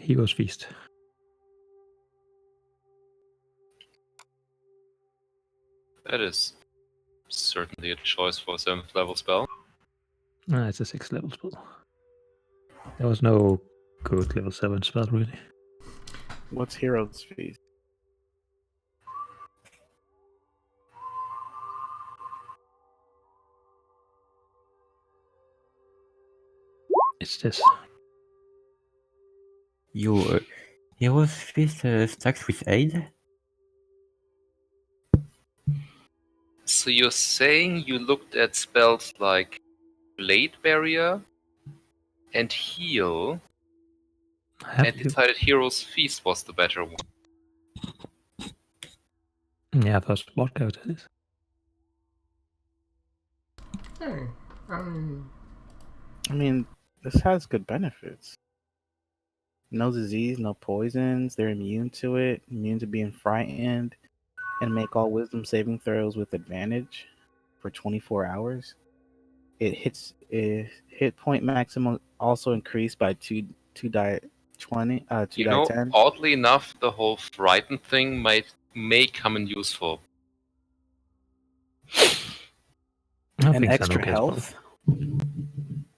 Hero's Feast. That is certainly a choice for a 7th level spell. It's a 6th level spell. There was no good level 7 spell, really. What's Hero's Feast? It's this. Your Hero's Feast stacks with aid? So you're saying you looked at spells like Blade Barrier and Heal and decided Hero's Feast was the better one. Yeah, first what character it is. Hey, I mean, this has good benefits. No disease, no poisons. They're immune to it, immune to being frightened, and make all wisdom saving throws with advantage for 24 hours. Hit point maximum also increased by 2 die 20 2 You die know, 10. oddly enough, the whole frightened thing may come in useful. And extra health.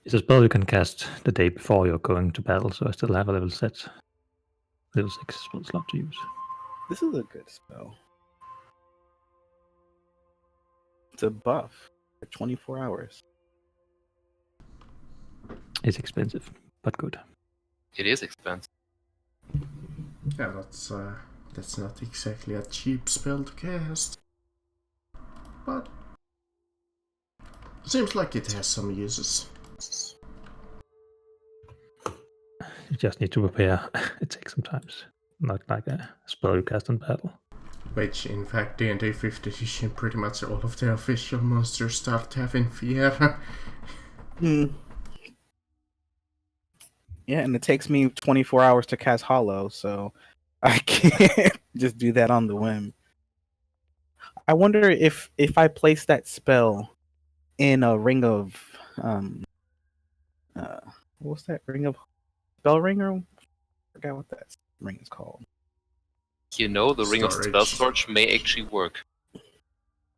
It's a spell you can cast the day before you're going to battle, so I still have a level 6 spell slot to use. This is a good spell. It's a buff for 24 hours. It's expensive, but good. It is expensive. yeah, that's not exactly a cheap spell to cast. But seems like it has some uses. You just need to prepare. It takes some time. Not like a spell you cast in battle. Which, in fact, D&D 5th edition, pretty much all of the official monsters start having fear. Yeah, and it takes me 24 hours to cast Hollow, so I can't just do that on the whim. I wonder if I place that spell in a ring of what's that ring of spell ringer? I forgot what that ring is called. You know, the Ring of Spell Storage may actually work.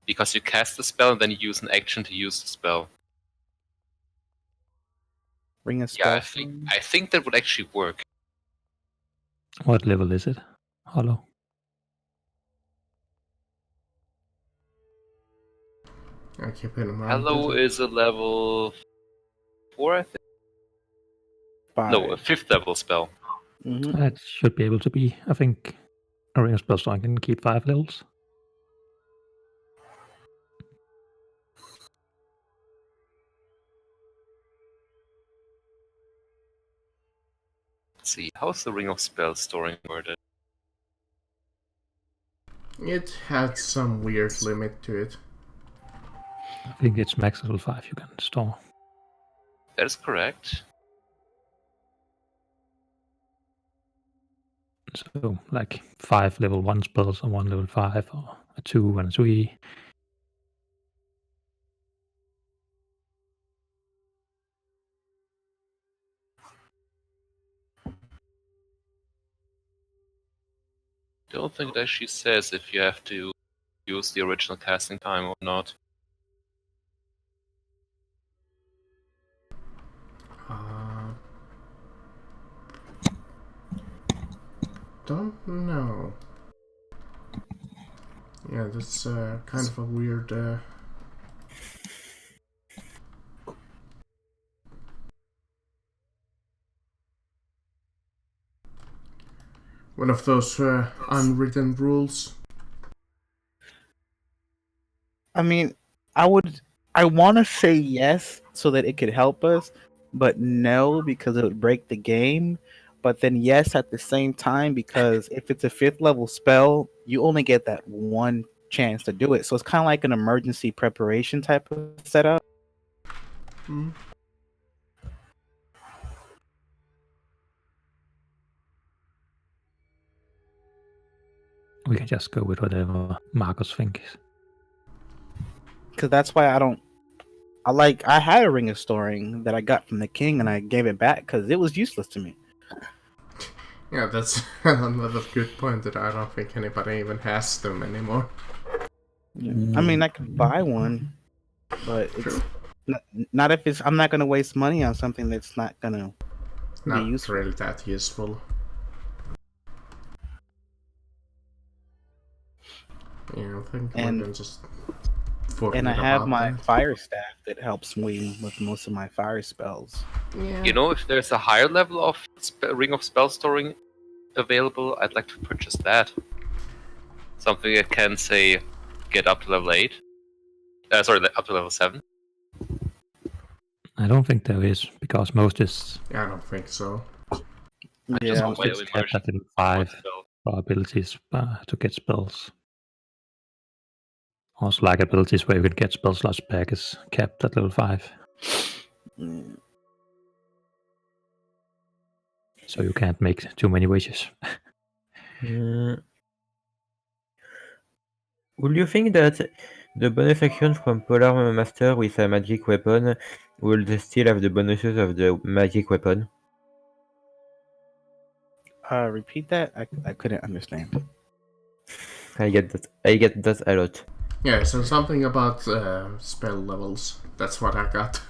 Because you cast the spell and then you use an action to use the spell. Ring of Spell. Yeah, I think that would actually work. What level is it? Hollow. I keep in mind. Hello is a level 4, I think. 5. No, a 5th level spell. Mm-hmm. That should be able to be. I think a Ring of Spellstone can keep 5 levels. Let's see, how's the Ring of Spell storing worded? It had some weird limit to it. I think it's max level 5 you can store. That is correct. So, like 5 level 1 spells and 1 level 5, or a 2 and a 3. Don't think it actually says if you have to use the original casting time or not. Don't know. Yeah, that's kind of a weird. One of those unwritten rules. I mean, I want to say yes so that it could help us, but no because it would break the game. But then yes at the same time because if it's a 5th level spell, you only get that one chance to do it. So it's kind of like an emergency preparation type of setup. Mm. We can just go with whatever Marcus thinks. Because that's why I had a Ring of Storing that I got from the king and I gave it back because it was useless to me. Yeah, that's another good point that I don't think anybody even has them anymore. I mean, I could buy one, but it's not if it's. I'm not gonna waste money on something that's not gonna be Not useful. really that useful. Yeah, I think we can just forget And I about have my that. fire staff that helps me with most of my fire spells. Yeah. You know, if there's a higher level of Ring of Spell Storing available, I'd like to purchase that. Something that can, say, get up to level 8. Sorry, up to level 7. I don't think there is, because most is Yeah, I don't think so. I just Yeah, want my it's own capped version at level for 5 spell. for abilities to get spells. Also, like abilities where you can get spell slots back is capped at level 5. So you can't make too many wishes. Would you think that the bonus action from Polar Master with a magic weapon will still have the bonuses of the magic weapon? Repeat that. I couldn't understand. I get that. I get that a lot. Yeah, so something about spell levels. That's what I got.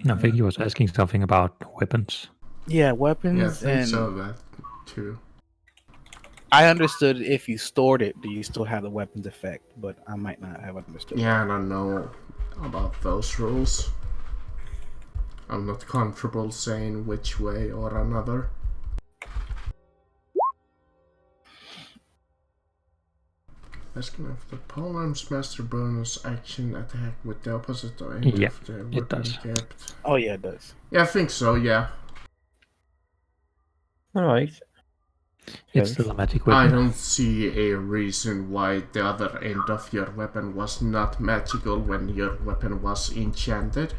I think he was asking something about weapons. Yeah, weapons Yeah, I think and so, that too. I understood if you stored it, do you still have the weapons effect? But I might not have understood. Yeah, I don't know about those rules. I'm not comfortable saying which way or another. Asking if the Polearm's Master bonus action attack with the opposite end Yeah, of the it weapon does. kept. Oh yeah, it does. Yeah, I think so, yeah. Alright. It's still a magic I weapon. don't see a reason why the other end of your weapon was not magical when your weapon was enchanted.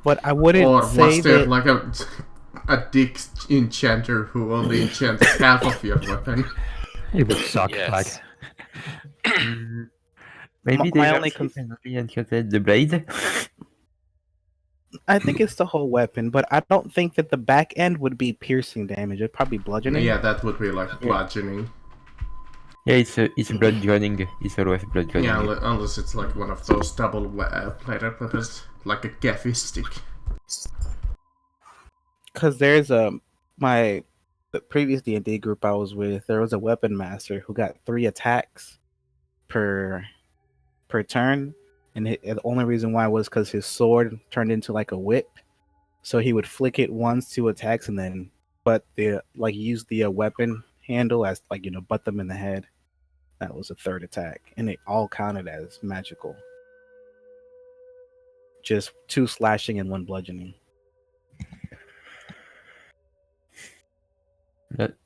But I wouldn't Or say was there that. like a dick enchanter who only enchants half of your weapon? It would suck. Yes. Like Maybe My they only only enchanted the blade. I think it's the whole weapon, but I don't think that the back end would be piercing damage. It'd probably bludgeoning. Yeah, that would be like bludgeoning. Yeah, it's blood drowning. It's always blood drowning. Yeah, unless it's like one of those double-bladed weapons, like a gaffy stick. Because there's the previous D&D group I was with, there was a weapon master who got 3 attacks per turn, and the only reason why was because his sword turned into like a whip, so he would flick it once, 2 attacks, and then use the weapon handle as butt them in the head. That was a 3rd attack, and it all counted as magical. Just 2 slashing and 1 bludgeoning.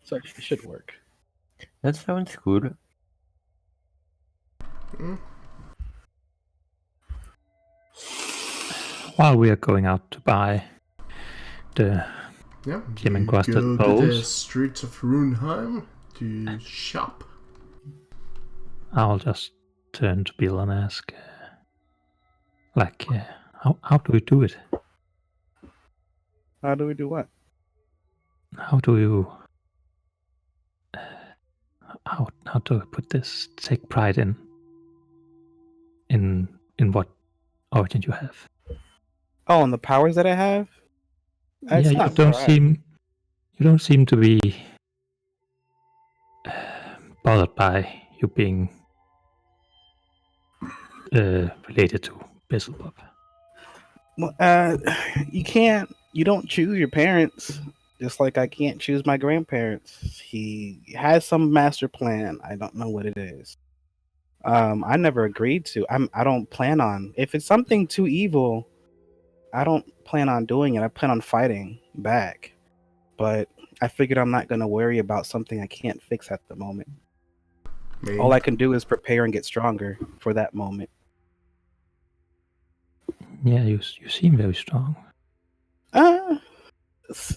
So it should work. That sounds cool. while we are going out to buy the Yeah, gem you encrusted go to the bowls, streets of Runheim to shop. I'll just turn to Bill and ask, how do we do it? How do we do what? How do you how do I put this? Take pride in what origin you have. Oh, and the powers that I have? It's You not don't pride. seem to be bothered by you being related to Beelzebub. Well, you don't choose your parents, just like I can't choose my grandparents. He has some master plan. I don't know what it is. I never agreed to. I don't plan on. If it's something too evil, I don't plan on doing it. I plan on fighting back. But I figured I'm not going to worry about something I can't fix at the moment. Me. All I can do is prepare and get stronger for that moment. Yeah, you seem very strong.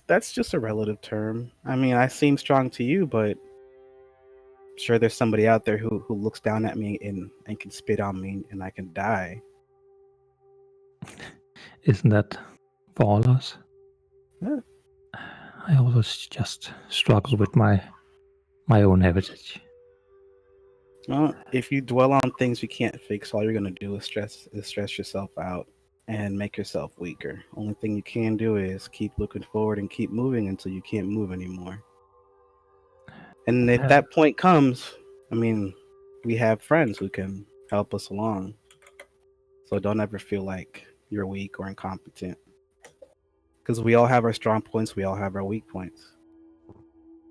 That's just a relative term. I mean, I seem strong to you, but sure there's somebody out there who looks down at me and can spit on me and I can die. Isn't that for all of us? Yeah. I always just struggle with my own heritage. Well, if you dwell on things you can't fix, all you're gonna do is stress yourself out and make yourself weaker. Only thing you can do is keep looking forward and keep moving until you can't move anymore. And if Yeah. that point comes, I mean, we have friends who can help us along. So don't ever feel like you're weak or incompetent. Because we all have our strong points, we all have our weak points.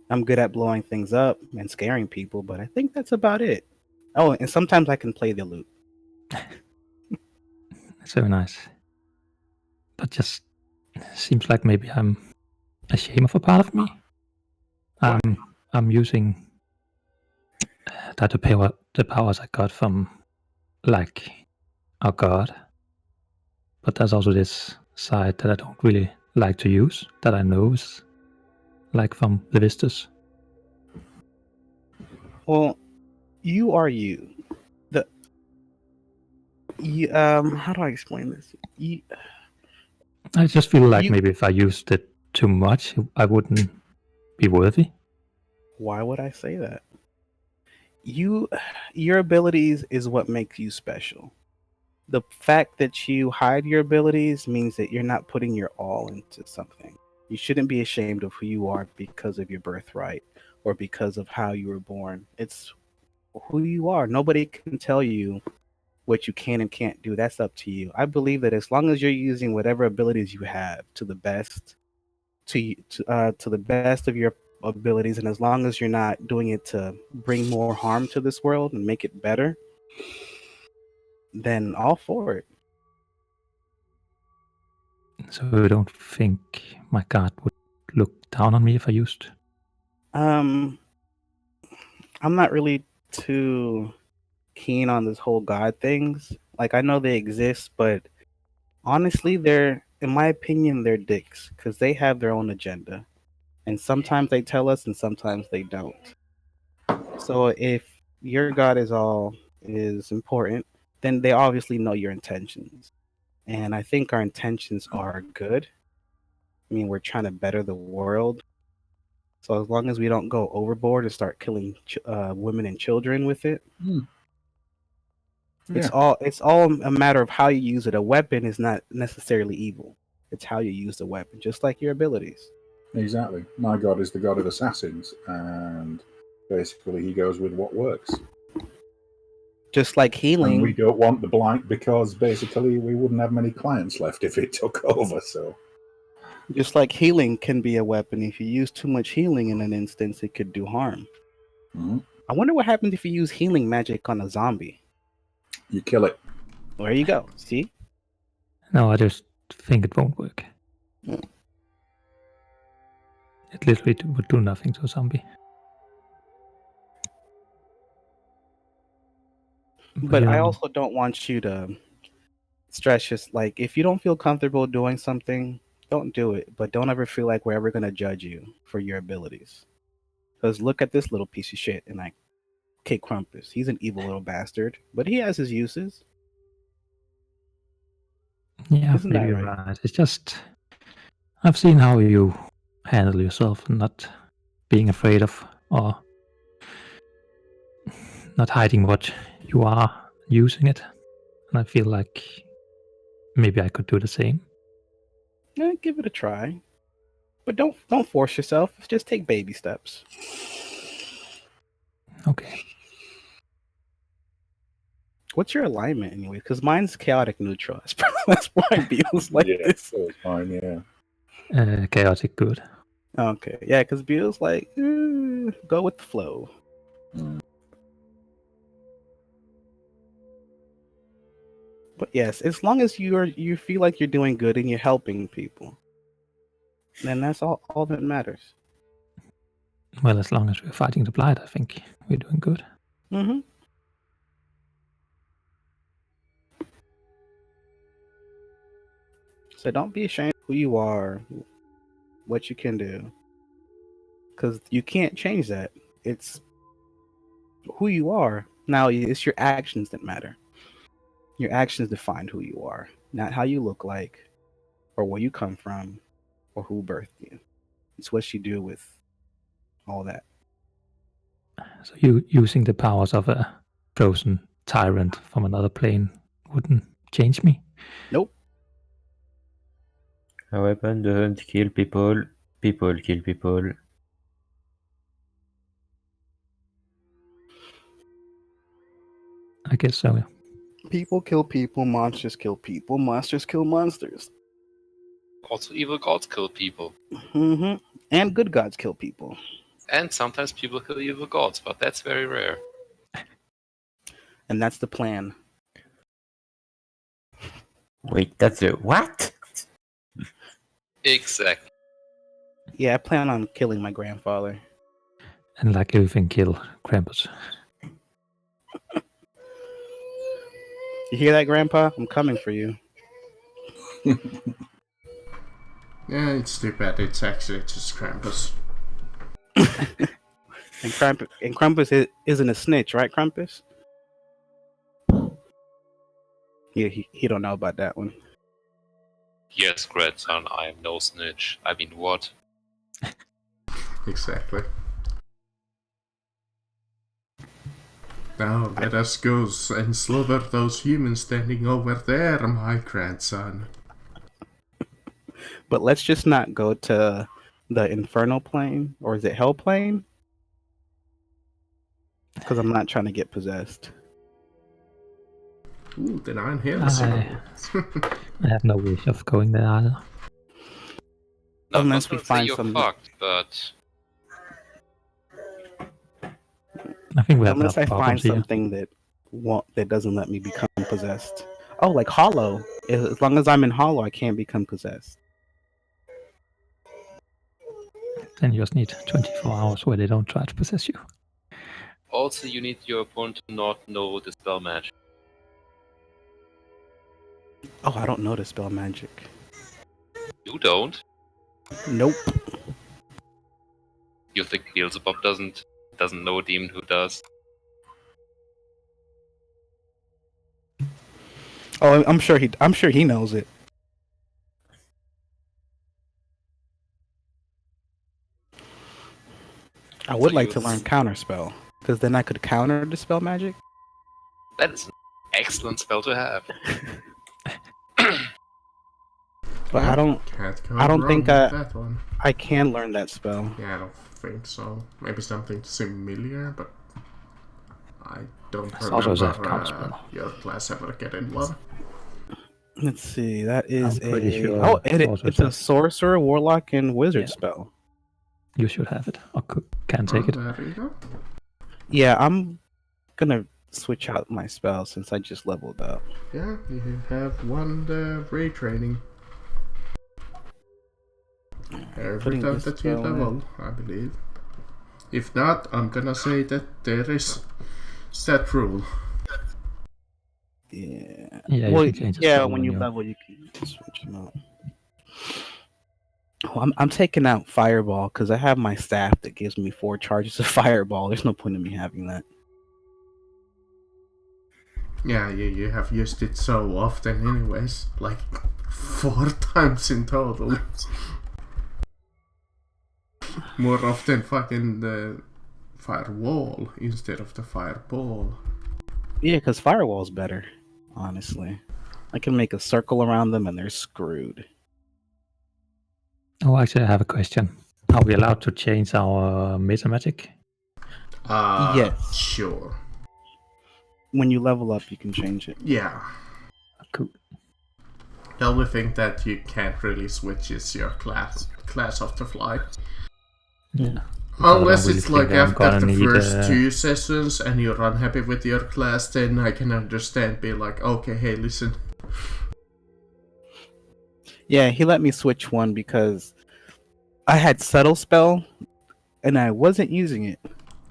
I'm good at blowing things up and scaring people, but I think that's about it. Oh, and sometimes I can play the lute. It's very nice. But just seems like maybe I'm ashamed of a part of me. I'm using the powers I got from like our god. But there's also this side that I don't really like to use, that I know is like from the Vistas. Well, you are you. How do I explain this? I just feel like You- maybe if I used it too much, I wouldn't be worthy. Why would I say that? Your abilities is what makes you special. The fact that you hide your abilities means that you're not putting your all into something. You shouldn't be ashamed of who you are because of your birthright or because of how you were born. It's who you are. Nobody can tell you what you can and can't do. That's up to you. I believe that as long as you're using whatever abilities you have to the best, to the best of your abilities, and as long as you're not doing it to bring more harm to this world and make it better, then all for it. So you don't think my god would look down on me if I used? I'm not really too keen on this whole god things. Like I know they exist, but honestly, in my opinion, they're dicks because they have their own agenda, and sometimes they tell us, and sometimes they don't. So if your god is important, then they obviously know your intentions, and I think our intentions are good. I mean, we're trying to better the world. So as long as we don't go overboard and start killing women and children with it, Yeah, it's all a matter of how you use it. A weapon is not necessarily evil. It's how you use the weapon, just like your abilities. exactly. My god is the god of assassins, and basically he goes with what works. Just like And we healing, don't want the blight because basically we wouldn't have many clients left if it took over. So can be a weapon. If you use too much healing in an instance, it could do harm. mhm, I wonder what happens if you use healing magic on a zombie. you kill it. There you go. See? No, I just think it won't work. Mm. It literally would do nothing to a zombie. But you I know, also don't want you to stress just like if you don't feel comfortable doing something, don't do it. But don't ever feel like we're ever gonna judge you for your abilities. Because look at this little piece of shit, and I kick Crumpus. He's an evil little bastard, but he has his uses. yeah, Isn't maybe that you're right? right. It's just I've seen how you handle yourself and not being afraid of or not hiding what you are using it. And I feel like maybe I could do the same. Yeah, give it a try, but don't force yourself. Just take baby steps. Okay. What's your alignment anyway? Because mine's chaotic neutral. That's why Beetle's like Yeah, this. so it's fine. Yeah. Chaotic good. Okay, yeah, because Beetle's like go with the flow. Mm. But yes, as long as you feel like you're doing good and you're helping people, then that's all that matters. Well, as long as we're fighting the blight, I think we're doing good. Mm-hmm. So don't be ashamed of who you are, what you can do, because you can't change that. It's who you are. Now it's your actions that matter. Your actions define who you are, not how you look like, or where you come from, or who birthed you. It's what you do with all that. So you using the powers of a frozen tyrant from another plane wouldn't change me? Nope. A weapon doesn't kill people. People kill people. I guess so. People kill people, monsters kill people, monsters kill monsters. Also, evil gods kill people. Mm-hmm. And good gods kill people. And sometimes people kill evil gods, but that's very rare. And that's the plan. Wait, that's a what? Exactly. Yeah, I plan on killing my grandfather. And like everything, kill Krampus. You hear that, Grandpa? I'm coming for you. Yeah, it's too bad. It's actually just Krampus. And Krampus isn't a snitch, right, Krampus? Yeah, he don't know about that one. Yes, grandson, I am no snitch. I mean, what? Exactly. Now let us go and slaughter those humans standing over there, my grandson. But let's just not go to the infernal plane, or is it hell plane? Because I'm not trying to get possessed. Ooh, the Nine Hills. I have no wish of going there either. No, Unless we not find you're some- fucked, but I think we have Unless I enough find problems here. something that doesn't let me become possessed. Oh, like Hollow. As long as I'm in Hollow, I can't become possessed. Then you just need 24 hours where they don't try to possess you. also you need your opponent to not know the spell magic. Oh, I don't know the spell magic. You don't? Nope. You think Beelzebub doesn't know a demon who does? Oh, I'm sure he knows it. I would So like you- to learn counterspell, because then I could counter the spell magic. That is an excellent spell to have. But I don't Can't go I don't wrong think with I- that one. I can learn that spell. Yeah, I don't think so. Maybe something similar, but I don't It's also a remember counterspell. your class ever getting one. Let's see. That is I'm pretty sure oh, it's also it's a just- sorcerer, warlock, and wizard Yeah. spell. You should have it, or can take it. There you go. Yeah, I'm gonna switch out my spell since I just leveled up. Yeah, you have won the retraining. Every Putting time this that you spell in. level, I believe. If not, I'm gonna say that there is that rule. Yeah. Yeah, you Well, can change the yeah. spell When you you- level, you can switch them out. Oh, I'm taking out fireball because I have my staff that gives me 4 charges of fireball. There's no point in me having that. Yeah, you have used it so often anyways. Like 4 times in total. More often fucking the firewall instead of the fireball. Yeah, because firewall's better. Honestly, I can make a circle around them and they're screwed. Oh, actually, I have a question. Are we allowed to change our meta magic? Yes. Sure. When you level up, you can change it. Yeah. Cool. The only thing that you can't really switch is your class of the fly. Yeah. Unless really it's like think I'm after gonna the need, first 2 sessions and you're unhappy with your class, then I can understand, be like, okay, hey, listen. Yeah, he let me switch one because I had subtle spell and I wasn't using it.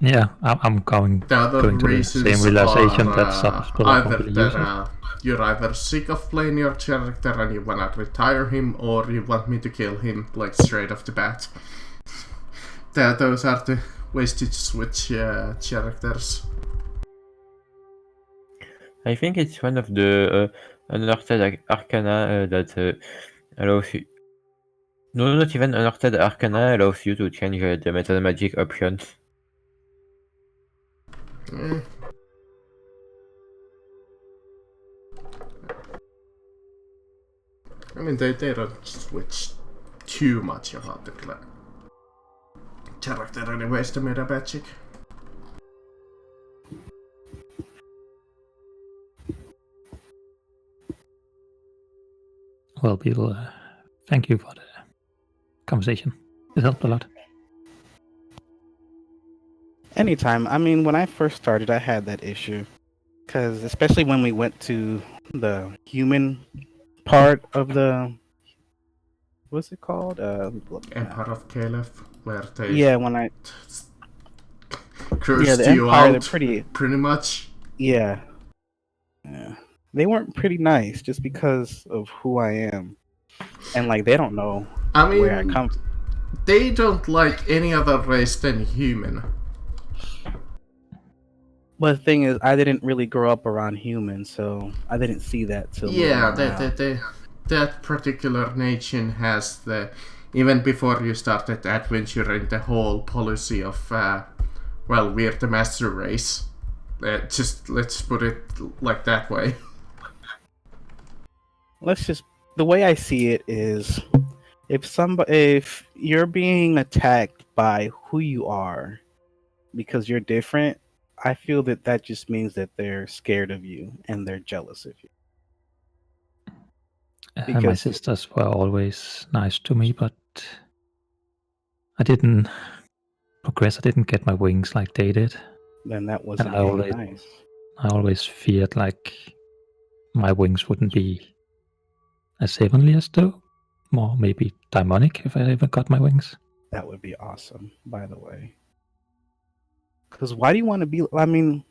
Yeah, I'm going The other to the reasons same realization are that some people are either probably that using. you're either sick of playing your character and you wanna retire him, or you want me to kill him like straight off the bat. Those are the ways to switch characters. I think it's one of the unearthed arcana that allows you. No, not even unearthed arcana allows you to change the meta magic options. Eh. I mean, they don't switch too much about the character anyways, the meta magic. Well, people, thank you for the conversation. It helped a lot. Anytime. I mean, when I first started, I had that issue. Because especially when we went to the human part of the. What's it called? Empire of Caliph, where they Yeah, when I. cursed Yeah, the you Empire, out, they're pretty much. Yeah. Yeah. They weren't pretty nice just because of who I am. And like they don't know I mean, where I come from. they don't like any other race than human. But the thing is, I didn't really grow up around humans, so I didn't see that till Yeah, moving around. that particular nation has the, even before you started adventuring, the whole policy of well, we're the master race. Just let's put it like that way. The way I see it is if you're being attacked by who you are because you're different, I feel that just means that they're scared of you and they're jealous of you. My Because- sisters were always nice to me, but I didn't progress. I didn't get my wings like they did. Then that wasn't And I being always- nice. I always feared like my wings wouldn't be as heavenly as though, more maybe demonic if I ever got my wings. That would be awesome, by the way. Because why do you want to be? I mean,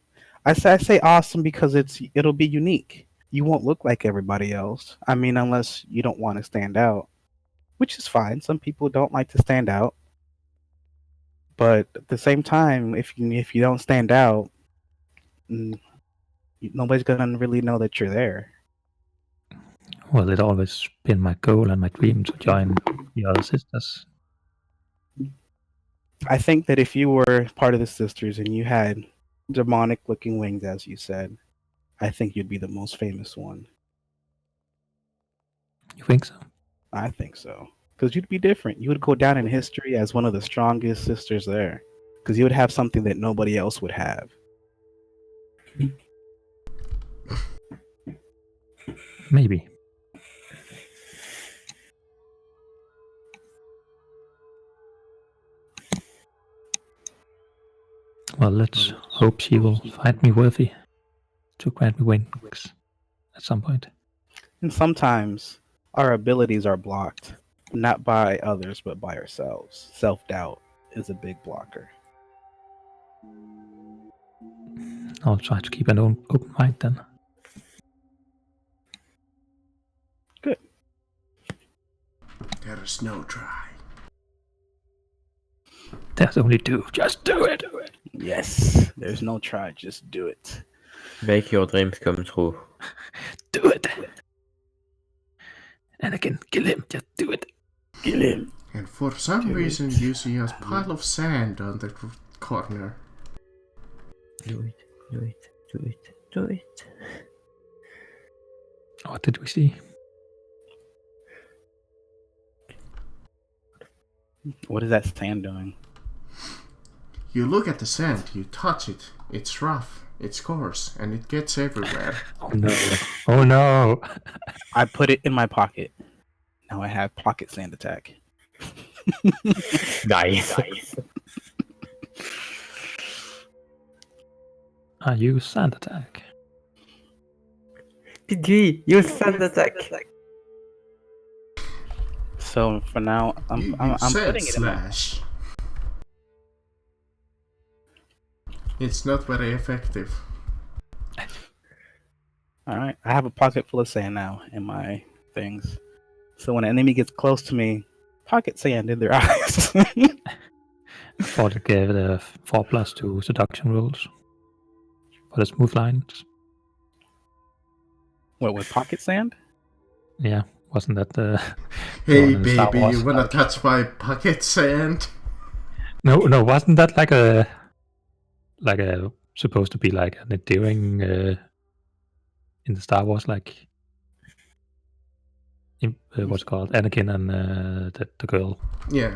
I say awesome because it'll be unique. You won't look like everybody else. I mean, unless you don't want to stand out, which is fine. Some people don't like to stand out, but at the same time, if you don't stand out, nobody's gonna really know that you're there. Well, it always been my goal and my dream to join the other sisters. I think that if you were part of the sisters and you had demonic looking wings, as you said, I think you'd be the most famous one. You think so? I think so. Because you'd be different. You would go down in history as one of the strongest sisters there. Because you would have something that nobody else would have. Maybe. Well, let's hope she will find me worthy to grant me wings at some point. And sometimes our abilities are blocked, not by others, but by ourselves. Self-doubt is a big blocker. I'll try to keep an open mind then. Good. There is no try. There's only two. Just do it. Yes. There's no try. Just do it. Make your dreams come true. Do it. And again, kill him. Just do it. Kill him. And for some reason, you see a pile of sand on the corner. Do it, do it, do it, do it. What did we see? What is that sand doing? You look at the sand, you touch it. It's rough, it's coarse, and it gets everywhere. Oh no. Oh no. I put it in my pocket. Now I have pocket sand attack. Nice. I use sand attack. PG, use sand attack. So for now, You I'm said putting it in my. slash. It's not very effective. All right, I have a pocket full of sand now in my things. So when an enemy gets close to me, pocket sand in their eyes. I thought it gave the 4+2 seduction rules for the smooth lines. What, with pocket sand? Yeah, wasn't that the Hey one in Star baby, Wars? you wanna touch my pocket sand? No, wasn't that like a supposed to be like an endearing in the Star Wars, like what's it called Anakin and the girl? Yeah,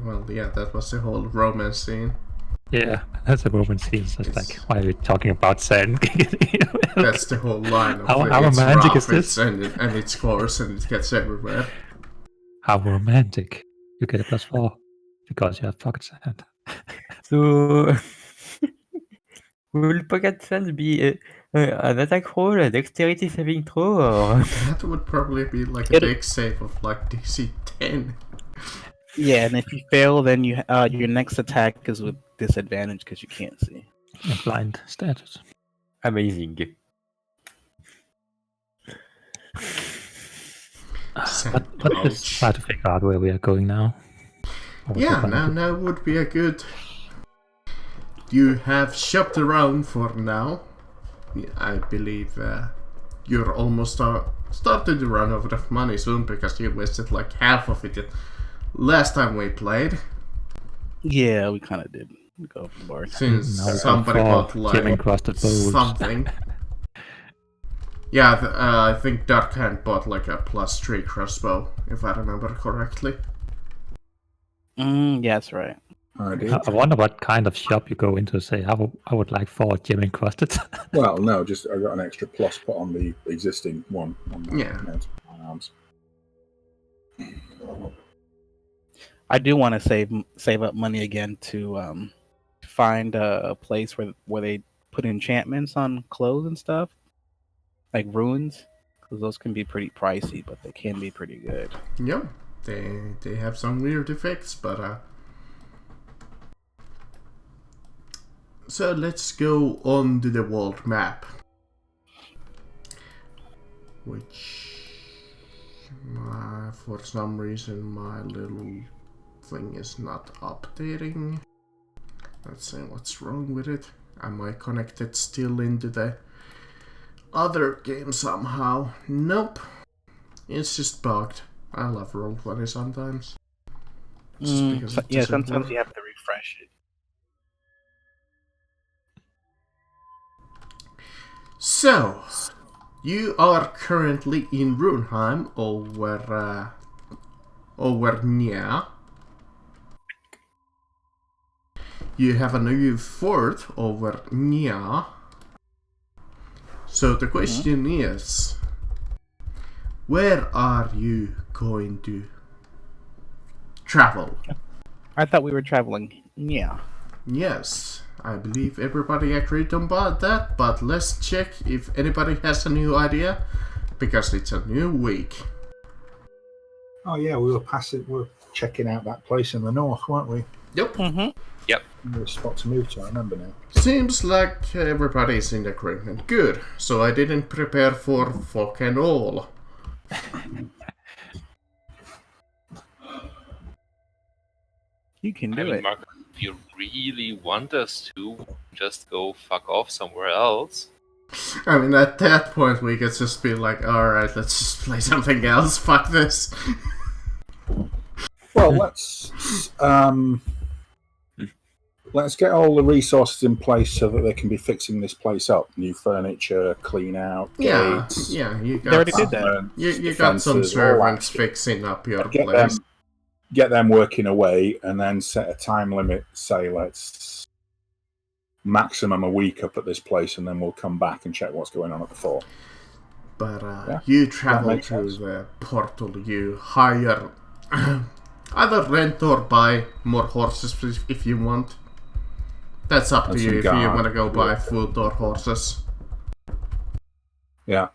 well, yeah, that was the whole romance scene. Yeah, that's a romance scene. It's just like, why are we talking about sand? That's the whole line of How it's romantic rough, is this? and it's coarse and it gets everywhere. How romantic! You get a +4 because you have pocket sand. So, will pocket sand be an attack roll, a dexterity saving throw, or That would probably be like a big save of like DC 10. Yeah, and if you fail, then your next attack is with disadvantage because you can't see. And blind status. amazing? Sand But let's pouch. try to figure out where we are going now. Or what Yeah, we're gonna do. now would be a good. You have shopped around for now. I believe you're almost starting to run out of money soon because you wasted like half of it last time we played. Yeah, we kind of did go overboard. Since Now we somebody got bought 4 like gem-encrusted bows. something. Yeah, I think Dark Hand bought like a +3 crossbow, if I remember correctly. Yeah, that's right. I did. I wonder what kind of shop you go into. Say, I would like 4 gem-encrusted. Well, no, just I got an extra plus put on the existing one. On my, Yeah. my arms. I do want to save up money again to find a place where they put enchantments on clothes and stuff, like runes, because those can be pretty pricey, but they can be pretty good. Yep, they have some weird effects, but so let's go on to the world map, which for some reason my little thing is not updating. Let's see what's wrong with it. Am I connected still into the other game somehow? Nope. It's just bugged. I love Roll20 sometimes. Just because it Yeah, doesn't sometimes work. you have to refresh it. So, you are currently in Runheim over Nya. You have a new fort over Nya. So the question is, where are you going to travel? I thought we were traveling. Yeah. Yes, I believe everybody agreed on that, but let's check if anybody has a new idea, because it's a new week. Oh yeah, we were checking out that place in the north, weren't we? Yep. The spot to move to. I remember now. Seems like everybody's in agreement. Good. So I didn't prepare for fucking all. You can do I mean, it. Marcus, if you really want us to, just go fuck off somewhere else. I mean, at that point we could just be like, alright, let's just play something else. Fuck this. Well, let's get all the resources in place so that they can be fixing this place up. New furniture, clean out, gates. Yeah, you They already got did that. you got some defences, all that servants shit. fixing up your Get place. get them working away, and then set a time limit. Say, let's maximum a week up at this place, and then we'll come back and check what's going on at the fort. But Yeah, you travel makes to sense. the portal, you hire either rent or buy more horses if you want. That's up to And you some if you guard. want to go buy food or horses. Yeah,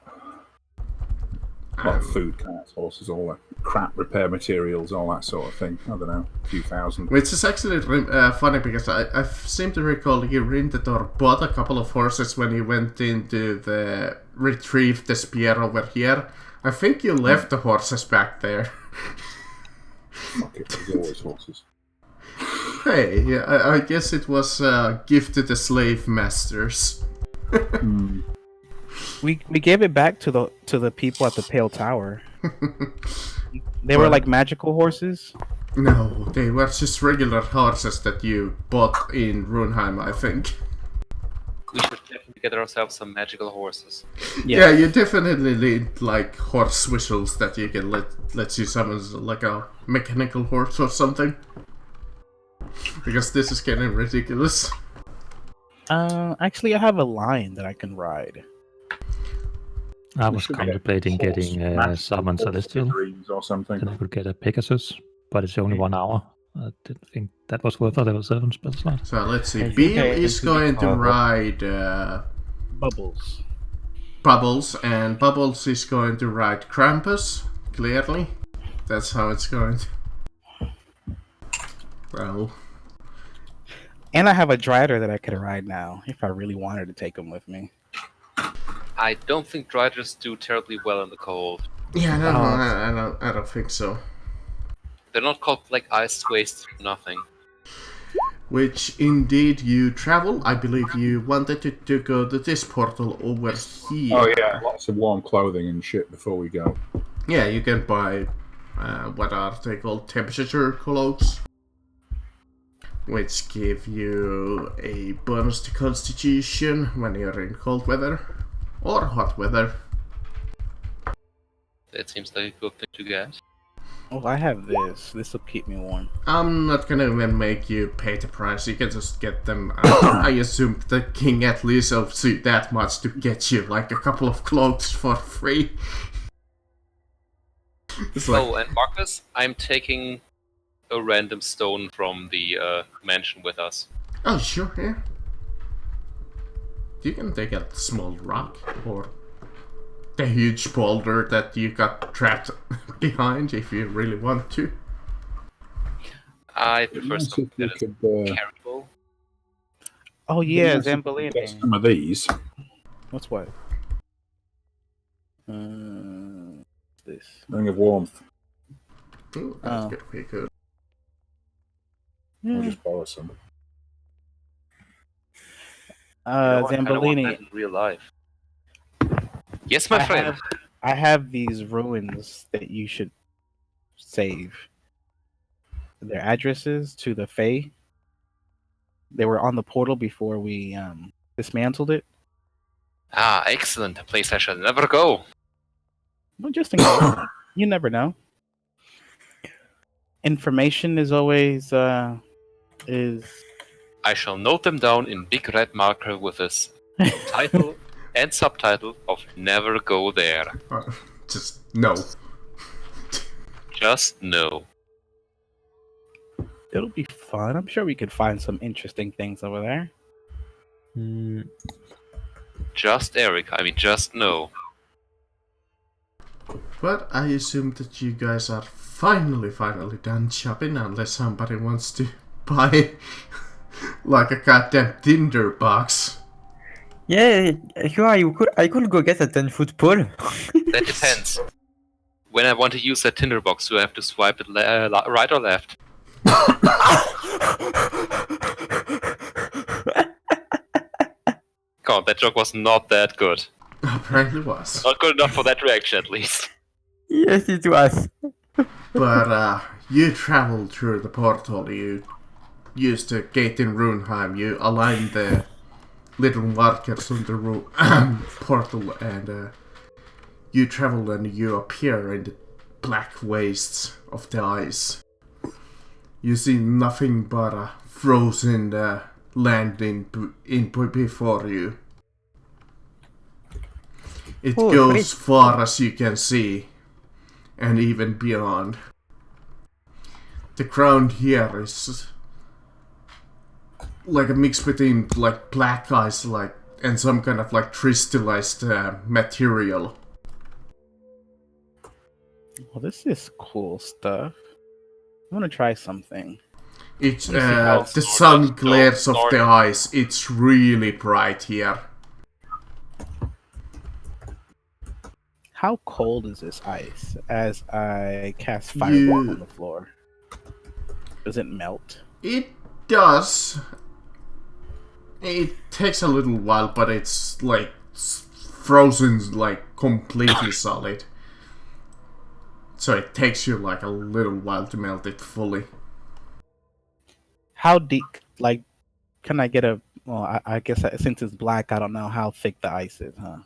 a lot of Um, food, carts, horses, all that crap, repair materials, all that sort of thing. I don't know, a few thousand. Which is actually funny because I seem to recall you rented or bought a couple of horses when you went into the retrieve the spear over here. I think you left the horses back there. Fuck it, there's always horses. Hey, yeah, I guess it was a gift to the slave masters. We gave it back to the people at the Pale Tower. They were like magical horses. No, they were just regular horses that you bought in Runheim, I think. We should definitely get ourselves some magical horses. Yeah, you definitely need like horse whistles that you can let you summon like a mechanical horse or something. Because this is getting ridiculous. Actually, I have a lion that I can ride. I was contemplating getting Summon Celestial, or something. then I could get a Pegasus, but it's only 1 hour. I didn't think that was worth a level 7 spell slot. So let's see. And Beam you can is do the going to power. ride Bubbles. Bubbles, and Bubbles is going to ride Krampus, clearly. That's how it's going to. Well. And I have a Drider that I could ride now if I really wanted to take him with me. I don't think Driders do terribly well in the cold. Yeah, I don't think so. They're not called Black Ice Waste for nothing. Which indeed you travel. I believe you wanted to go to this portal over here. Oh yeah, lots of warm clothing and shit before we go. Yeah, you can buy what are they called? Temperature cloaks. Which give you a bonus to constitution when you're in cold weather. Or hot weather. That seems like a good thing to get. Oh, I have this. This will keep me warm. I'm not gonna even make you pay the price. You can just get them. I assume the king at least owes you that much to get you like a couple of cloaks for free. It's like, Oh, and Marcus, I'm taking a random stone from the mansion with us. oh sure, yeah. You can take a small rock or the huge boulder that you got trapped behind if you really want to. I prefer Nice something if you that is could carryable. Oh yeah, get Zambolini. some of these. What's what? This. Ring of Warmth. Ooh, that's Oh. good. Okay, good. I'll just borrow some. You know, I kinda want Zambolini. that in real life. Yes, my friend. I have these ruins that you should save. Their addresses to the Fae. They were on the portal before we dismantled it. Ah, excellent. A place I shall never go. Well, just in case. You never know. Information is always is I shall note them down in big red marker with this title and subtitle of Never Go There. Just no. Just no. it'll be fun. I'm sure we could find some interesting things over there. Just Eric. I mean, just no. But I assume that you guys are finally done shopping, unless somebody wants to buy like a goddamn Tinder box. Yeah, sure, I could go get a 10-foot pole. That depends. When I want to use that Tinder box, do I have to swipe it right or left? God, that joke was not that good. Apparently was. Not good enough for that reaction, at least. Yes, it was. But you traveled through the portal, you used the gate in Runheim, you aligned the little markers on the portal, and you travel and you appear in the black wastes of the ice. You see nothing but a frozen land in before you. It Oh, goes great. far as you can see, and even beyond. The ground here is like a mix between like black ice and some kind of like crystallized material. Well, this is cool stuff. I want to try something. It's see how the it's sun sorted. glares off the Sorted. ice. It's really bright here. How cold is this ice as I cast fireball You- on the floor? Does it melt? It does. It takes a little while, but it's like frozen, like completely solid. So it takes you like a little while to melt it fully. How deep? Like, can I get a? Well, I guess since it's black, I don't know how thick the ice is, huh?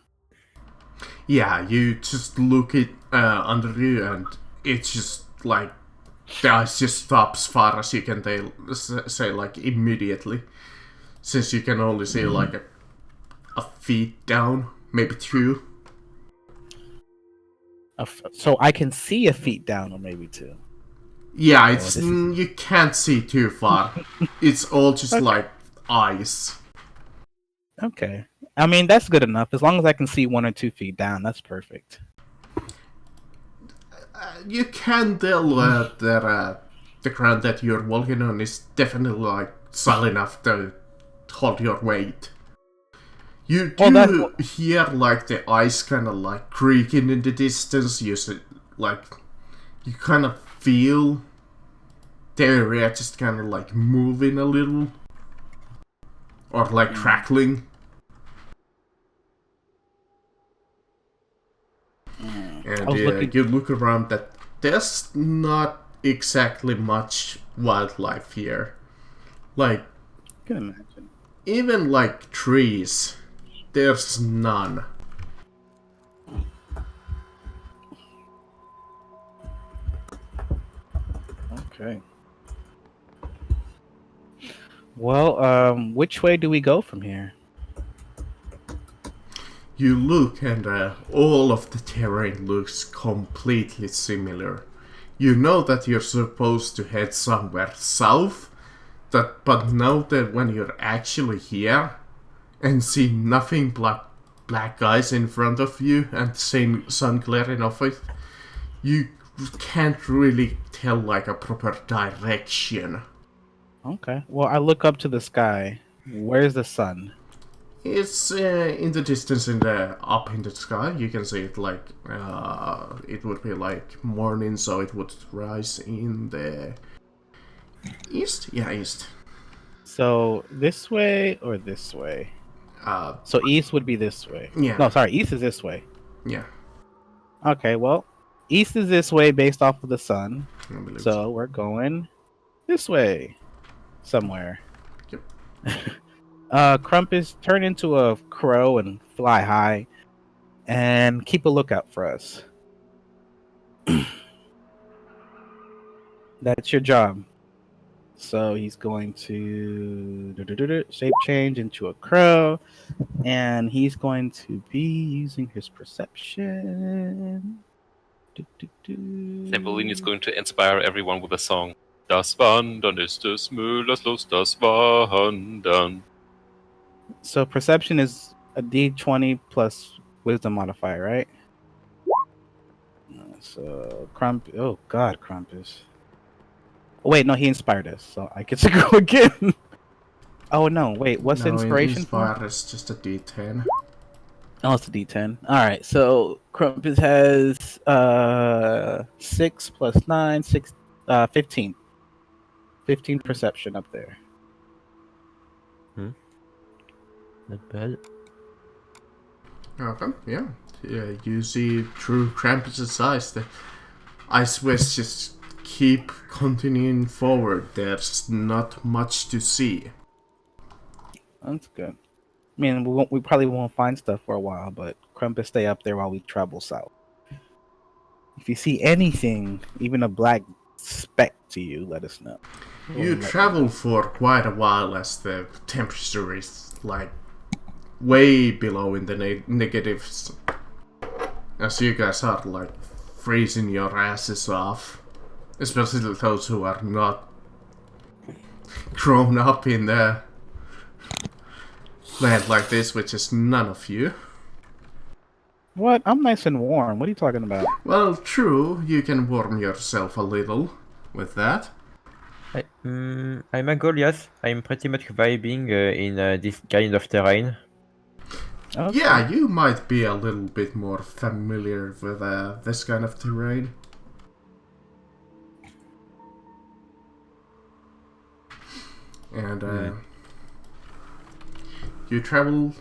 Yeah, you just look it under you, and it's just like the ice just stops far as you can say like immediately, since you can only see like a feet down, maybe 2. So I can see a feet down, or maybe 2. Yeah, Oh, it's this is- you can't see too far. It's all just Okay. like ice. Okay. I mean, that's good enough. As long as I can see 1 or 2 feet down, that's perfect. You can tell that the ground that you're walking on is definitely like solid enough to hold your weight. You do hear like the ice kind of like creaking in the distance. Like you kind of feel the area just kind of like moving a little, or like crackling. And you look around that there's not exactly much wildlife here. Like, I can imagine. even like trees, there's none. Okay. Well, which way do we go from here? You look and all of the terrain looks completely similar. You know that you're supposed to head somewhere south, but know that when you're actually here and see nothing black guys in front of you and seeing sun glaring off it, you can't really tell like a proper direction. Okay. Well, I look up to the sky. Where's the sun? It's in the distance, up in the sky. You can see it like it would be like morning, so it would rise in the east. Yeah, east. So this way or this way? So east would be this way. Yeah. No, sorry, east is this way. Yeah. Okay, well, east is this way based off of the sun. I believe So we're going this way somewhere. Yep. Crumpus, turn into a crow and fly high and keep a lookout for us. That's your job. So he's going to shape change into a crow, and he's going to be using his perception. Sembolini is going to inspire everyone with a song. Das Wandern ist des Müllers Lust, das Wandern. So perception is a D20 plus wisdom modifier, right? So oh god, Krampus. Oh, wait, no, he inspired us, so I get to go again. Oh no, wait, what's inspiration Inspire for? is just a D10. Oh, it's a D10. All right, so Krampus has 6 plus 9, 15. 15 perception up there. Not bad. Okay, yeah. You see through Krampus's eyes, the ice waves just keep continuing forward. There's not much to see. That's good. I mean, we probably won't find stuff for a while, but Krampus stay up there while we travel south. If you see anything, even a black speck to you, let us know. You travel for quite a while as the temperature is like way below in the negatives. As you guys are like freezing your asses off. Especially those who are not grown up in the land like this, which is none of you. What? I'm nice and warm. What are you talking about? Well, true, you can warm yourself a little with that. I'm a Goliath. I'm pretty much vibing in this kind of terrain. Okay. Yeah, you might be a little bit more familiar with this kind of terrain. And you travel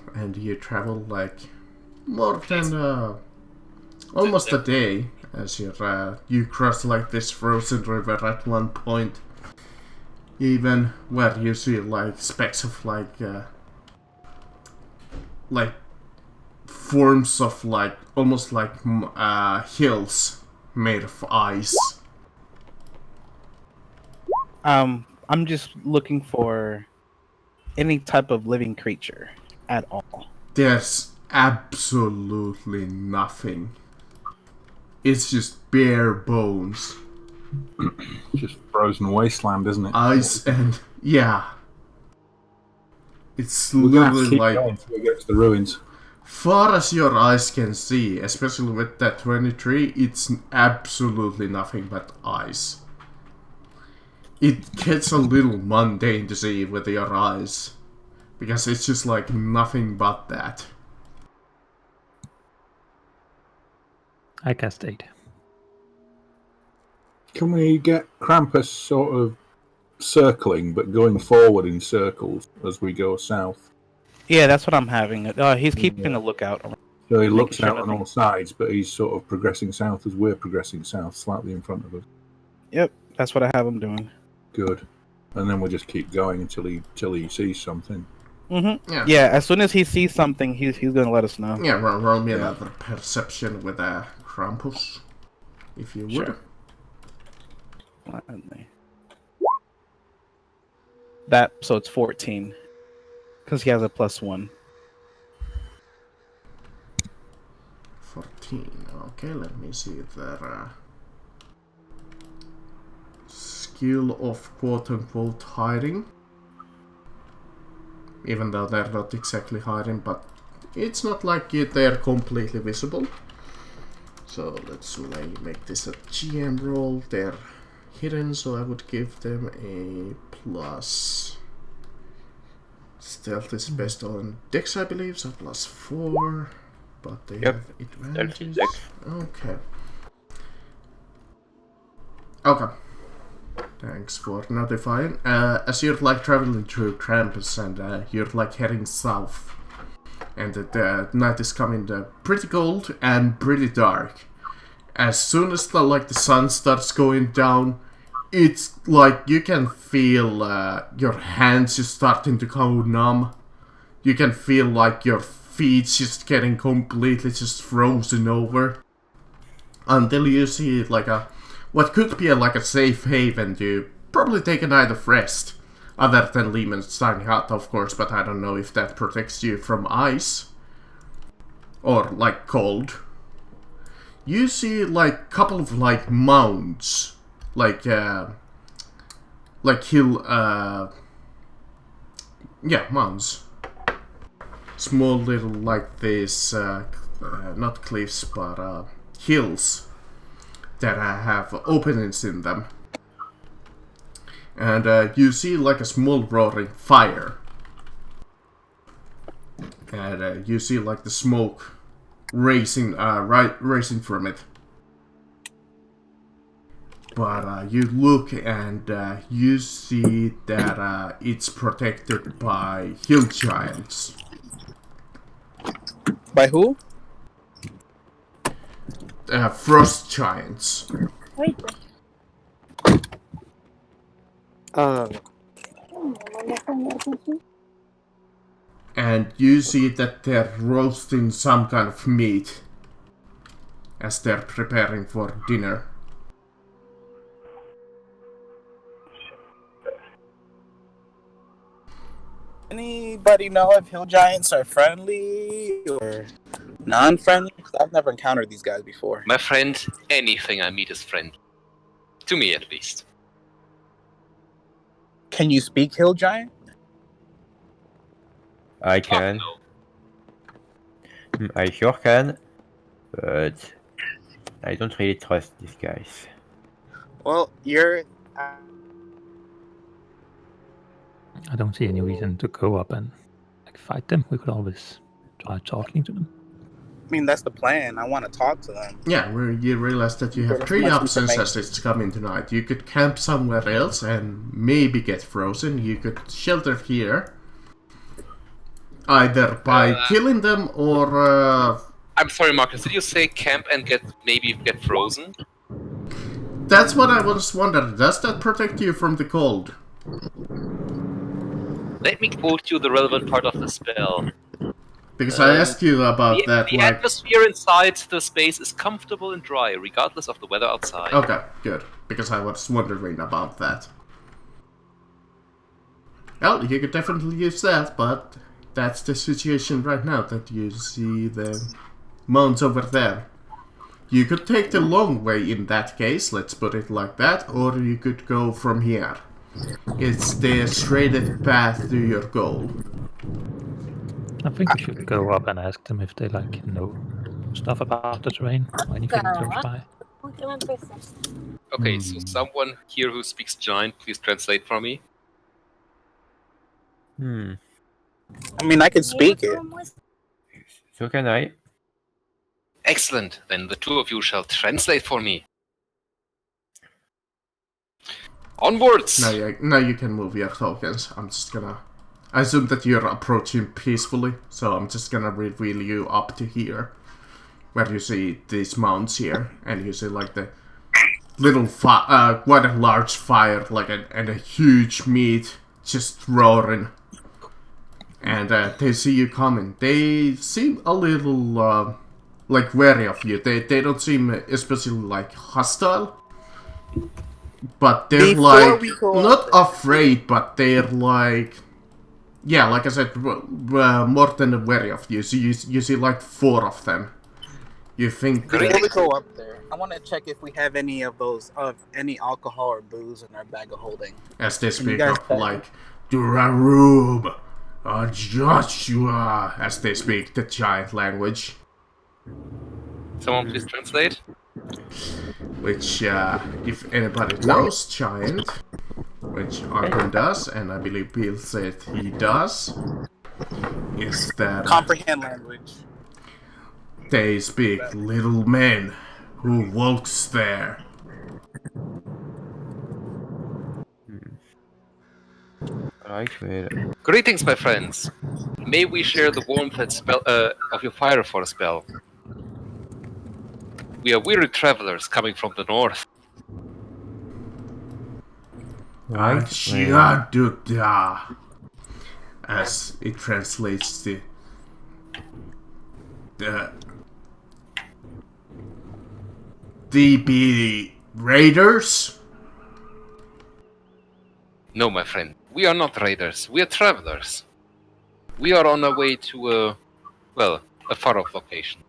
like more than almost a day as you cross like this frozen river at one point. Even where you see like specks of like forms of like almost like hills made of ice. I'm just looking for any type of living creature at all. There's absolutely nothing. It's just bare bones. Just frozen wasteland, isn't it? Ice and yeah. It's We're gonna have to literally keep like going until we get to the ruins. far as your eyes can see, especially with that 23, it's absolutely nothing but ice. It gets a little mundane to see with your eyes, because it's just like nothing but that. I cast 8. Can we get Krampus sort of circling, but going forward in circles as we go south? Yeah, that's what I'm having. He's keeping a lookout. So he Making looks sure out on nothing- all sides, but he's sort of progressing south as we're progressing south, slightly in front of us. Yep, that's what I have him doing. Good. And then we'll just keep going until he sees something. Mm-hmm. Yeah. Yeah, as soon as he sees something, he's gonna let us know. Yeah, roll me another perception with a Krampus, if you would. Sure. Gladly. That so it's 14 because he has a +1. 14. Okay, let me see their skill of quote-unquote hiding. Even though they're not exactly hiding, but it's not like they're completely visible. So let's make this a GM roll. They're hidden, so I would give them a plus. Stealth is based on Dex, I believe, so +4. But they have advantages. Okay. Okay. Thanks for notifying. As you're like traveling through Krampus and you're like heading south, and the night is coming pretty cold and pretty dark. As soon as the sun starts going down, it's like you can feel your hands just starting to go numb. You can feel like your feet just getting completely just frozen over until you see like what could be like a safe haven to probably take a night of rest, other than Lehman's tiny hut, of course, but I don't know if that protects you from ice or like cold. You see like couple of like mounds, like hill, mounds, small little like this, not cliffs but hills that have openings in them. And you see like a small roaring fire. And you see like the smoke racing from it. But you look and you see that it's protected by hill giants. By who? Frost giants. And you see that they're roasting some kind of meat as they're preparing for dinner. Anybody know if hill giants are friendly or non-friendly? 'Cause I've never encountered these guys before. My friend, anything I meet is friendly. To me, at least. Can you speak hill giant? I can. Oh, I sure can. But I don't really trust these guys. Well, you're. I don't see any reason to go up and fight them. We could always try talking to them. I mean, that's the plan. I want to talk to them. Yeah, where you realize that you have There's three much options as information. it's coming tonight. You could camp somewhere else and maybe get frozen. You could shelter here. Either by killing them or I'm sorry, Marcus. Did you say camp and maybe get frozen? That's what I was wondering. Does that protect you from the cold? Let me quote you the relevant part of the spell. Because I asked you about that, the like... atmosphere inside the space is comfortable and dry, regardless of the weather outside. Okay, good. Because I was wondering about that. Well, you could definitely use that, but that's the situation right now, that you see the mounds over there. You could take the long way in that case, let's put it like that, or you could go from here. It's the straightest path to your goal. I think we should go up and ask them if they like know stuff about the terrain or anything close by. Okay, so someone here who speaks giant, please translate for me. I mean, I can speak it. So can I. Excellent. Then the two of you shall translate for me. Onwards! Now you can move your tokens. I'm just gonna... I assume that you're approaching peacefully, so I'm just gonna reveal you up to here. Where you see these mounds here, and you see like the little quite a large fire, like and a huge meat just roaring. And they see you coming. They seem a little like wary of you. They don't seem especially like hostile, but they're like not afraid, but they're like, yeah, like I said, more than wary of you. So you see like 4 of them. You think? Before we go up there, I want to check if we have any of those any alcohol or booze in our bag of holding. As they speak up like Durarum, Joshua, as they speak the giant language. Someone please translate. Which, if anybody knows giant, which Arkham does, and I believe Bill said he does, is that comprehend language. They speak little men who walks there. Greetings, my friends. May we share the warmth and spell of your fire for a spell. We are weary travelers coming from the north. Ajiaduda, as it translates to the DB Raiders? No, my friend. We are not raiders. We are travelers. We are on our way to a far-off location.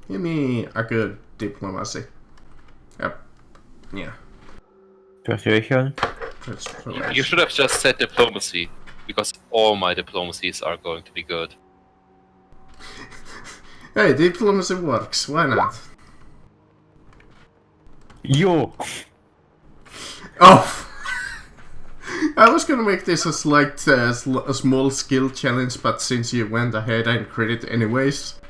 Give me a good diplomacy. Yep. Yeah. Persuasion? You should have just said diplomacy, because all my diplomacies are going to be good. Hey, diplomacy works. Why not? Yo! Oh! I was gonna make this as like a small skill challenge, but since you went ahead and crit it anyways.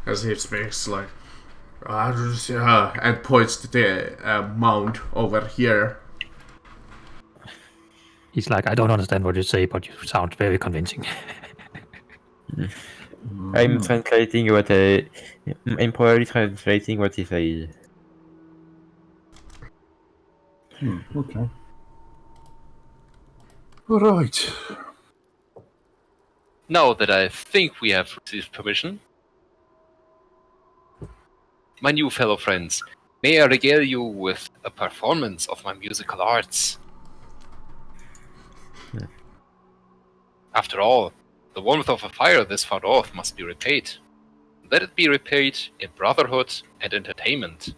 As he speaks like, and points to the mound over here. He's like, I don't understand what you say, but you sound very convincing. I'm translating what I'm probably translating what he says. Okay. All right. Now that I think we have received permission, my new fellow friends, may I regale you with a performance of my musical arts. After all, the warmth of a fire this far off must be repaid. Let it be repaid in brotherhood and entertainment.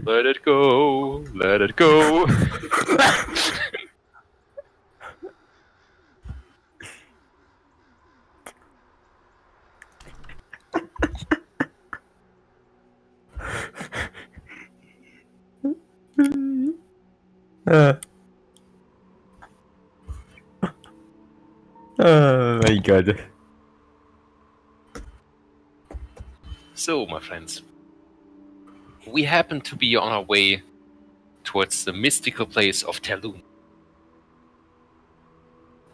Let it go, let it go. Oh my god. So, my friends, We happen to be on our way towards the mystical place of Talun.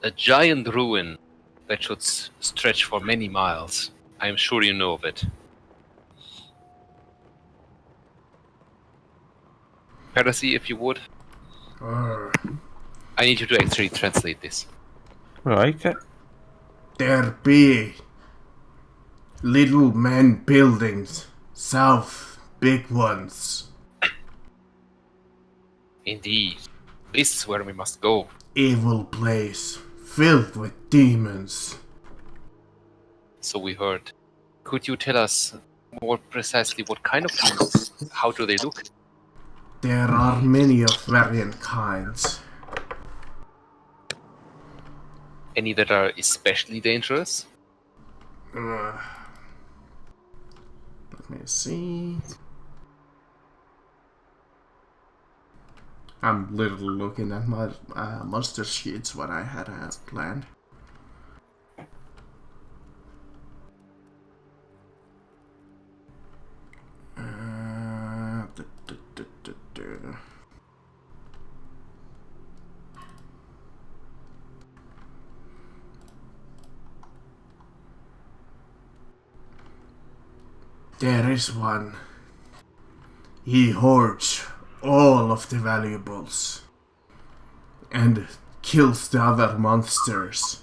A giant ruin that should stretch for many miles. I am sure you know of it. Percy, if you would. I need you to actually translate this. Right. There be little men buildings, south big ones. Indeed. This is where we must go. Evil place, filled with demons. So we heard. Could you tell us more precisely what kind of demons? How do they look? There are many of variant kinds. Any that are especially dangerous? Let me see. I'm literally looking at my monster sheets, what I had planned. There is one. He hoards all of the valuables and kills the other monsters.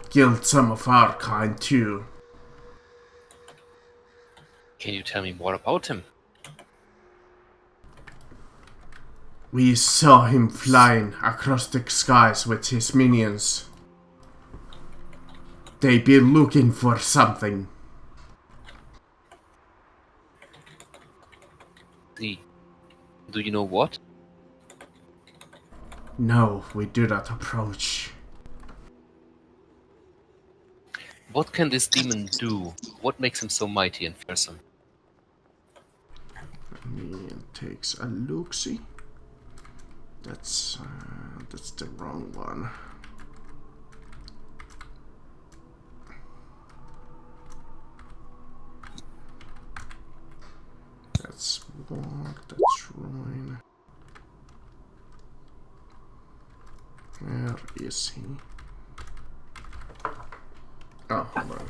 Killed some of our kind too. Can you tell me more about him? We saw him flying across the skies with his minions. They be looking for something. See. Do you know what? No, we do not approach. What can this demon do? What makes him so mighty and fearsome? Me takes a look-see. That's the wrong one. That's walk, that's ruin. Where is he? Oh, hold on.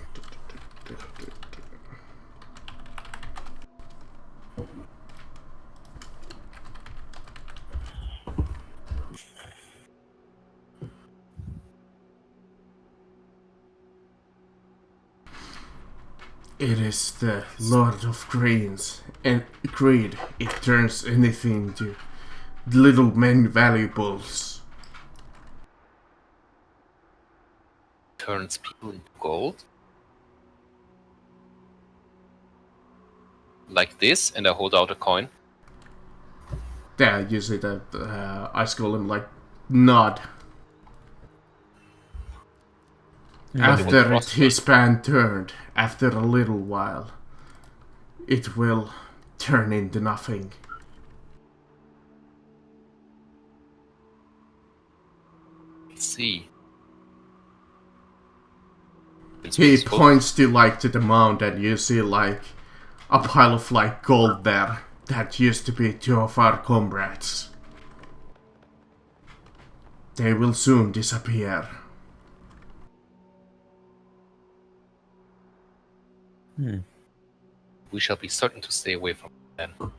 It is the Lord of Greens, and greed, it turns anything to little men valuables. Turns people into gold? Like this, and I hold out a coin. Yeah, you see that Ice Golem like nod. After his band turned, after a little while, it will turn into nothing. Let's see. He points to the mound, and you see like a pile of like gold there that used to be two of our comrades. They will soon disappear. We shall be certain to stay away from him then.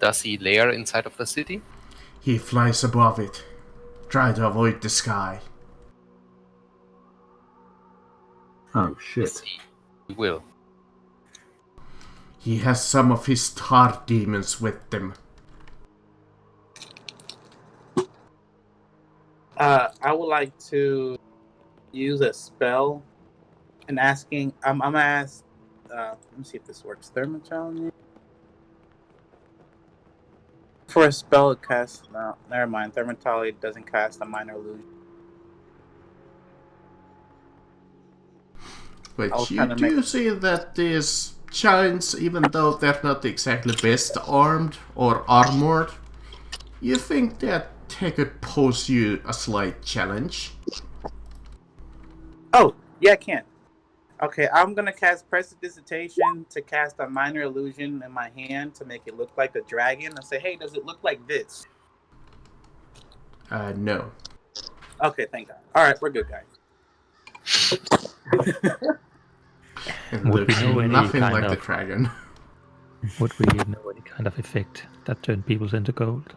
Does he lair inside of the city? He flies above it. Try to avoid the sky. Oh shit. Yes, he will. He has some of his star demons with them. I would like to use a spell and asking. I'm gonna ask. Let me see if this works. Thermotron. For a spell, it casts. No, never mind. Thermatology doesn't cast a minor illusion. But you do see that these giants, even though they're not exactly best armed or armored, you think that they could pose you a slight challenge? Oh, yeah, I can. Okay, I'm gonna cast Prestidigitation to cast a minor illusion in my hand to make it look like a dragon and say, hey, does it look like this? No. Okay, thank God. Alright, we're good, guys. It Would we looks know any nothing kind like the of dragon. would we know any kind of effect that turn people into gold?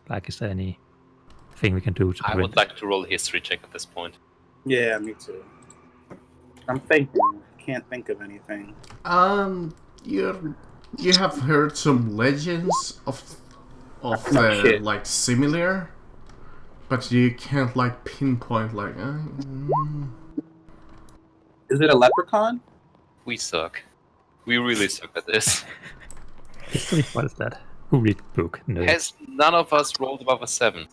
Like, is there any thing we can do to I prevent would like to roll a history check at this point. Yeah, me too. I'm thinking. Can't think of anything. You have heard some legends of Shit. like similar, but you can't like pinpoint like. Is it a leprechaun? We suck. We really suck at this. history? What is that? Who read book? No. Has none of us rolled above a 7?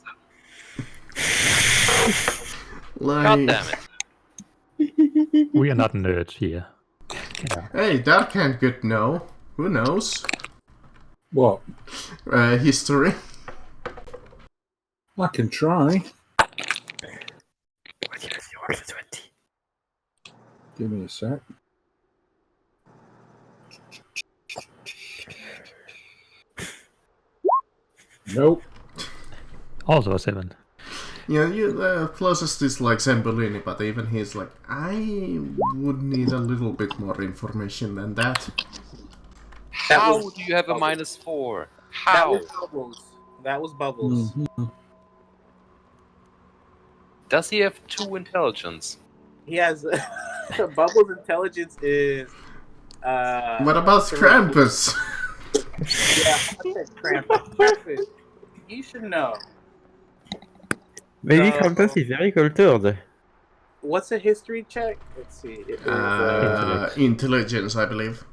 Like, God damn it. We are not nerds here. Yeah. hey, that can't good know. Who knows? What? History. I can try. Give me a sec. Nope. Also a 7. Yeah, you closest is like Zambolini, but even he's like, I would need a little bit more information than that. How do you have a -4? That How? was Bubbles. That was Bubbles. Does he have 2 intelligence? He has Bubbles' intelligence is. What about Krampus? Yeah, I said Krampus. Krampus. You should know. Maybe So- Krampus is very cultured. What's a history check? Let's see. It is, Intelligence, I believe.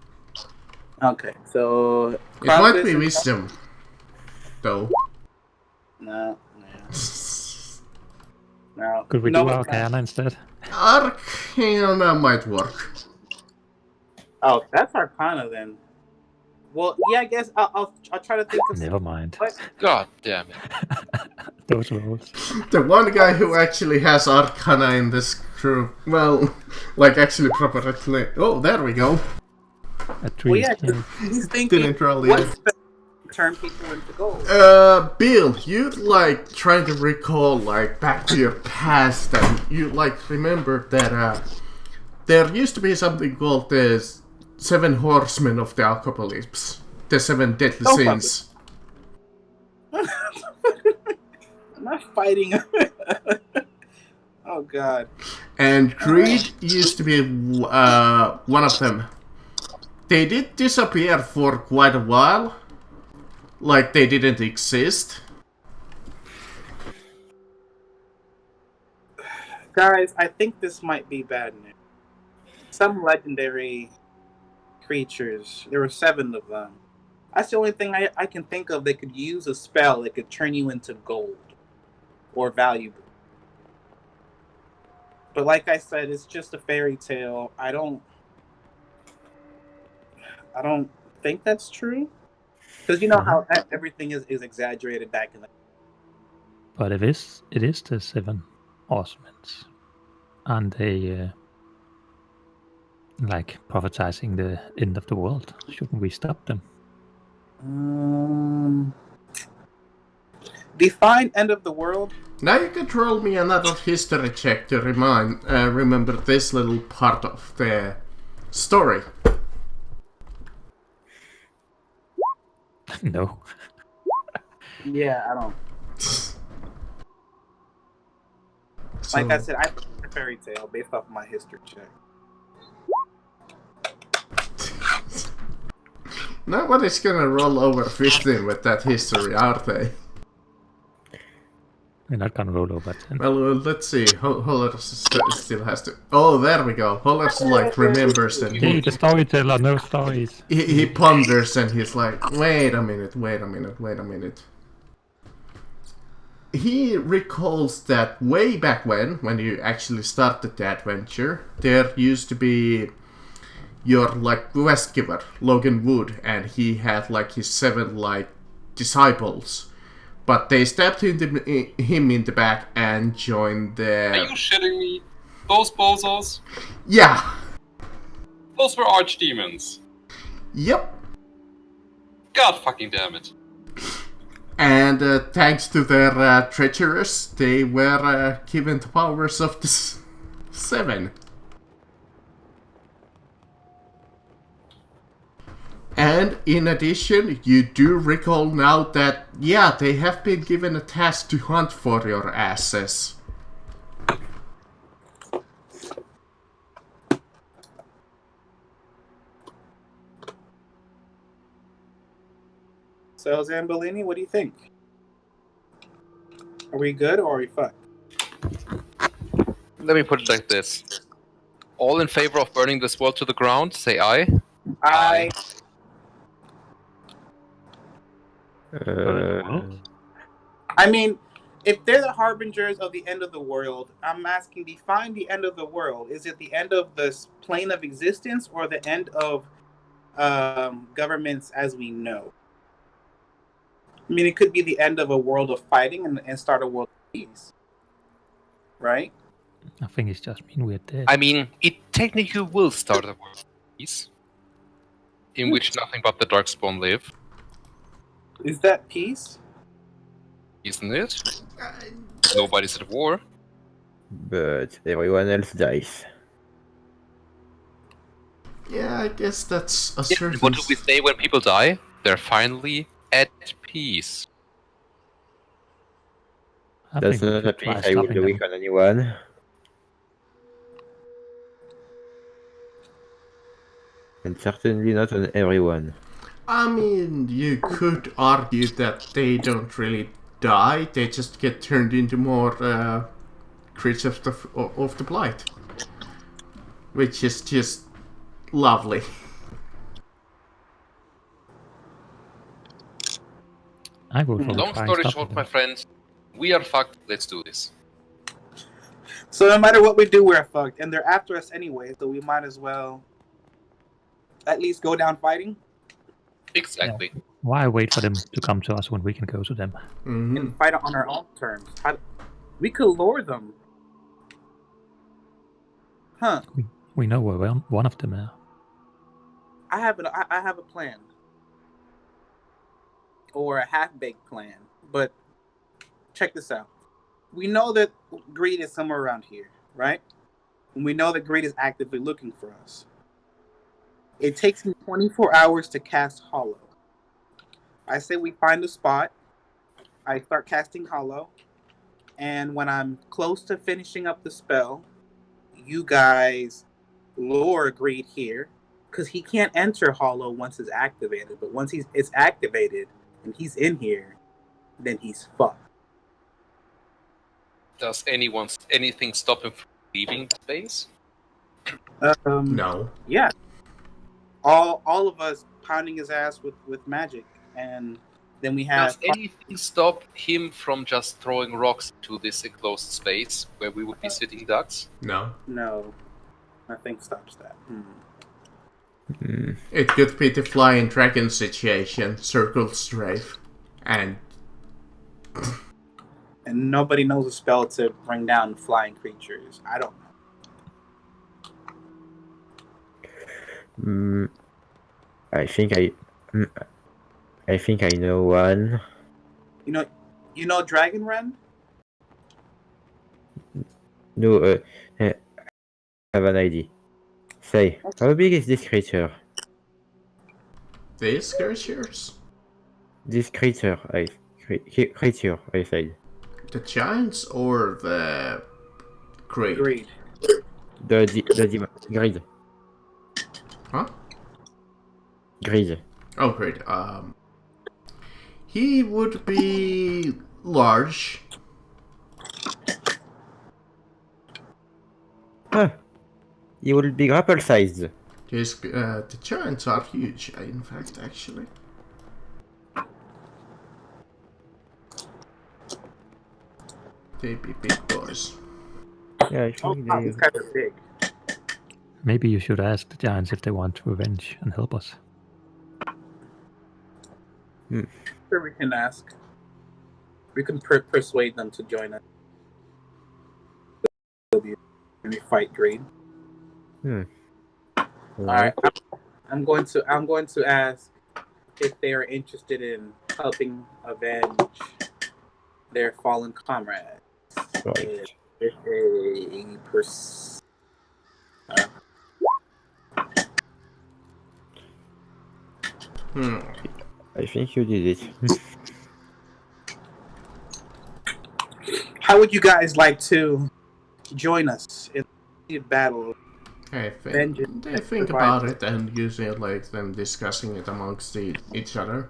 okay, so It might Krampus be and- wisdom, though. No. No. Could we no, do it's not. Arcana instead? Arcana might work. Oh, that's Arcana then. Well, yeah, I guess I'll try to think of. Never mind. What? God damn it. Those rolls. The one guy who actually has Arcana in this crew, well, like actually properly. Oh, there we go. A 3. Well, yeah, he's thinking. Didn't roll What yet. spell turn people into gold? Bill, you like trying to recall like back to your past, and you like remember that there used to be something called the 7 Horsemen of the Apocalypse, the 7 Deadly Oh, Sins. I'm not fighting. Oh God. And Greed used to be one of them. They did disappear for quite a while. Like they didn't exist. Guys, I think this might be bad news. Some legendary creatures, there were 7 of them. That's the only thing I can think of that could use a spell that could turn you into gold or valuable. But like I said, it's just a fairy tale. I don't think that's true. Because you know how everything is exaggerated back in the... But it is the 7 horsemen. And they like prophetizing the end of the world. Shouldn't we stop them? Define end of the world. Now you could roll me another history check to remember this little part of the story. No. Yeah, I don't. Like I said, I think it's a fairy tale based off of my history check. Nobody's gonna roll over 15 with that history, are they? We're not gonna roll over 10. Well, let's see. Holler still has to. Oh, there we go. Holler's like remembers and Hey, the storyteller, no stories. he ponders and he's like, wait a minute. He recalls that way back when you actually started the adventure, there used to be your like quest giver, Logan Wood, and he had like his 7 like disciples. But they stabbed him in the back and joined the... Are you shitting me? Those bozos? Yeah! Those were archdemons. Yep. God fucking damn it. And thanks to their treacherous, they were given the powers of the Seven. And in addition, you do recall now that, yeah, they have been given a task to hunt for your asses. So, Zambolini, what do you think? Are we good or are we fucked? Let me put it like this. All in favor of burning this world to the ground, say aye. I mean, if they're the harbingers of the end of the world, I'm asking, define the end of the world. Is it the end of this plane of existence or the end of governments as we know? I mean, it could be the end of a world of fighting and start a world of peace. Right? I think it's just mean we're dead. I mean, it technically will start a world of peace, in which nothing but the Darkspawn live. Is that peace? Isn't it? Nobody's at war. But everyone else dies. Yeah, I guess that's a Yeah, certain... what do we say when people die? They're finally at peace. I That's think we not a should try piece I would stopping do them. it on anyone. And certainly not on everyone. I mean, you could argue that they don't really die, they just get turned into more creatures of the blight. Which is just lovely. I will probably Long try story stopping short, them. my friend, we are fucked. Let's do this. So no matter what we do, we're fucked, and they're after us anyway. So we might as well at least go down fighting Exactly. Why wait for them to come to us when we can go to them? and fight on our own terms. We could lure them, huh? We know where one of them are. I have a plan, or a half-baked plan. But check this out. We know that Greed is somewhere around here, right? And we know that Greed is actively looking for us. It takes me 24 hours to cast Hollow. I say we find a spot. I start casting Hollow. And when I'm close to finishing up the spell, you guys lure Greed here. Because he can't enter Hollow once it's activated. But once it's activated and he's in here, then he's fucked. Does anything stop him from leaving space? No. Yeah. All of us pounding his ass with magic. And then we have... Does anything stop him from just throwing rocks to this enclosed space where we would be sitting ducks? No. No. Nothing stops that. It could be the flying dragon situation, circle strafe. And nobody knows a spell to bring down flying creatures. I don't know. I think I know one. You know Dragon Rend? No, I have an idea. Say, how big is this creature? these creatures? This creature, I said. The giants or the great? Greed. The grid. Huh? Grid. Oh, great. He would be large. Huh. He will be grapple sized. The giants are huge, in fact, actually. They be big boys. Yeah, I Oh, think wow, these guys are big. Maybe you should ask the giants if they want revenge and help us. Sure, we can ask. We can persuade them to join us. When we fight Greed. All right. I'm going to ask if they are interested in helping avenge their fallen comrades. Right. With a I think you did it. How would you guys like to join us in the battle? I think they think about it and usually like them discussing it amongst each other.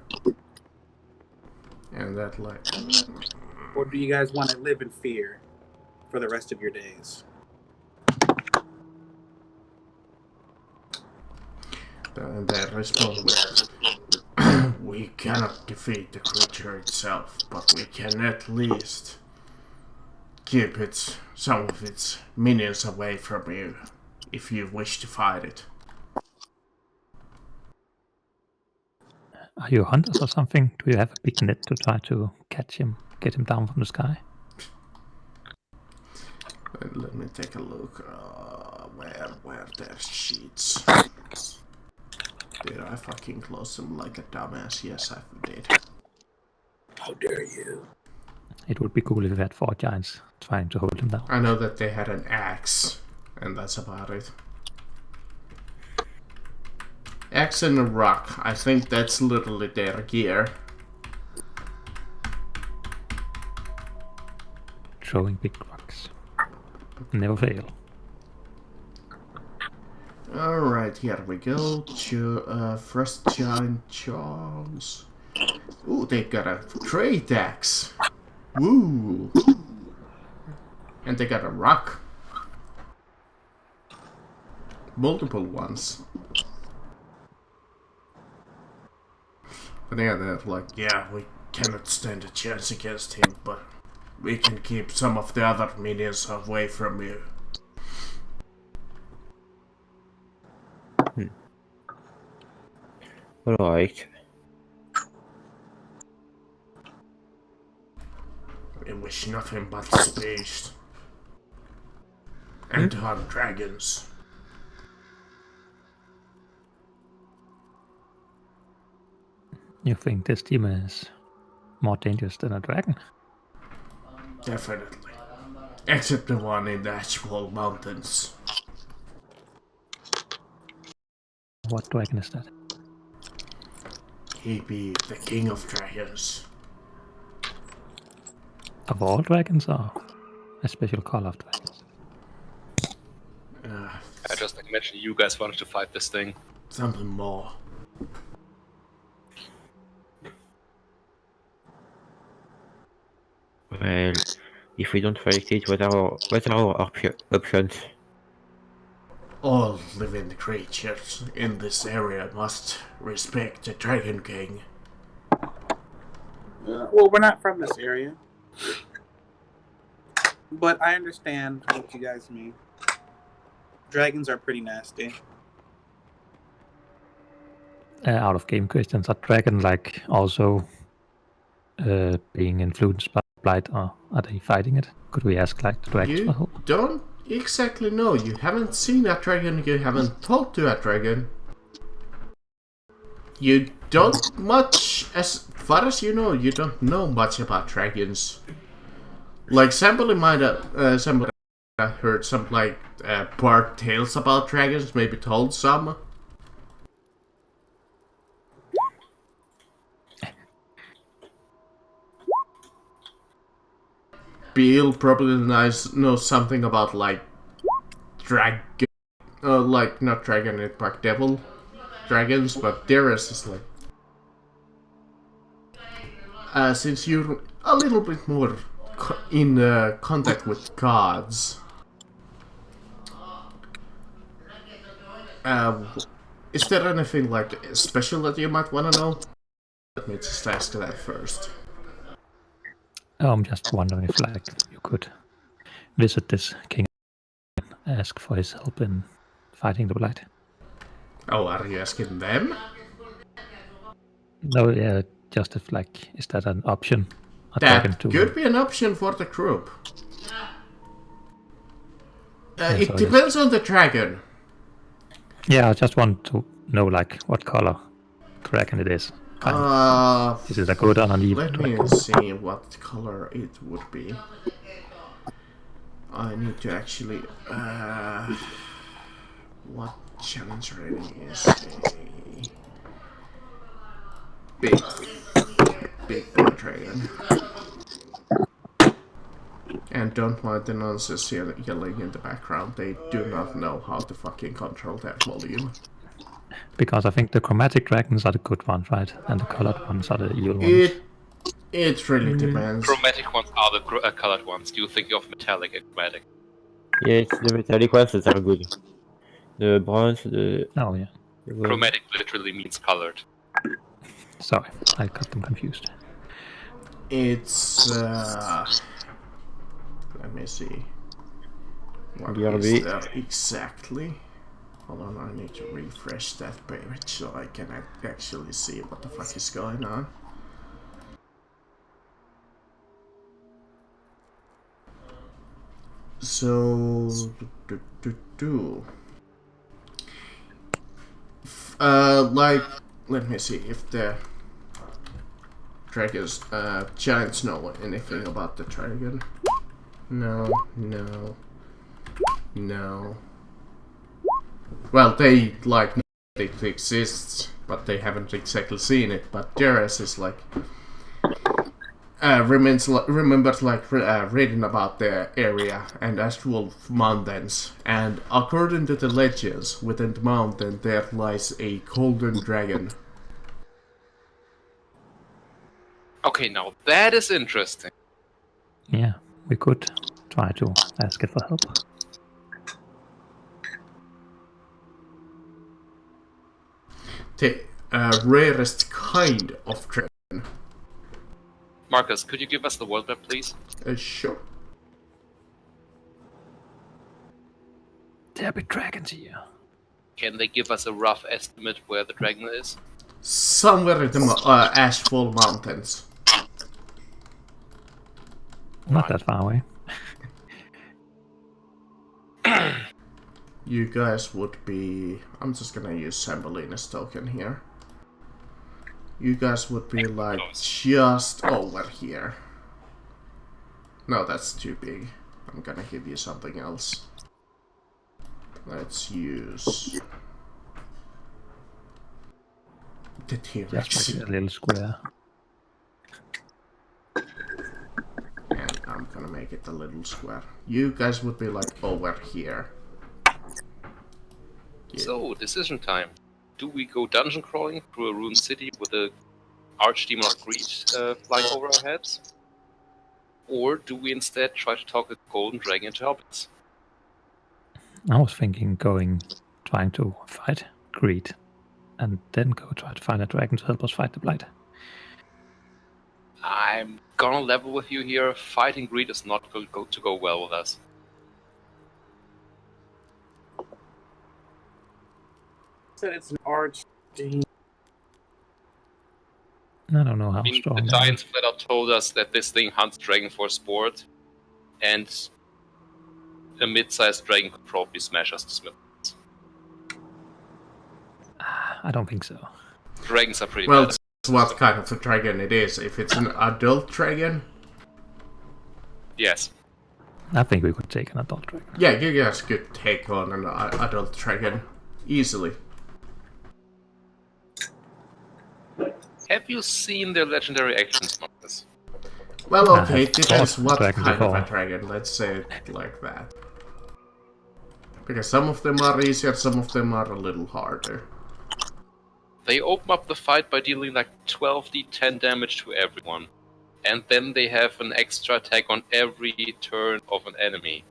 And that like... Or do you guys want to live in fear for the rest of your days? And they respond with, we cannot defeat the creature itself, but we can at least keep some of its minions away from you, if you wish to fight it. Are you hunters or something? Do you have a big net to try to catch him, get him down from the sky? Let me take a look. Where there's sheets. Did I fucking close them like a dumbass? Yes, I did. How dare you? It would be cool if we had 4 giants trying to hold him down. I know that they had an axe, and that's about it. Axe and a rock. I think that's literally their gear. Throwing big rocks. Never fail. Alright, here we go. First giant Charles. Ooh, they got a great axe. Woo! And they got a rock. Multiple ones. But yeah, they're like, yeah, we cannot stand a chance against him, but we can keep some of the other minions away from you. Alright. We wish nothing but space. And to hunt dragons. You think this demon is more dangerous than a dragon? Definitely. Except the one in the actual mountains. What dragon is that? He be the king of dragons. Of all dragons or a special color of dragons? I just imagine you guys wanted to fight this thing. Something more. Well, if we don't fight it, what are our options? All living creatures in this area must respect the Dragon King. Well, we're not from this area. But I understand what you guys mean. Dragons are pretty nasty. Out of game questions, are dragon like also being influenced by blight, or are they fighting it? Could we ask like the dragons for You help? don't exactly know. You haven't seen a dragon, you haven't talked to a dragon. You don't much, as far as you know, you don't know much about dragons. Like, somebody might have heard some, like, part tales about dragons, maybe told some. Bill probably knows something about, like, dragon, like, not dragon, but devil dragons, but Darius is like, since you're a little bit more in contact with gods, is there anything like special that you might want to know? Let me just ask that first. Oh, I'm just wondering if like you could visit this king and ask for his help in fighting the blight. Oh, are you asking them? No, yeah, just if like, is that an option? A dragon That to could be an option for the group. Yeah, It so depends on the dragon. Yeah, I just want to know like what color dragon it is. Kind of. Is it a good or an evil Let dragon? me see what color it would be. I need to actually. What challenge rating is a big boy dragon? And don't mind the nonsense yelling in the background. They do not know how to fucking control their volume. Because I think the chromatic dragons are the good ones, right? And the colored ones are the evil ones. It really depends. Chromatic ones are the colored ones. Do you think of metallic and chromatic? Yes, the metallic ones that are good. The bronze, Oh yeah. Chromatic literally means colored. Sorry, I got them confused. It's let me see. What BRB. is there exactly? Hold on, I need to refresh that page so I can actually see what the fuck is going on. So, like, let me see if the dragons, giants know anything about the dragon. No. Well, they like know it exists, but they haven't exactly seen it. But Jerez is like remembers like reading about the area and actual mountains. And according to the legends, within the mountain there lies a golden dragon. Okay, now that is interesting. Yeah, we could try to ask it for help. The rarest kind of dragon. Marcus, could you give us the world map, please? Sure. There be dragons here. Can they give us a rough estimate where the dragon is? Somewhere in the Ashfall Mountains. Not that far away. You guys would be... I'm just gonna use Sambolina's token here. You guys would be like just over here. No, that's too big. I'm gonna give you something else. Let's use... the T-Rex. Just make it a little square. And I'm gonna make it a little square. You guys would be like over here. Yeah. So, decision time. Do we go dungeon crawling through a ruined city with a archdemon of greed flying over our heads? Or do we instead try to talk the golden dragon into help us? I was thinking trying to fight greed, and then go try to find a dragon to help us fight the blight. I'm gonna level with you here. Fighting greed is not going to go well with us. Said it's an archdemon. I don't know how strong. The giants flat out told us that this thing hunts dragon for sport, and a mid-sized dragon could probably smash us to smithereens. I don't think so. Dragons are pretty Well, bad. it's what kind of a dragon it is. If it's an adult dragon... Yes. I think we could take an adult dragon. Yeah, you guys could take on an adult dragon. Easily. Have you seen their legendary actions, Marcus? Well, I okay, have it depends fought what dragons kind of a before. dragon, let's say it like that. Because some of them are easier, some of them are a little harder. They open up the fight by dealing like 12d10 damage to everyone. And then they have an extra attack on every turn of an enemy.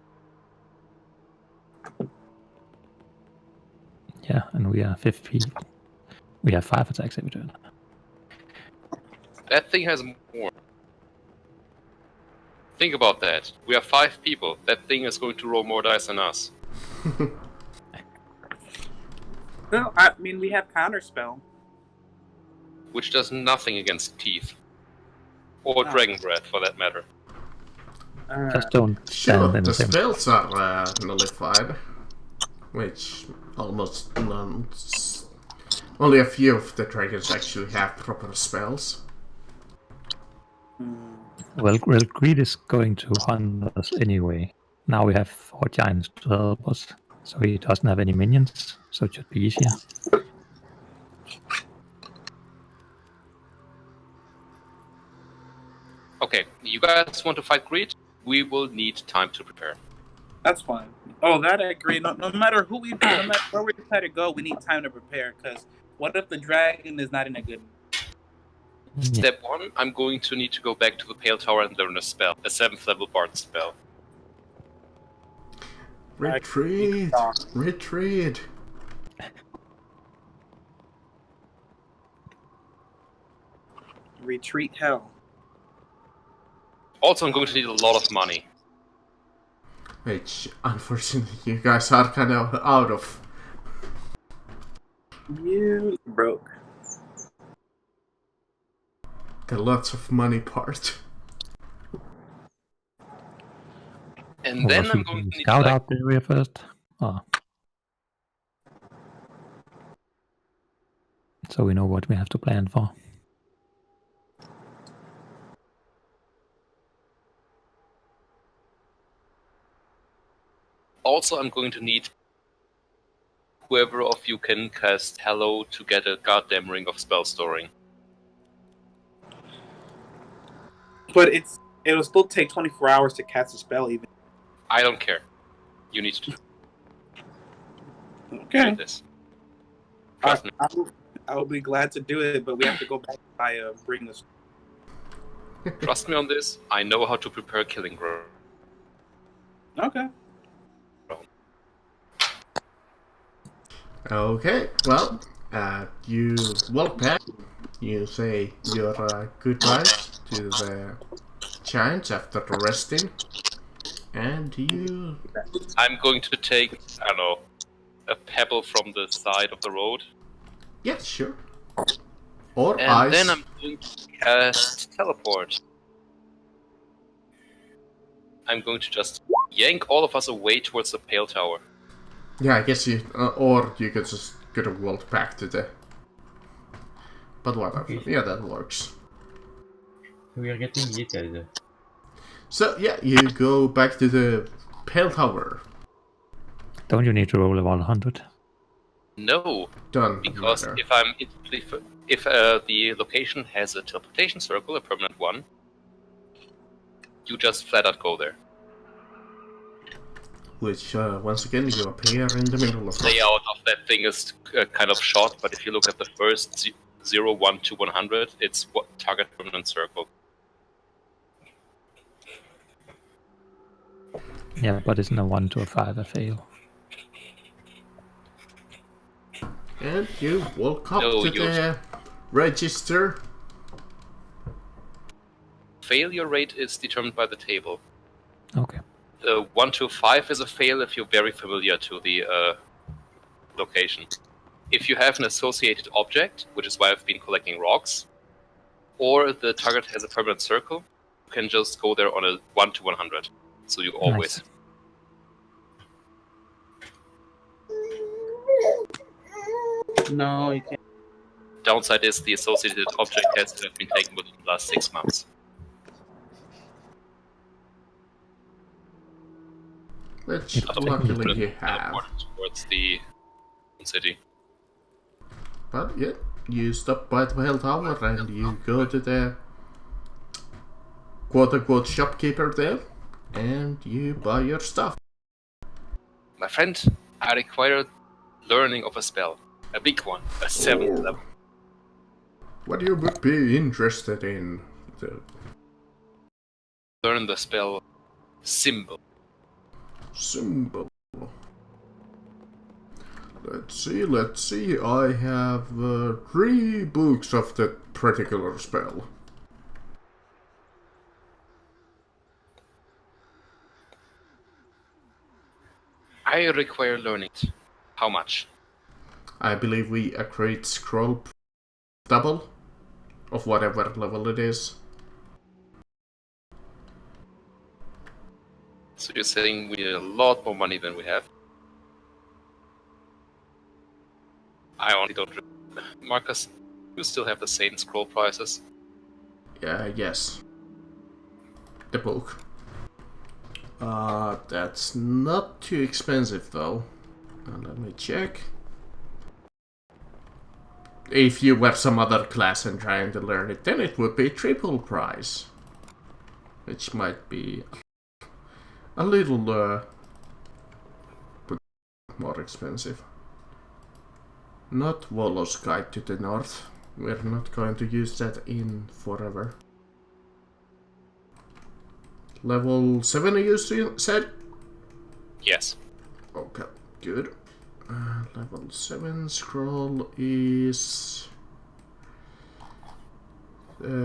Yeah, and we are 50. We have 5 attacks every turn. That thing has more. Think about that. We are 5 people. That thing is going to roll more dice than us. No, I mean we have counterspell. Which does nothing against teeth. Or dragon breath, for that matter. Just don't Sure, stand in the the same. spells are nullified. Which almost none. Only a few of the dragons actually have proper spells. Well, Greed is going to hunt us anyway. Now we have 4 giants to help us, so he doesn't have any minions, so it should be easier. Okay, you guys want to fight Greed? We will need time to prepare. That's fine. Oh, that I agree. No matter who no matter where we decide to go, we need time to prepare. Because what if the dragon is not in a good? Step 1, I'm going to need to go back to the Pale Tower and learn a spell, a 7th level Bard spell. Retreat! Retreat! Retreat hell. Also, I'm going to need a lot of money. Which, unfortunately, you guys are kind of out of. You broke. The lots of money part. And then I'm going to need scout to out the area first. Oh. So we know what we have to plan for. Also, I'm going to need whoever of you can cast Hello to get a goddamn ring of spell storing. But it'll still take 24 hours to cast a spell, even. I don't care. You need to Okay. do this. Trust me. I will be glad to do it, but we have to go back by bring this. Trust me on this. I know how to prepare Killing Ground. Okay. Okay, well, you walk back, you say your goodbyes to the giants after resting, and you... I'm going to take, I don't know, a pebble from the side of the road. Yeah, sure. Or And ice. then I'm going to cast Teleport. I'm going to just yank all of us away towards the Pale Tower. Yeah, I guess you... or you could just get a walk back to the... But whatever. Okay. Yeah, that works. We are getting yeeted. So, yeah, you go back to the Pale Tower. Don't you need to roll a 100? No, Done. because matter. if the location has a teleportation circle, a permanent one, you just flat out go there. Which, once again, you appear in the middle of... Layout of that thing is kind of short, but if you look at the first 0, 1 to 100, it's target permanent circle. Yeah, but isn't a 1 to a 5 a fail? And you walk up No, to the register. Failure rate is determined by the table. Okay. The 1 to 5 is a fail if you're very familiar to the location. If you have an associated object, which is why I've been collecting rocks, or the target has a permanent circle, you can just go there on a 1 to 100. So you always. No, you can't. Downside is the associated object has to have been taken within the last 6 months. Which Otherwise, luckily you couldn't have. teleport towards the city. But yeah, you stop by the Pale Tower and you go to the quote-unquote shopkeeper there, and you buy your stuff. My friend, I require learning of a spell. A big one. A 7th level. What you would be interested in? Learn the spell Symbol. Symbol. Let's see. I have 3 books of that particular spell. I require learning it. How much? I believe we agreed scroll double of whatever level it is. So you're saying we need a lot more money than we have? I honestly don't remember. Marcus, you still have the same scroll prices. Yes. The book. That's not too expensive though. Let me check. If you were some other class and trying to learn it, then it would be triple price. Which might be a little more expensive. Not Volo's Guide to the North. We're not going to use that in forever. Level 7 you said? Yes. Okay, good. Level 7 scroll is...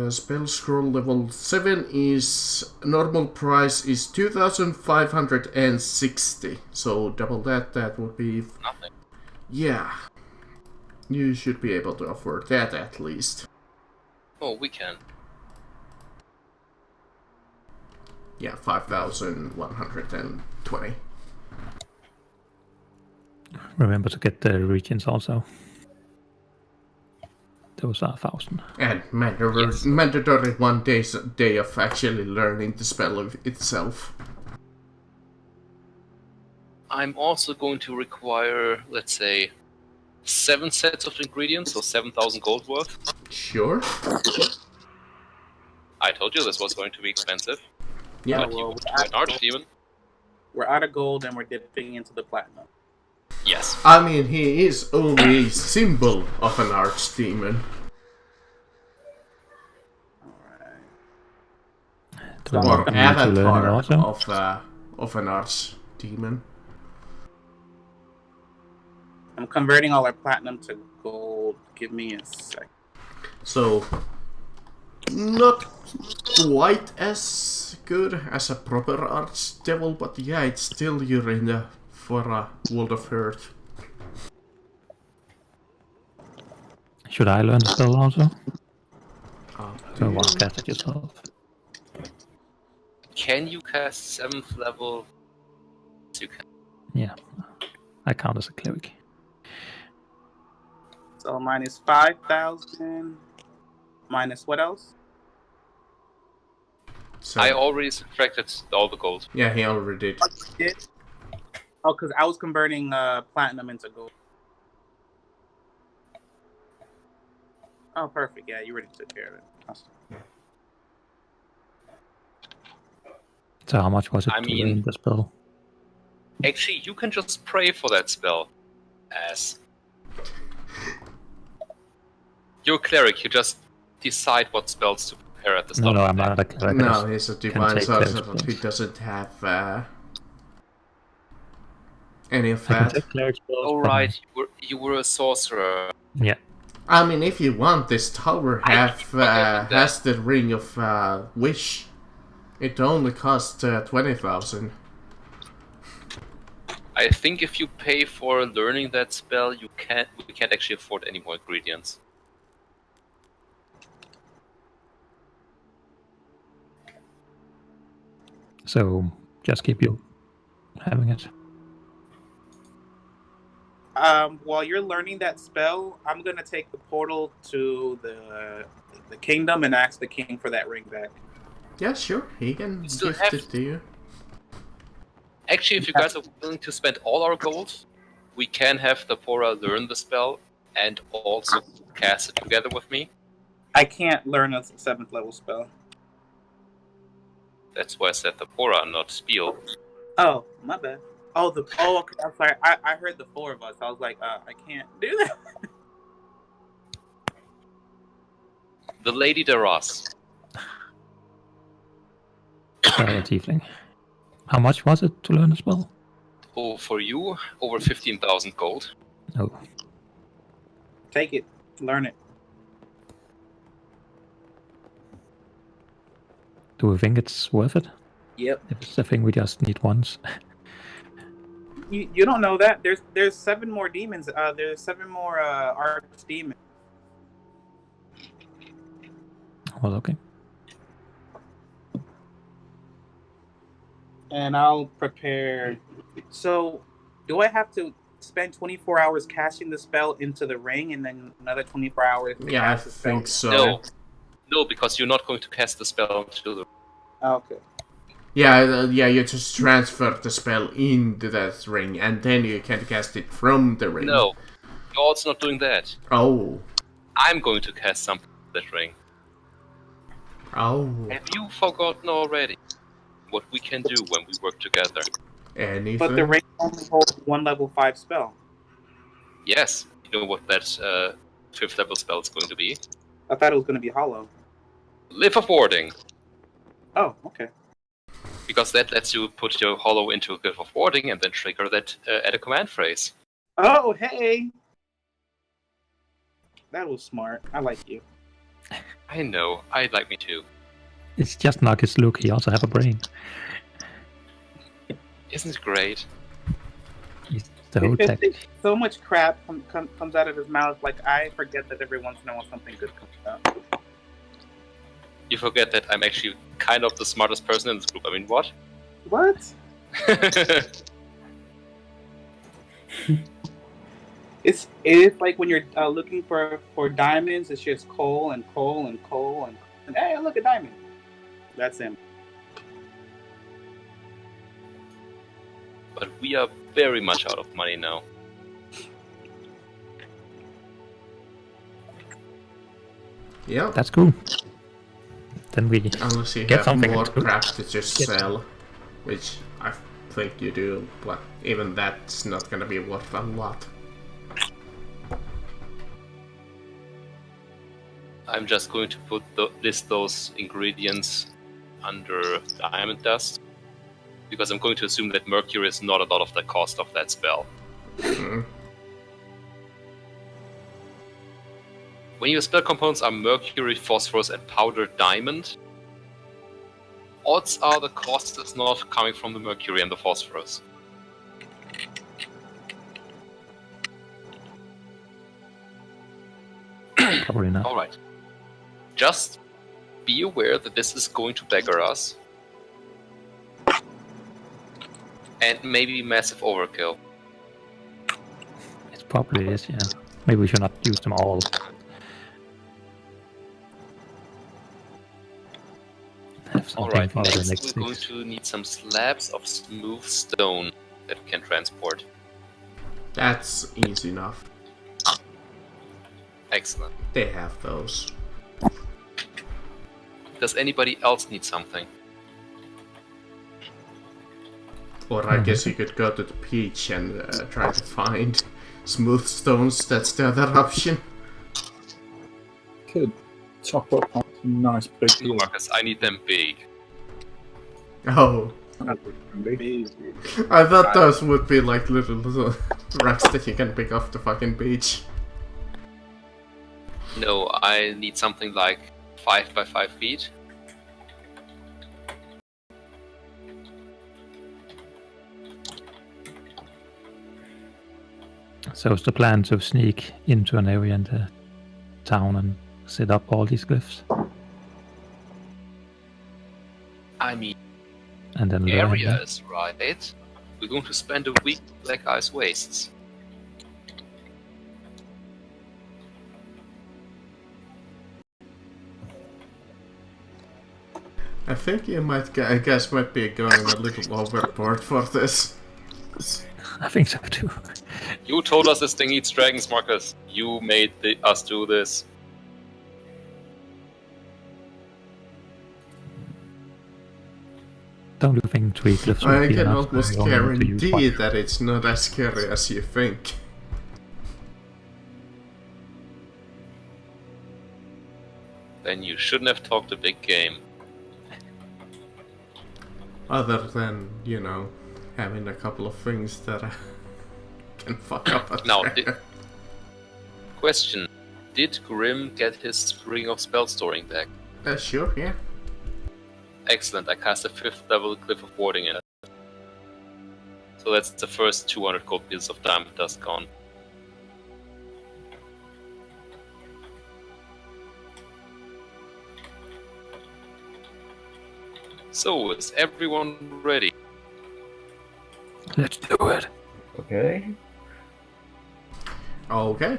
spell scroll level 7 is... normal price is 2,560. So double that, that would be... Nothing. Yeah. You should be able to afford that at least. Oh, we can. Yeah, 5,120. Remember to get the regions also. Those are 1,000. And mandatory 1 day of actually learning the spell itself. I'm also going to require, let's say, 7 sets of ingredients, so 7,000 gold worth. Sure. I told you this was going to be expensive. Yeah. But you went to an archdemon. We're out of gold and we're dipping into the platinum. Yes. I mean, he is only a symbol of an archdemon. Or avatar of an archdemon. I'm converting all our platinum to gold. Give me a sec. So, not quite as good as a proper archdevil, but yeah, it's still you're in the for a World of Hurt. Should I learn the spell also? Do Or want to cast it yourself? Can you cast 7th level? Yes, you can. Yeah, I count as a cleric. So minus 5,000. Minus what else? So, I already subtracted all the gold. yeah, he already did. Did? Oh, because I was converting platinum into gold. Oh, perfect. Yeah, you already took care of it. Awesome. So how much was it I to mean- learn the spell? Actually, you can just pray for that spell. As you're a cleric, you just decide what spells to prepare at the start. No, of I'm the day. not a cleric. No, he's a divine take cleric sorcerer. He spells. doesn't have any of I can that. take cleric spells. Oh but- right, you were a sorcerer. Yeah. I mean, if you want, this tower I have keep forgetting that. has the ring of wish. It only costs 20,000. I think if you pay for learning that spell, we can't actually afford any more ingredients. So just keep you having it. While you're learning that spell, I'm gonna take the portal to the kingdom and ask the king for that ring back. Yeah, sure. He can still gift have- it to you. Actually, if you guys are willing to spend all our gold, we can have the Pora learn the spell and also cast it together with me. I can't learn a 7th level spell. That's why I said the Pora, not Spiel. Oh, my bad. Okay, I'm sorry. I heard the 4 of us. I was like, I can't do that. The Lady Daras. A tiefling. How much was it to learn the spell? Oh, for you, over 15,000 gold. Oh, Take it. Learn it. do we think it's worth it? Yep. If it's a thing we just need once. You don't know that. There's 7 more demons. There's 7 more archdemons. Well, okay. And I'll prepare. So, do I have to spend 24 hours casting the spell into the ring, and then another 24 hours to Yeah, I cast the spell? think so. No, because you're not going to cast the spell to the. Okay. Yeah, you just transfer the spell into that ring, and then you can cast it from the ring. No, you're also not doing that. Oh. I'm going to cast something to that ring. Oh. Have you forgotten already what we can do when we work together? Anything? But the ring only holds one level 5 spell. Yes. You know what that 5th level spell is going to be? I thought it was going to be hollow. Live of Warding. Oh, okay. Because that lets you put your hollow into a Glyph of Warding and then trigger that at a command phrase. Oh, hey! That was smart. I like you. I know. I'd like me too. It's just not his look. He also have a brain. Isn't it great? He's the whole tech. So much crap comes out of his mouth, like I forget that every once in a while something good comes out. You forget that I'm actually kind of the smartest person in this group. I mean, what? What? It's like when you're looking for diamonds, it's just coal and coal and coal and hey, look at diamond. That's him. But we are very much out of money now. Yep. That's cool. Then we Unless you get have something more to do. crap to just sell, which I think you do, but even that's not gonna be worth a lot. I'm just going to put list those ingredients under diamond dust, because I'm going to assume that mercury is not a lot of the cost of that spell. Mm. When your spell components are mercury, phosphorus, and powdered diamond, odds are the cost is not coming from the mercury and the phosphorus. Probably not. Alright. Just be aware that this is going to beggar us. And maybe massive overkill. It probably is, yeah. Maybe we should not use them all. Have something Alright, for the next next we're going six. to need some slabs of smooth stone that we can transport. That's easy enough. Excellent. They have those. Does anybody else need something? Or I guess you could go to the beach and try to find smooth stones. That's the other option. Could top up on some nice big No, Marcus, I need them big. Oh, big. I thought those would be like little rocks that you can pick off the fucking beach. No, I need something like 5 by 5 feet. So it's the plan to sneak into an area in the town and set up all these glyphs, I mean, and then the learn area them. is right. We're going to spend a week in Black Ice Wastes. I think you might, I guess, might be going a little overboard for this. I think so too. You told us this thing eats dragons, Marcus. You made us do this. Don't you think 3 glyphs would I be can enough? almost We only need to use guarantee one. that it's not as scary as you think. Then you shouldn't have talked a big game. Other than, you know, having a couple of things that can fuck up a Now, tracker. question. Did Grim get his Ring of Spell Storing deck? Sure, yeah. Excellent, I cast a 5th level Glyph of Warding in it. So that's the first 200 gold pieces of diamond dust gone. So, is everyone ready? Let's do it. Okay. Okay.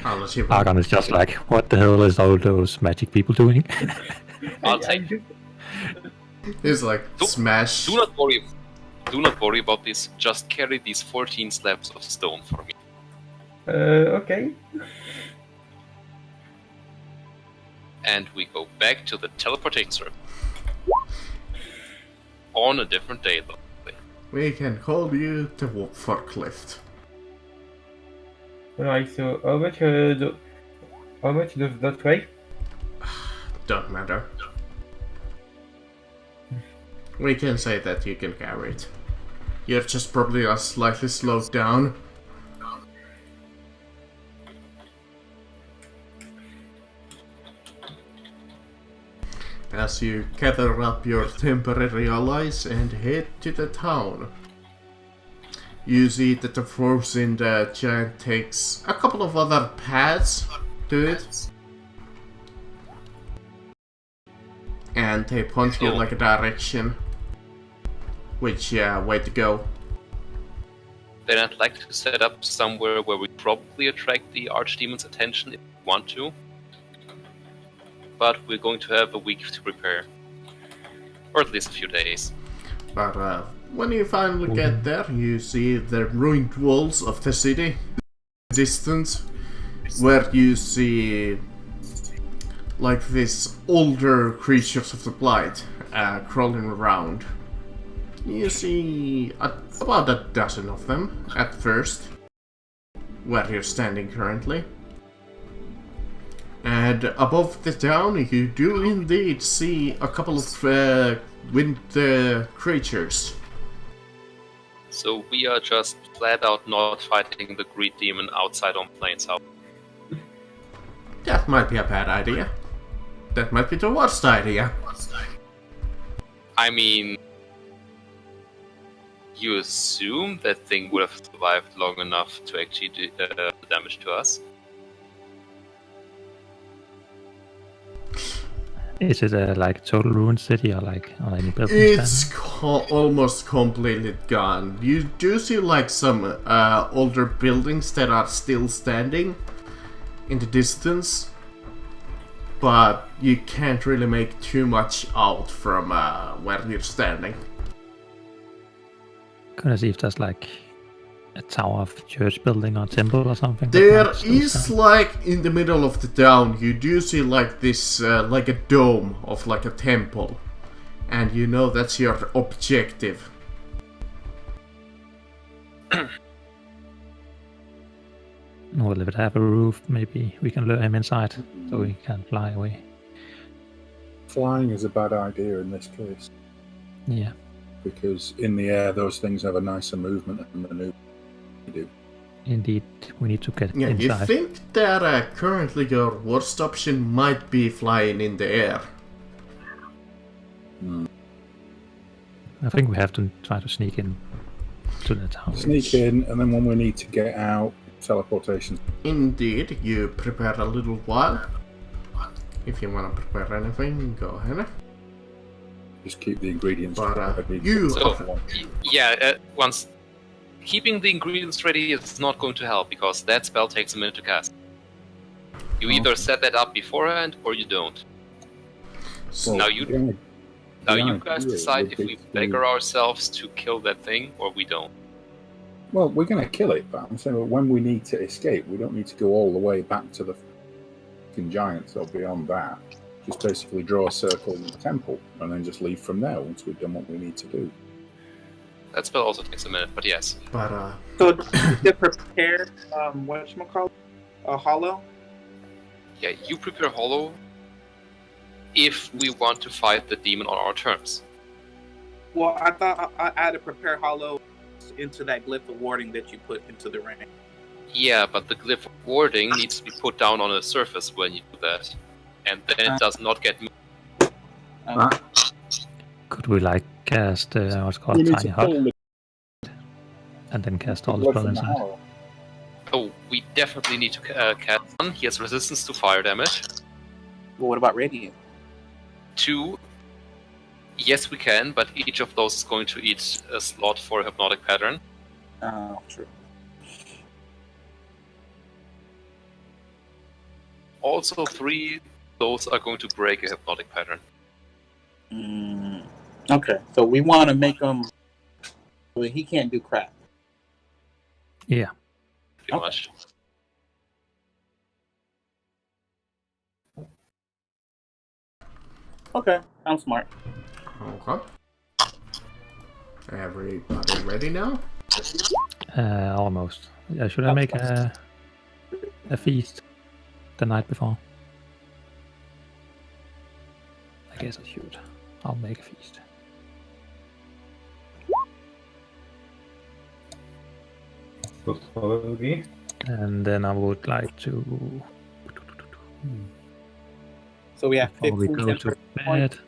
I'll let you. Argon is just like, what the hell is all those magic people doing? I'll take it. It's like smash. Do not worry. Do not worry about this. Just carry these 14 slabs of stone for me. Okay. And we go back to the teleportation circle. On a different day, though. We can call you the forklift. Alright, so how much does that weigh? Don't matter. We can say that you can carry it. You're just probably slightly slowed down. As you gather up your temporary allies and head to the town. You see that the frozen giant takes a couple of other paths to it. And they point you like a direction. Which way to go? Then I'd like to set up somewhere where we probably attract the Archdemon's attention if we want to. But we're going to have a week to prepare. Or at least a few days. But when you finally get there, you see the ruined walls of the city. Distance, where you see like these older creatures of the blight crawling around. You see about a dozen of them at first, where you're standing currently. And above the town, you do indeed see a couple of wind creatures. So we are just flat out not fighting the Greed Demon outside on Plains House. That might be a bad idea. That might be the worst idea. I mean, you assume that thing would have survived long enough to actually do damage to us? Is it like total ruined city or like on any buildings? It's almost completely gone. You do see like some older buildings that are still standing in the distance, but you can't really make too much out from where you're standing. Gonna see if there's like a tower of church building or temple or something. There is like in the middle of the town, you do see like this, like a dome of like a temple, and you know that's your objective. Well, if it have a roof, maybe we can lure him inside so we can fly away. Flying is a bad idea in this case. Yeah. Because in the air, those things have a nicer movement and maneuver. Do. Indeed, we need to get Yeah, inside. you think that currently your worst option might be flying in the air. I think we have to try to sneak in to the town. Sneak in, and then when we need to get out, teleportation. Indeed, you prepare a little while. If you want to prepare anything, go ahead. Just keep the ingredients. But once keeping the ingredients ready is not going to help because that spell takes a minute to cast. You either set that up beforehand or you don't. So now you guys decide if we beggar ourselves to kill that thing or we don't. Well, we're going to kill it, but I'm saying when we need to escape, we don't need to go all the way back to the fucking giants or beyond that. Just basically draw a circle in the temple and then just leave from there once we've done what we need to do. That spell also takes a minute, but yes. But So to prepare whatchamacallit? A hollow? Yeah, you prepare hollow if we want to fight the demon on our terms. Well, I thought I added prepare hollow into that glyph of warding that you put into the ring. Yeah, but the glyph of warding needs to be put down on a surface when you do that. And then it does not get moved. Could we like cast what's called tiny hut and then cast all the spell inside? Oh, we definitely need to cast one. He has resistance to fire damage. Well, what about radiant? 2. Yes, we can, but each of those is going to eat a slot for a hypnotic pattern. Oh, true. Also 3, those are going to break a hypnotic pattern. Okay, so we want to make him so he can't do crap. Yeah. Pretty much. Okay, I'm smart. Okay. Everybody ready now? Almost. Should I make a feast the night before? I guess I should. I'll make a feast. Probably. And then I would like to, So we have before we 15 go to temporary points. bed,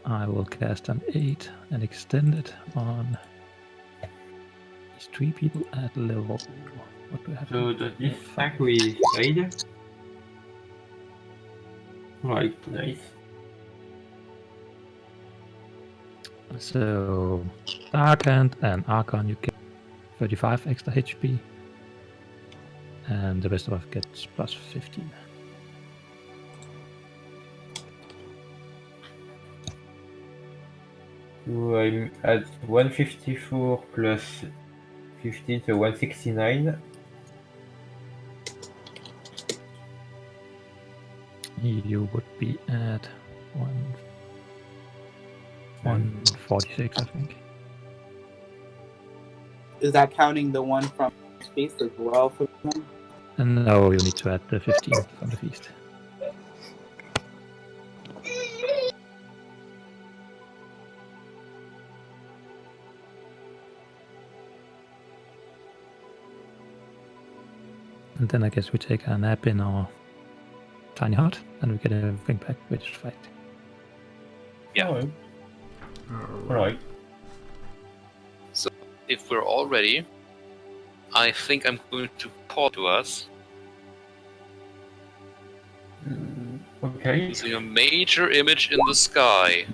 I will cast an 8 and extend it on these 3 people at level. What do I have? So does this stack with Raid? Right, nice. So, Darkened and Archon, you get 35 extra HP. And the rest of us gets plus 15. So I'm at 154 plus 15, so 169. You would be at 146, I think. Is that counting the one from space as well for them? And no, you need to add the 15 from the feast. And then I guess we take a nap in our tiny hut and we get everything back, which is fight. Yeah. Alright. So if we're all ready, I think I'm going to call to us Okay. using a major image in the sky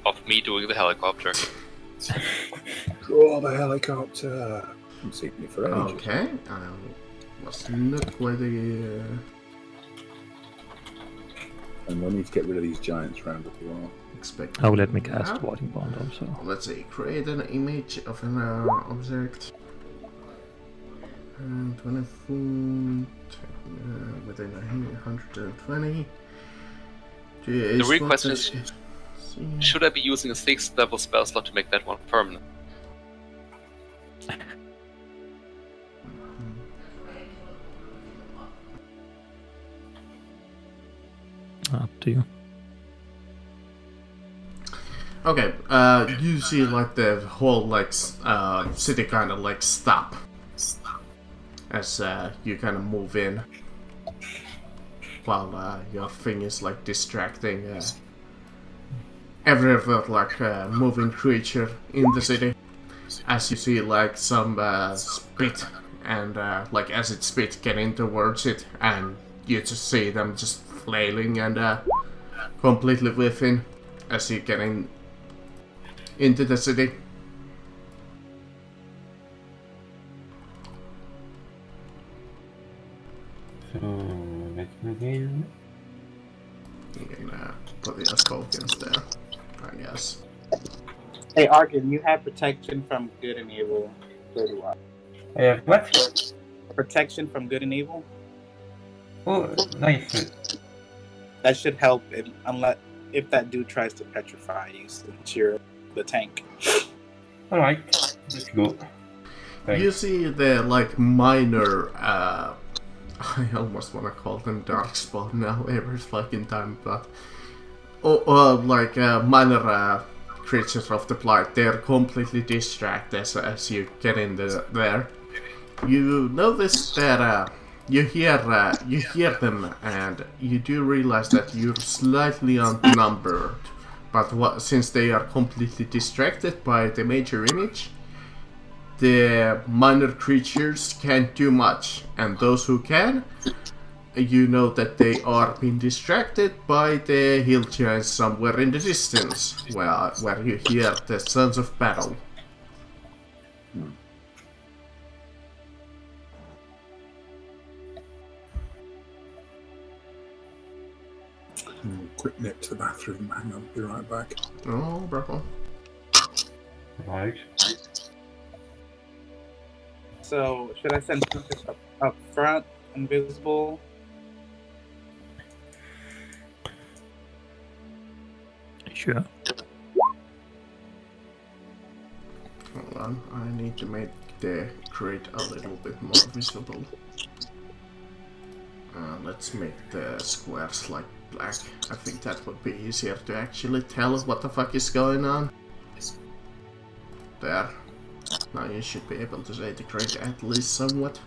of me doing the helicopter. Draw the helicopter. Haven't seen it for ages. Okay. Was not ready. And we need to get rid of these giants round the wall. Expect. Oh, let me cast Warding Bond also. Let's see. Create an image of an object. 20 foot within 120. The real question is, should I be using a 6th level spell slot to make that one permanent? Up to you. Okay, you see like the whole like city kind of like stop as you kind of move in while your thing is like distracting every other like moving creature in the city. As you see like some spit and like acid spit getting towards it, and you just see them just flailing and completely within as you're getting into the city. So let's begin. You can put your tokens there, I guess. Hey, Arkin, you have protection from good and evil. So do I. I have what? Protection from good and evil? Oh, nice. That should help unless if that dude tries to petrify you since you're the tank. Alright, let's go. Thanks. You see the like minor I almost want to call them dark spot now every fucking time, but like minor creatures of the blight, they're completely distracted as you get in there. You notice that you hear them, and you do realize that you're slightly outnumbered. But since they are completely distracted by the major image, the minor creatures can't do much, and those who can, you know that they are being distracted by the hill giants somewhere in the distance, where you hear the sounds of battle. Quick nip to the bathroom. Hang on, be right back. Oh, bravo. Right. So should I send Tempest up front, invisible? Sure. Hold on, I need to make the crate a little bit more visible. Let's make the squares like black. I think that would be easier to actually tell what the fuck is going on. There. Now you should be able to say the crate at least somewhat.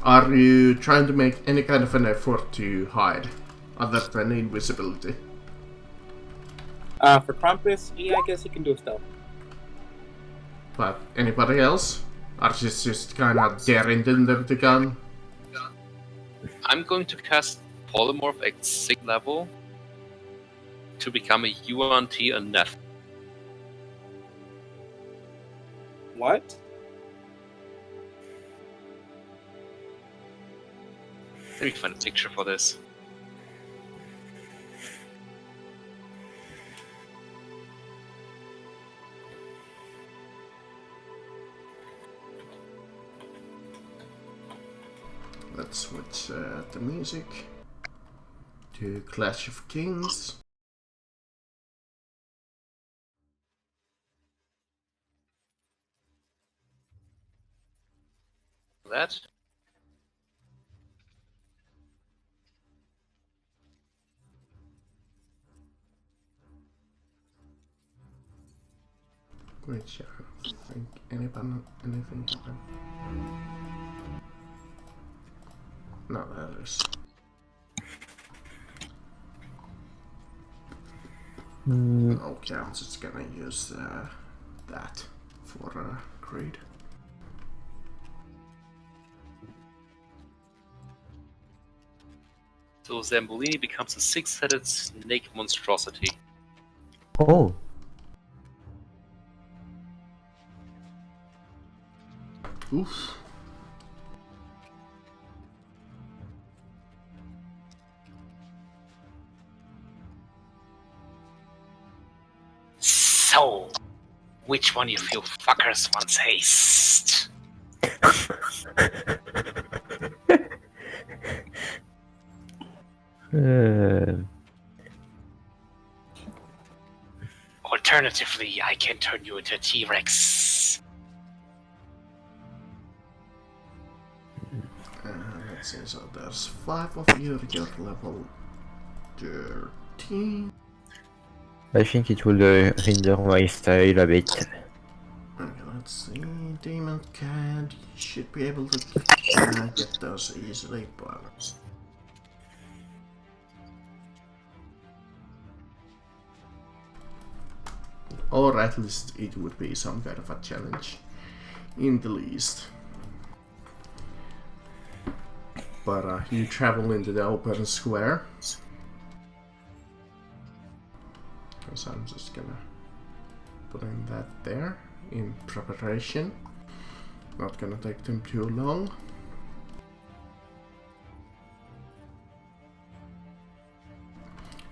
Are you trying to make any kind of an effort to hide, other than invisibility? For Krampus, yeah, I guess he can do stealth. But anybody else? Are you just kinda daring them the gun? I'm going to cast Polymorph at 6th level to become a UNT and Neff. What? Let me find a picture for this. Let's switch the music to Clash of Kings. That. Which I don't think anything happened. No, that is. Okay, I'm just gonna use that for grade. So Zambolini becomes a 6-headed snake monstrosity. Oh. Oof. So, which one you feel fuckers wants haste? Alternatively, I can turn you into a T-Rex. Let's see, so there's 5 of you, you're level 13. I think it will hinder my style a bit. Okay, let's see, Demon Cat, you should be able to get those easily, but... Or at least it would be some kind of a challenge, in the least. But you travel into the open square. So I'm just gonna put in that there in preparation. Not gonna take them too long.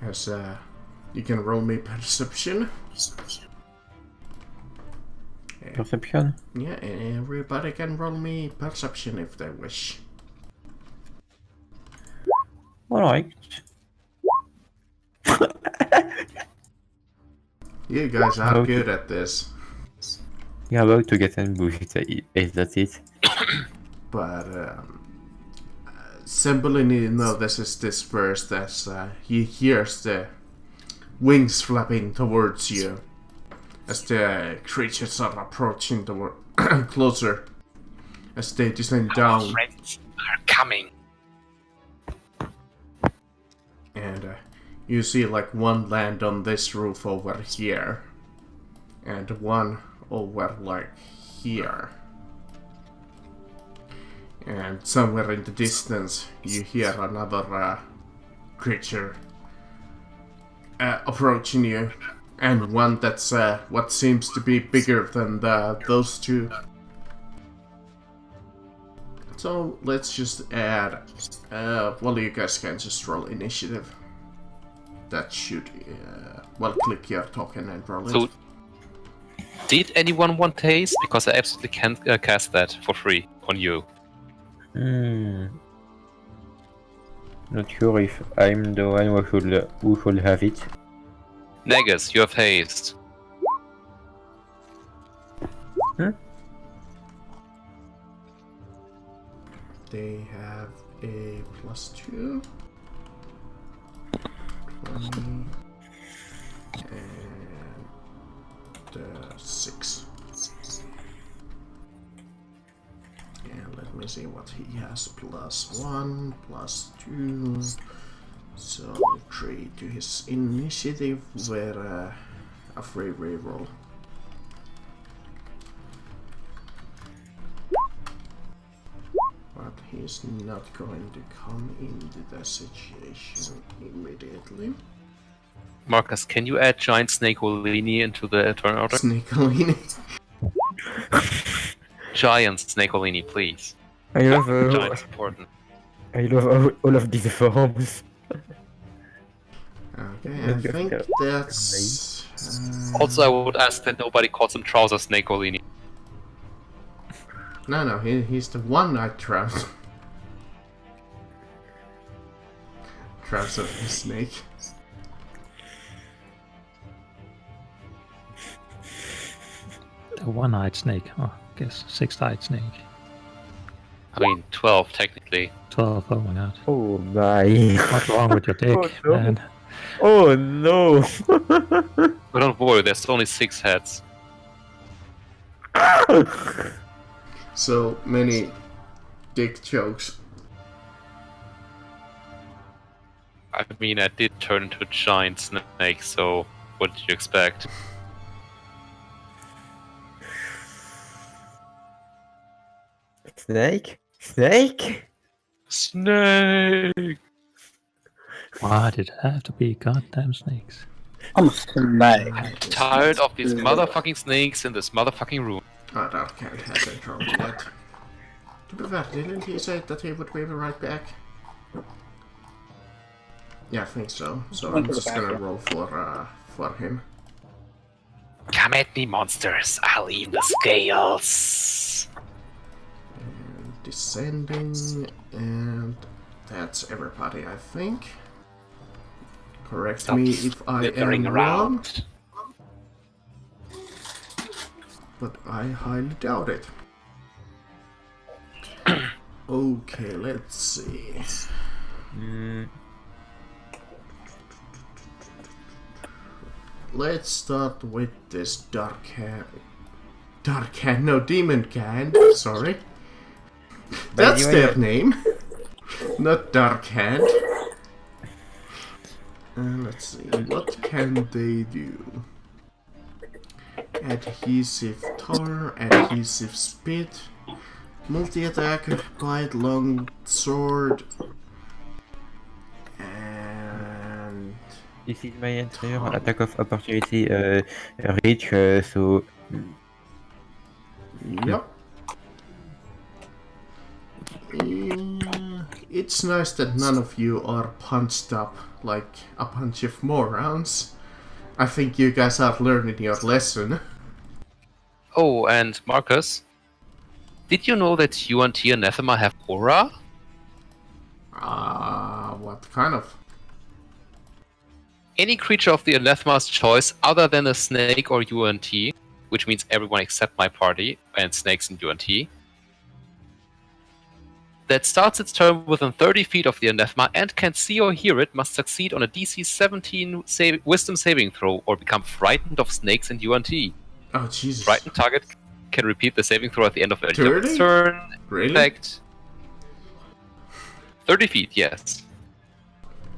As you can roll me perception. Perception? Yeah, everybody can roll me perception if they wish. Alright. You guys are Okay. good at this. You're about to get ambushed, is that it? But Sembolini notices this first as he hears the wings flapping towards you as the creatures are approaching toward closer as they descend Our down. friends are coming. And you see like one land on this roof over here and one over like here. And somewhere in the distance you hear another creature approaching you, and one that's what seems to be bigger than those two. So let's just add. Well, you guys can just roll initiative. That should. Well, click your token and roll So, it. did anyone want haste? Because I absolutely can't cast that for free on you. Not sure if I'm the one who should have it. Negus, you have haste. They have a +2. 20. And 6. And let me see what he has. +1, +2. So 3 to his initiative with a free reroll. But he's not going to come into the situation immediately. Marcus, can you add Giant Snakeolini into the turn order? Snakeolini. Giant Snakeolini, please. I love Giant's important. I love all of these forms. Okay, I think that's... Also, I would ask that nobody calls him Trouser Snakeolini. No, he's the one-eyed trouser. Trouser snake. The one-eyed snake. Oh, I guess six-eyed snake. I mean, 12 technically. 12. Oh my god. Oh my. What's wrong with your dick, Oh, no. man? Oh no. But don't worry, there's only 6 heads. So many dick jokes. I mean, I did turn into a giant snake, so what did you expect? Snake? Snake? Snake! Why did it have to be goddamn snakes? I'm a snake. Tired of these motherfucking snakes in this motherfucking room. Oh, that cat hasn't rolled yet. To be fair, didn't he say that he would be right back? Yeah, I think so. So I'm just gonna roll for him. Come at me, monsters! I'll eat the scales! And descending, and that's everybody, I think. Correct Stop me if I am slithering wrong, around. but I highly doubt it. Okay, let's see. Let's start with this dark hand. Dark hand, no, demon hand. Sorry. That's their name. Not dark hand. Let's see, what can they do? Adhesive tar, adhesive spit, multi-attack, bite, long sword, and... This is my answer. Attack of opportunity reach, so... Yep. It's nice that none of you are punched up like a bunch of morons. I think you guys are learning your lesson. Oh, and Marcus, did you know that UNT Anathema have aura? What kind of? Any creature of the Anathema's choice other than a snake or UNT, which means everyone except my party and snakes and UNT, that starts its turn within 30 feet of the Anathema and can see or hear it must succeed on a DC 17 Wisdom saving throw or become frightened of snakes and UNT. Oh, Jesus. Frightened target can repeat the saving throw at the end of their 30? turn. Really? Effect. 30 feet, yes.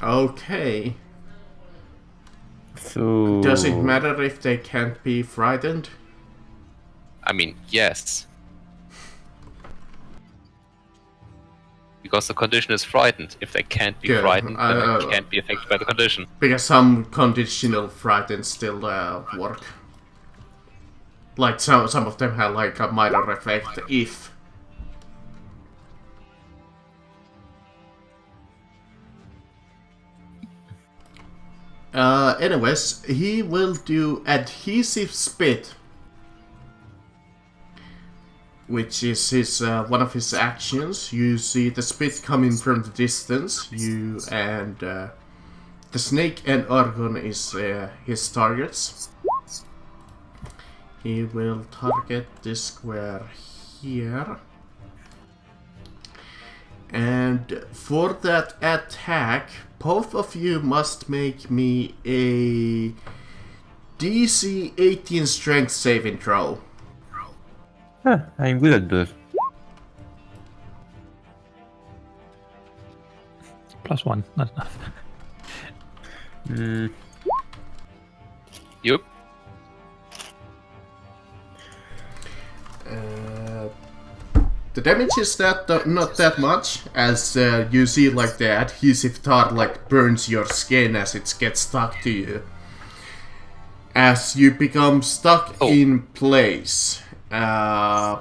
Okay. So... Does it matter if they can't be frightened? I mean, yes. Because the condition is frightened. If they can't be Yeah, frightened, then they can't be affected by the condition. Because some conditional frighten still work. Like some of them have like a minor effect if. Anyways, he will do adhesive spit, which is his one of his actions. You see the spit coming from the distance. You and the snake and Argon is his targets. He will target this square here. And for that attack, both of you must make me a DC 18 strength saving throw. Huh, I'm good at those. +1, not enough. Yup. The damage is not that much, as you see like the adhesive tar like burns your skin as it gets stuck to you. As you become stuck in place. Does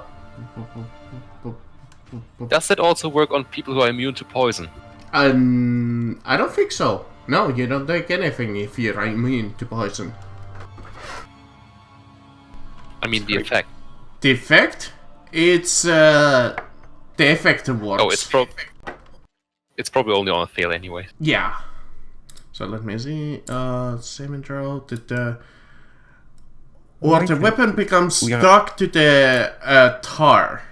that also work on people who are immune to poison? I don't think so. No, you don't take anything if you're immune to poison. I mean the effect. The effect? It's the effect works. Oh, it's probably only on a fail anyway. Yeah. So let me see. Saving throw. The weapon becomes stuck to the tar.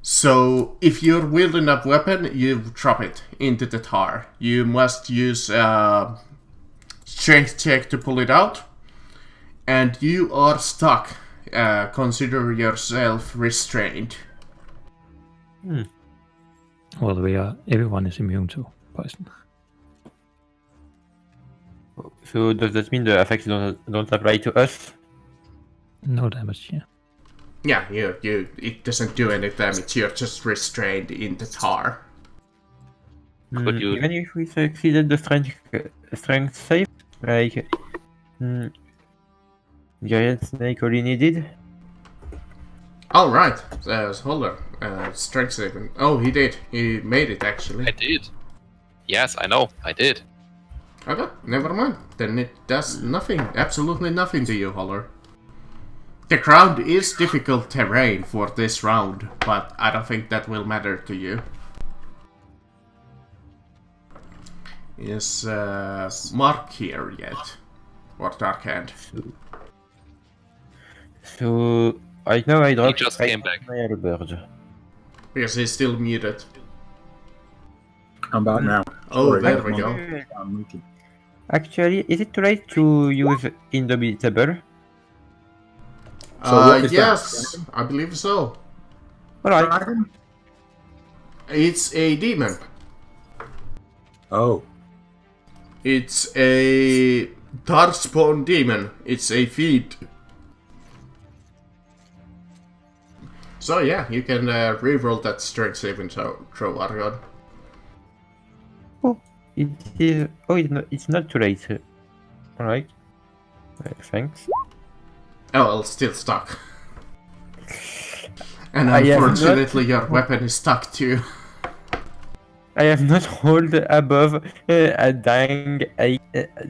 So if you're wielding a weapon, you drop it into the tar. You must use strength check to pull it out, and you are stuck. Consider yourself restrained. Well, everyone is immune to poison. So does that mean the effects don't apply to us? No damage, yeah. Yeah, it doesn't do any damage. You're just restrained in the tar. Could you? Even if we succeeded the strength save, like giant snake only needed. All right, hold on. Strength saving. Oh, he did. He made it actually. I did. Yes, I know. I did. Okay, never mind. Then it does nothing, absolutely nothing to you, Holler. The ground is difficult terrain for this round, but I don't think that will matter to you. Is Mark here yet? Or Darkhand? So I know I dropped. He just came back. My halberd. Because he's still muted. I'm back now. Oh, Sorry, there we I'm go. I'm muted. Actually, is it too late to use Indomitable? So what is yes, that? I believe so. Alright. Dragon? It's a demon. Oh, It's a Darkspawn demon. It's a feat. So yeah, you can reroll that strength saving throw, Argon. Oh, it is. Oh, it's not too late. Alright. Thanks. Oh, well, still stuck. And I have unfortunately, your weapon is stuck too. I have not rolled above a dying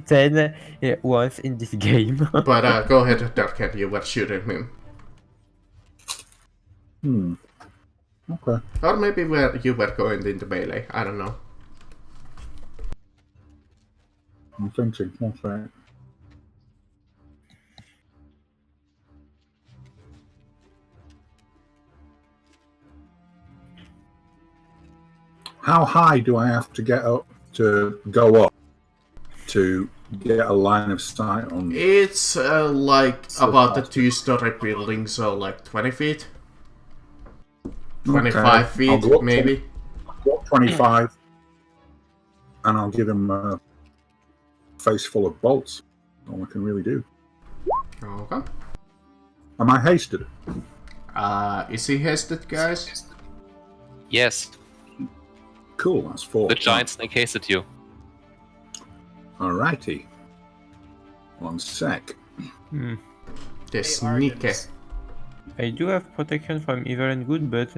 10 once in this game. But go ahead, Darkhead, you were shooting him. okay. Or maybe you were going into melee, I don't know. I'm thinking. That's right. How high do I have to get up to go up to get a line of sight on? It's like about a 2-story building, so like 20 feet? 25 I'll feet, go up maybe? Go up 25, and I'll give him a face full of bolts. All I can really do. Okay. Am I hasted? Is he hasted, guys? Yes, Cool, that's 4. the giant snake hasted you. Alrighty. 1 sec. The sneaky. I do have protection from evil and good, but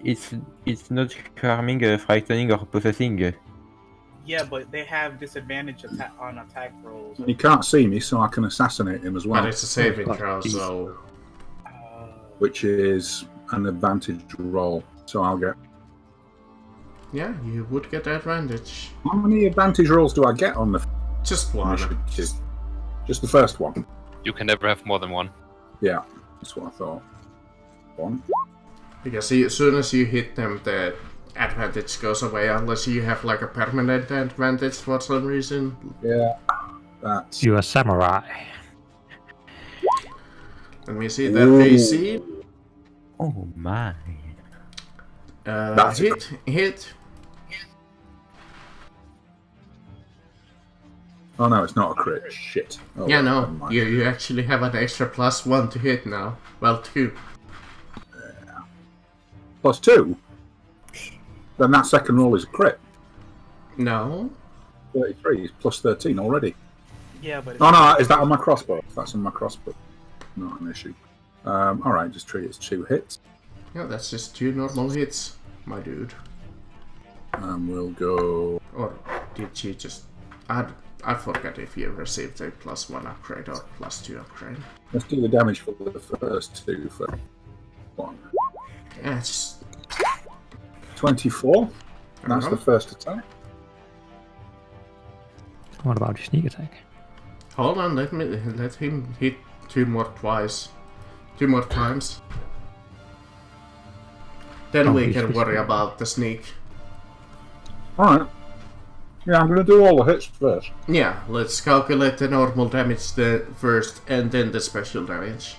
it's not harming, frightening, or possessing. Yeah, but they have disadvantage on attack rolls. He can't see me, so I can assassinate him as well. But it's a saving Oh, throw, geez. so Which is an advantage roll. So I'll get. yeah, you would get advantage. How many advantage rolls do I get on the Just one. initiative? Just the first one. You can never have more than one. Yeah, that's what I thought. One. Because as soon as you hit them, the advantage goes away unless you have like a permanent advantage for some reason. Yeah. That's. You're a samurai. Let me see that AC. Oh my. That's Hit. Oh no, it's not a crit. Shit. Oh, Yeah, never no, mind. you actually have an extra +1 to hit now. Well, 2. +2? Then that second roll is a crit. No. 33 is +13 already. Yeah, but Oh no, is that on my crossbow? That's on my crossbow. Not an issue. Alright, just treat it as 2 hits. Yeah, that's just 2 normal hits, my dude. And we'll go. Or did you just... I forgot if you received a +1 upgrade or +2 upgrade. Let's do the damage for the first 2 for 1. Yeah, it's... 24. That's Uh-huh. the first attack. What about your sneak attack? Hold on, let him hit 2 more times. Then Oh, we he's can worry just- about the sneak. Alright. Yeah, I'm going to do all the hits first. Yeah, let's calculate the normal damage first and then the special damage.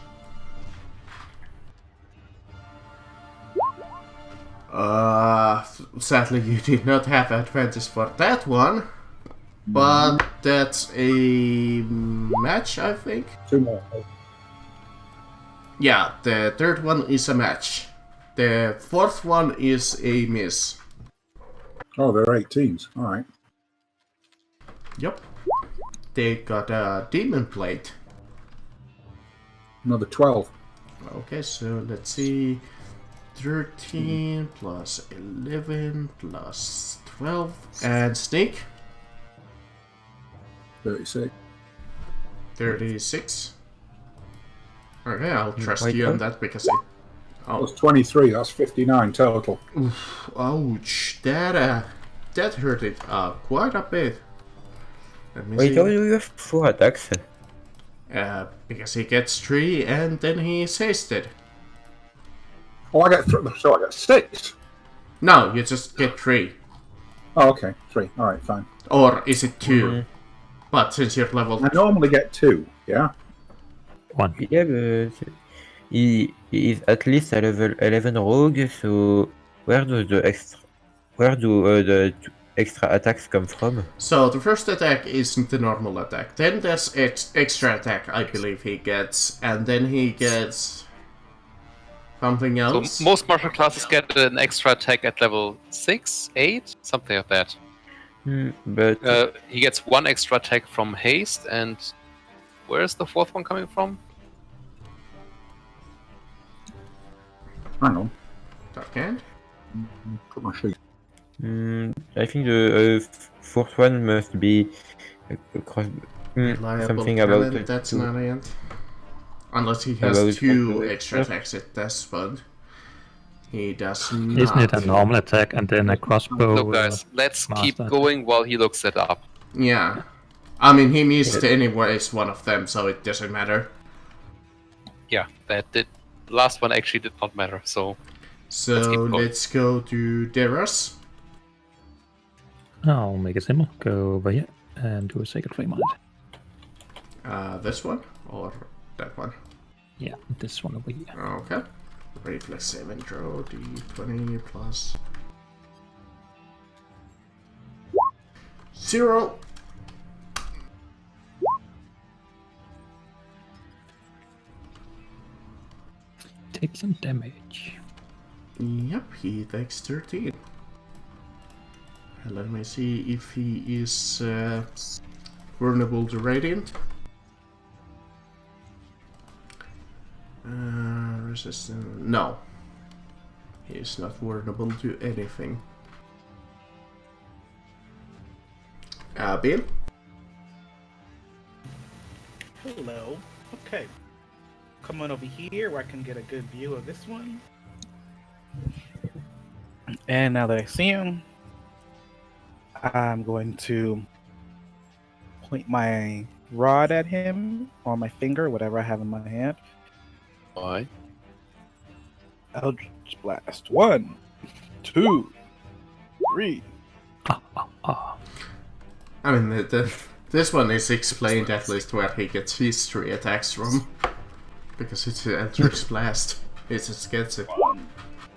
Sadly you did not have advantage for that one. But that's a match, I think. 2 more. Yeah, the third one is a match. The fourth one is a miss. Oh, they're 18s. Alright. Yep. They got a demon plate. Another 12. Okay, so let's see. 13 plus 11 plus 12. And sneak. 36. 36. Okay, I'll trust Wait, you on what? that because it... Plus 23. That's 59 total. Ouch, that hurt it quite a bit. Let me Wait, see. how do you have 4 attacks? Because he gets 3 and then he's hasted. Oh, I get so I get 6. No, you just get 3. Oh, okay. 3. Alright, fine. Or is it 2? But since you're level... I normally get 2, yeah? 1. Yeah, but he is at least a level 11 rogue, so where do the extra attacks come from? So the first attack isn't the normal attack. Then there's extra attack, I believe he gets. And then he gets... something So else. most martial classes get an extra attack at level 6, 8, something like that. But He gets 1 extra attack from haste, and where's the 4th one coming from? Hang on. Okay. Put my sheet. I think the 4th one must be across, Reliable something about talent, that's not it. Unless he About has 2 the- extra attacks at this one. He does not. Isn't it a normal attack and then a crossbow? Look, guys, let's keep master. going while he looks it up. Yeah. I mean, he missed anyways one of them, so it doesn't matter. Yeah, that did. The last one actually did not matter, so So Let's keep going. let's go to Deras. I'll make it simple. Go over here and do a Sacred Flame on it. This one or that one? Yeah, this one over here. Okay. Reflex saving throw, d20 plus 0. Take some damage. Yep, he takes 13. Let me see if he is vulnerable to radiant. Resistant. No. He is not vulnerable to anything. Bill? Hello. Okay. Come on over here where I can get a good view of this one. And now that I see him, I'm going to point my rod at him, or my finger, whatever I have in my hand. Why? Eldritch Blast. 1, 2, 3. I mean, this one is explained at least where he gets history attacks from. Because it's an Eldritch Blast. It's expensive.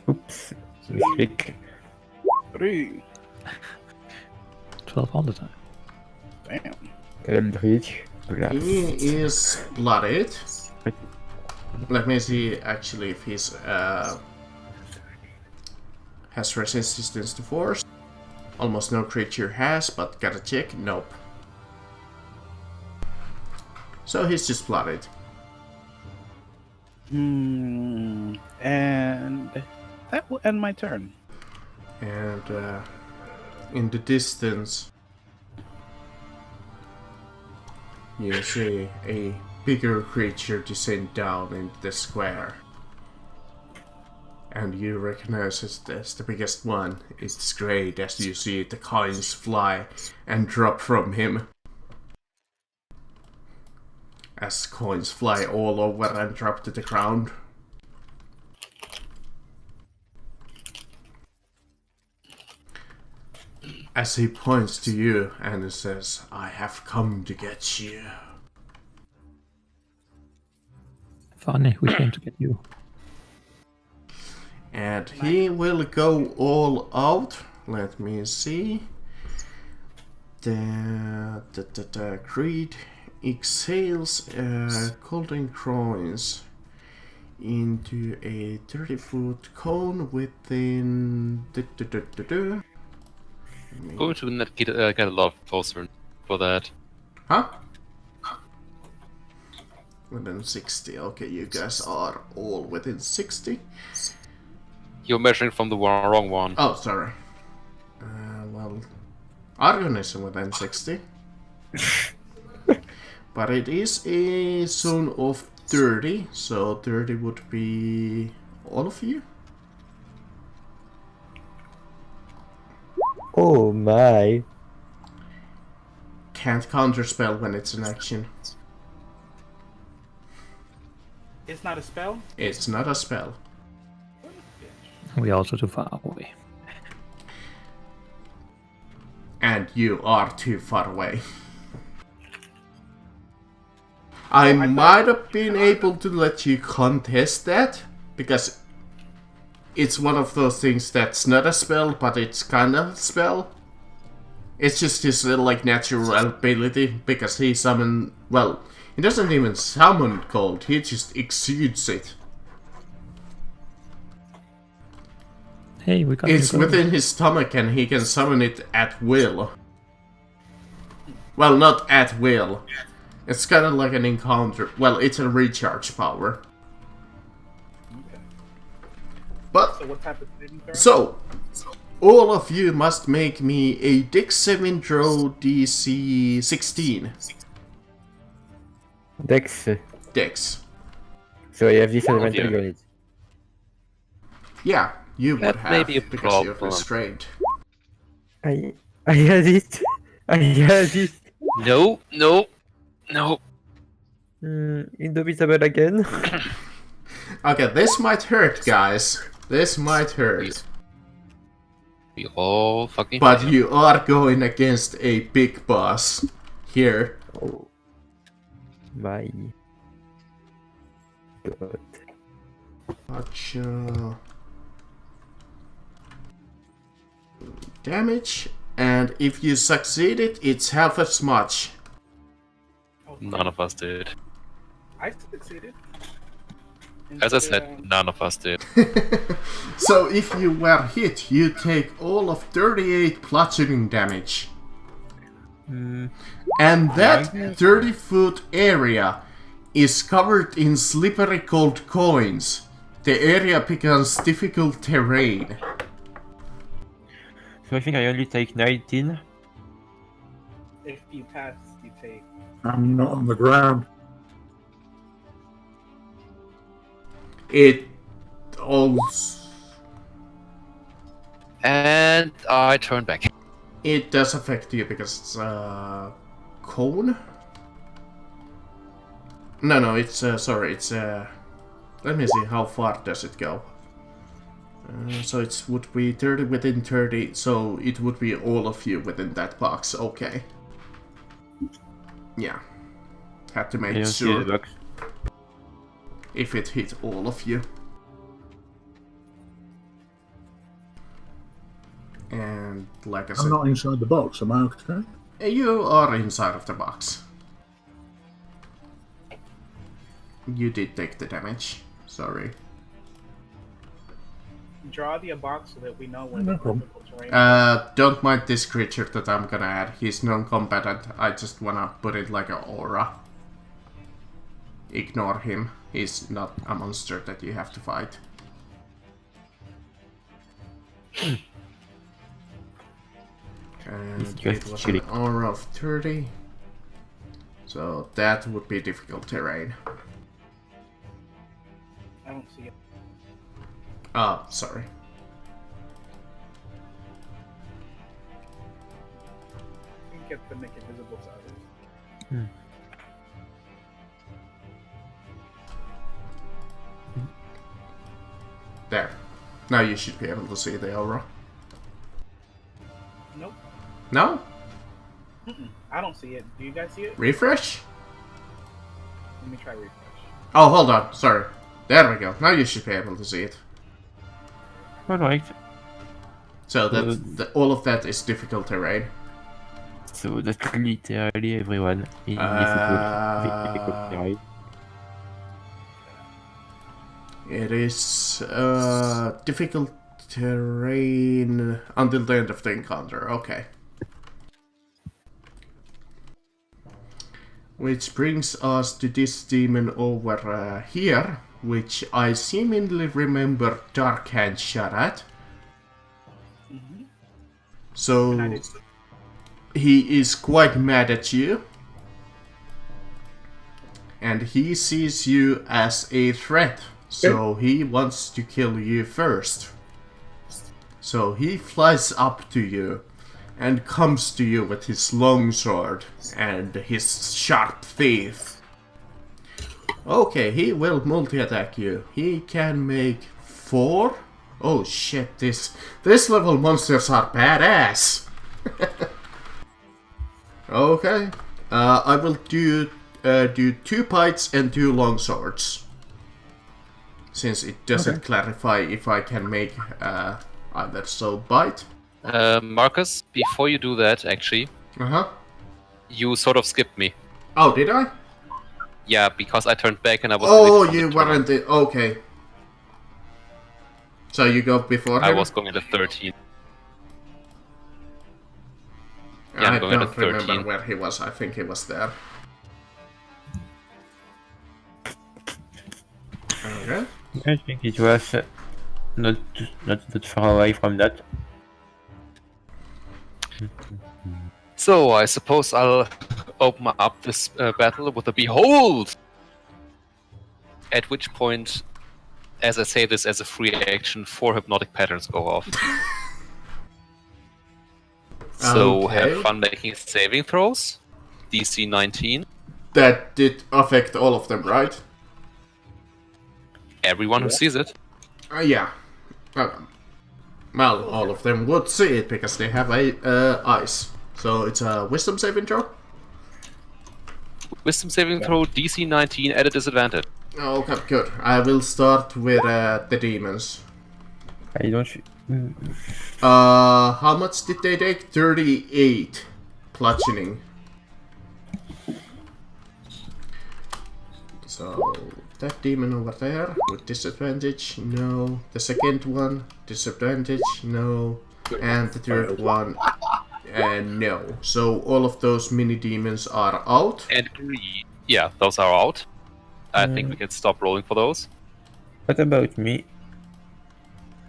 Oops. Mistake. 3. 12 all the time. Damn. Eldritch Blast. He is blooded. Let me see actually if he's has resistance to force. Almost no creature has, but gotta check. Nope. So he's just blooded. And that will end my turn. And in the distance, you see a bigger creature descend down into the square. And you recognize it as the biggest one. It's great as you see the coins fly and drop from him. As coins fly all over and drop to the ground. As he points to you and says, I have come to get you. Funny, we came to get you. And he will go all out. Let me see. The Creed exhales golden coins into a 30-foot cone within. Going to not get a lot closer for that. Huh? Within 60. Okay, you guys are all within 60. You're measuring from the wrong one. Oh, sorry. Well, Argon is within 60. But it is a zone of 30, so 30 would be all of you. Oh my. Can't counterspell when it's an action. It's not a spell? It's not a spell. We are also too far away. And you are too far away. I might have been able to let you contest that, because it's one of those things that's not a spell, but it's kind of a spell. It's just his like natural ability, because he summoned, well, he doesn't even summon cold, he just exudes it. Hey, we got It's within his stomach and he can summon it at will. Well, not at will. It's kind of like an encounter. Well, it's a recharge power. But, So what type of saving throw? so, all of you must make me a Dex 7 throw DC 16. Dex. Dex. So you have disadvantage dear. on it. Yeah, you would That have, may be a because you're problem. restrained. I had it. I had it. No. Indomitable again. Okay, this might hurt, guys. This might hurt. We all fucking. But you are going against a big boss here. Oh my god. Gotcha. Damage, and if you succeed it, it's half as much. None of us did. I succeeded. As I said, none of us did. So if you were hit, you take all of 38 bludgeoning damage. And that 30-foot area is covered in slippery gold coins. The area becomes difficult terrain. So I think I only take 19. If you pass, you take. I'm not on the ground. It also... And I turn back. It does affect you because it's a cone. No, it's sorry, it's let me see how far does it go. So it would be 30 within 30, so it would be all of you within that box. Okay. Yeah. Had to I make don't see the sure box. if it hit all of you. And like I I'm said, not inside the box, am I okay? you are inside of the box. You did take the damage. Sorry. Draw the box so that we know when No the problem. difficult terrain. Don't mind this creature that I'm gonna add. He's non-combatant. I just wanna put it like an aura. Ignore him. He's not a monster that you have to fight. And It's it just was chilly. an aura of 30. So that would be difficult terrain. I don't see it. Ah, sorry. You can get to make it visible to others. There. Now you should be able to see the aura. Nope. No? I don't see it. Do you guys see it? Refresh? Let me try refresh. Oh, hold on. Sorry. There we go. Now you should be able to see it. Alright. So that all of that is difficult terrain. So that's literally everyone in difficult terrain. It is difficult terrain until the end of the encounter. Okay. Which brings us to this demon over here, which I seemingly remember Dark Hand shot at. So he is quite mad at you. And he sees you as a threat. So he wants to kill you first. So he flies up to you and comes to you with his longsword and his sharp teeth. Okay, he will multi-attack you. He can make 4. Oh shit, this level monsters are badass. Okay, I will do 2 bites and 2 longswords. Since it doesn't clarify if I can make either, so bite. Marcus, before you do that, actually, you sort of skipped me. Oh, did I? Yeah, because I turned back and I was. Oh, you weren't. Okay. So you go before I him? was going at a 13. Yeah, I'm I going at a don't remember 13. where he was. I think he was there. Okay. I think it was not that far away from that. So I suppose I'll open up this battle with a behold! At which point, as I say this as a free action, 4 hypnotic patterns go off. So Okay. have fun making saving throws. DC 19. That did affect all of them, right? Everyone who sees it. Yeah. Well, all of them would see it because they have eyes. So it's a wisdom saving throw? Wisdom saving throw, DC 19 at a disadvantage. Okay, good. I will start with the demons. I don't. How much did they take? 38 bludgeoning. So that demon over there with disadvantage, no. The second one, disadvantage, no. And the third one, no. So all of those mini demons are out. And greed. Yeah, those are out. I think we can stop rolling for those. What about me?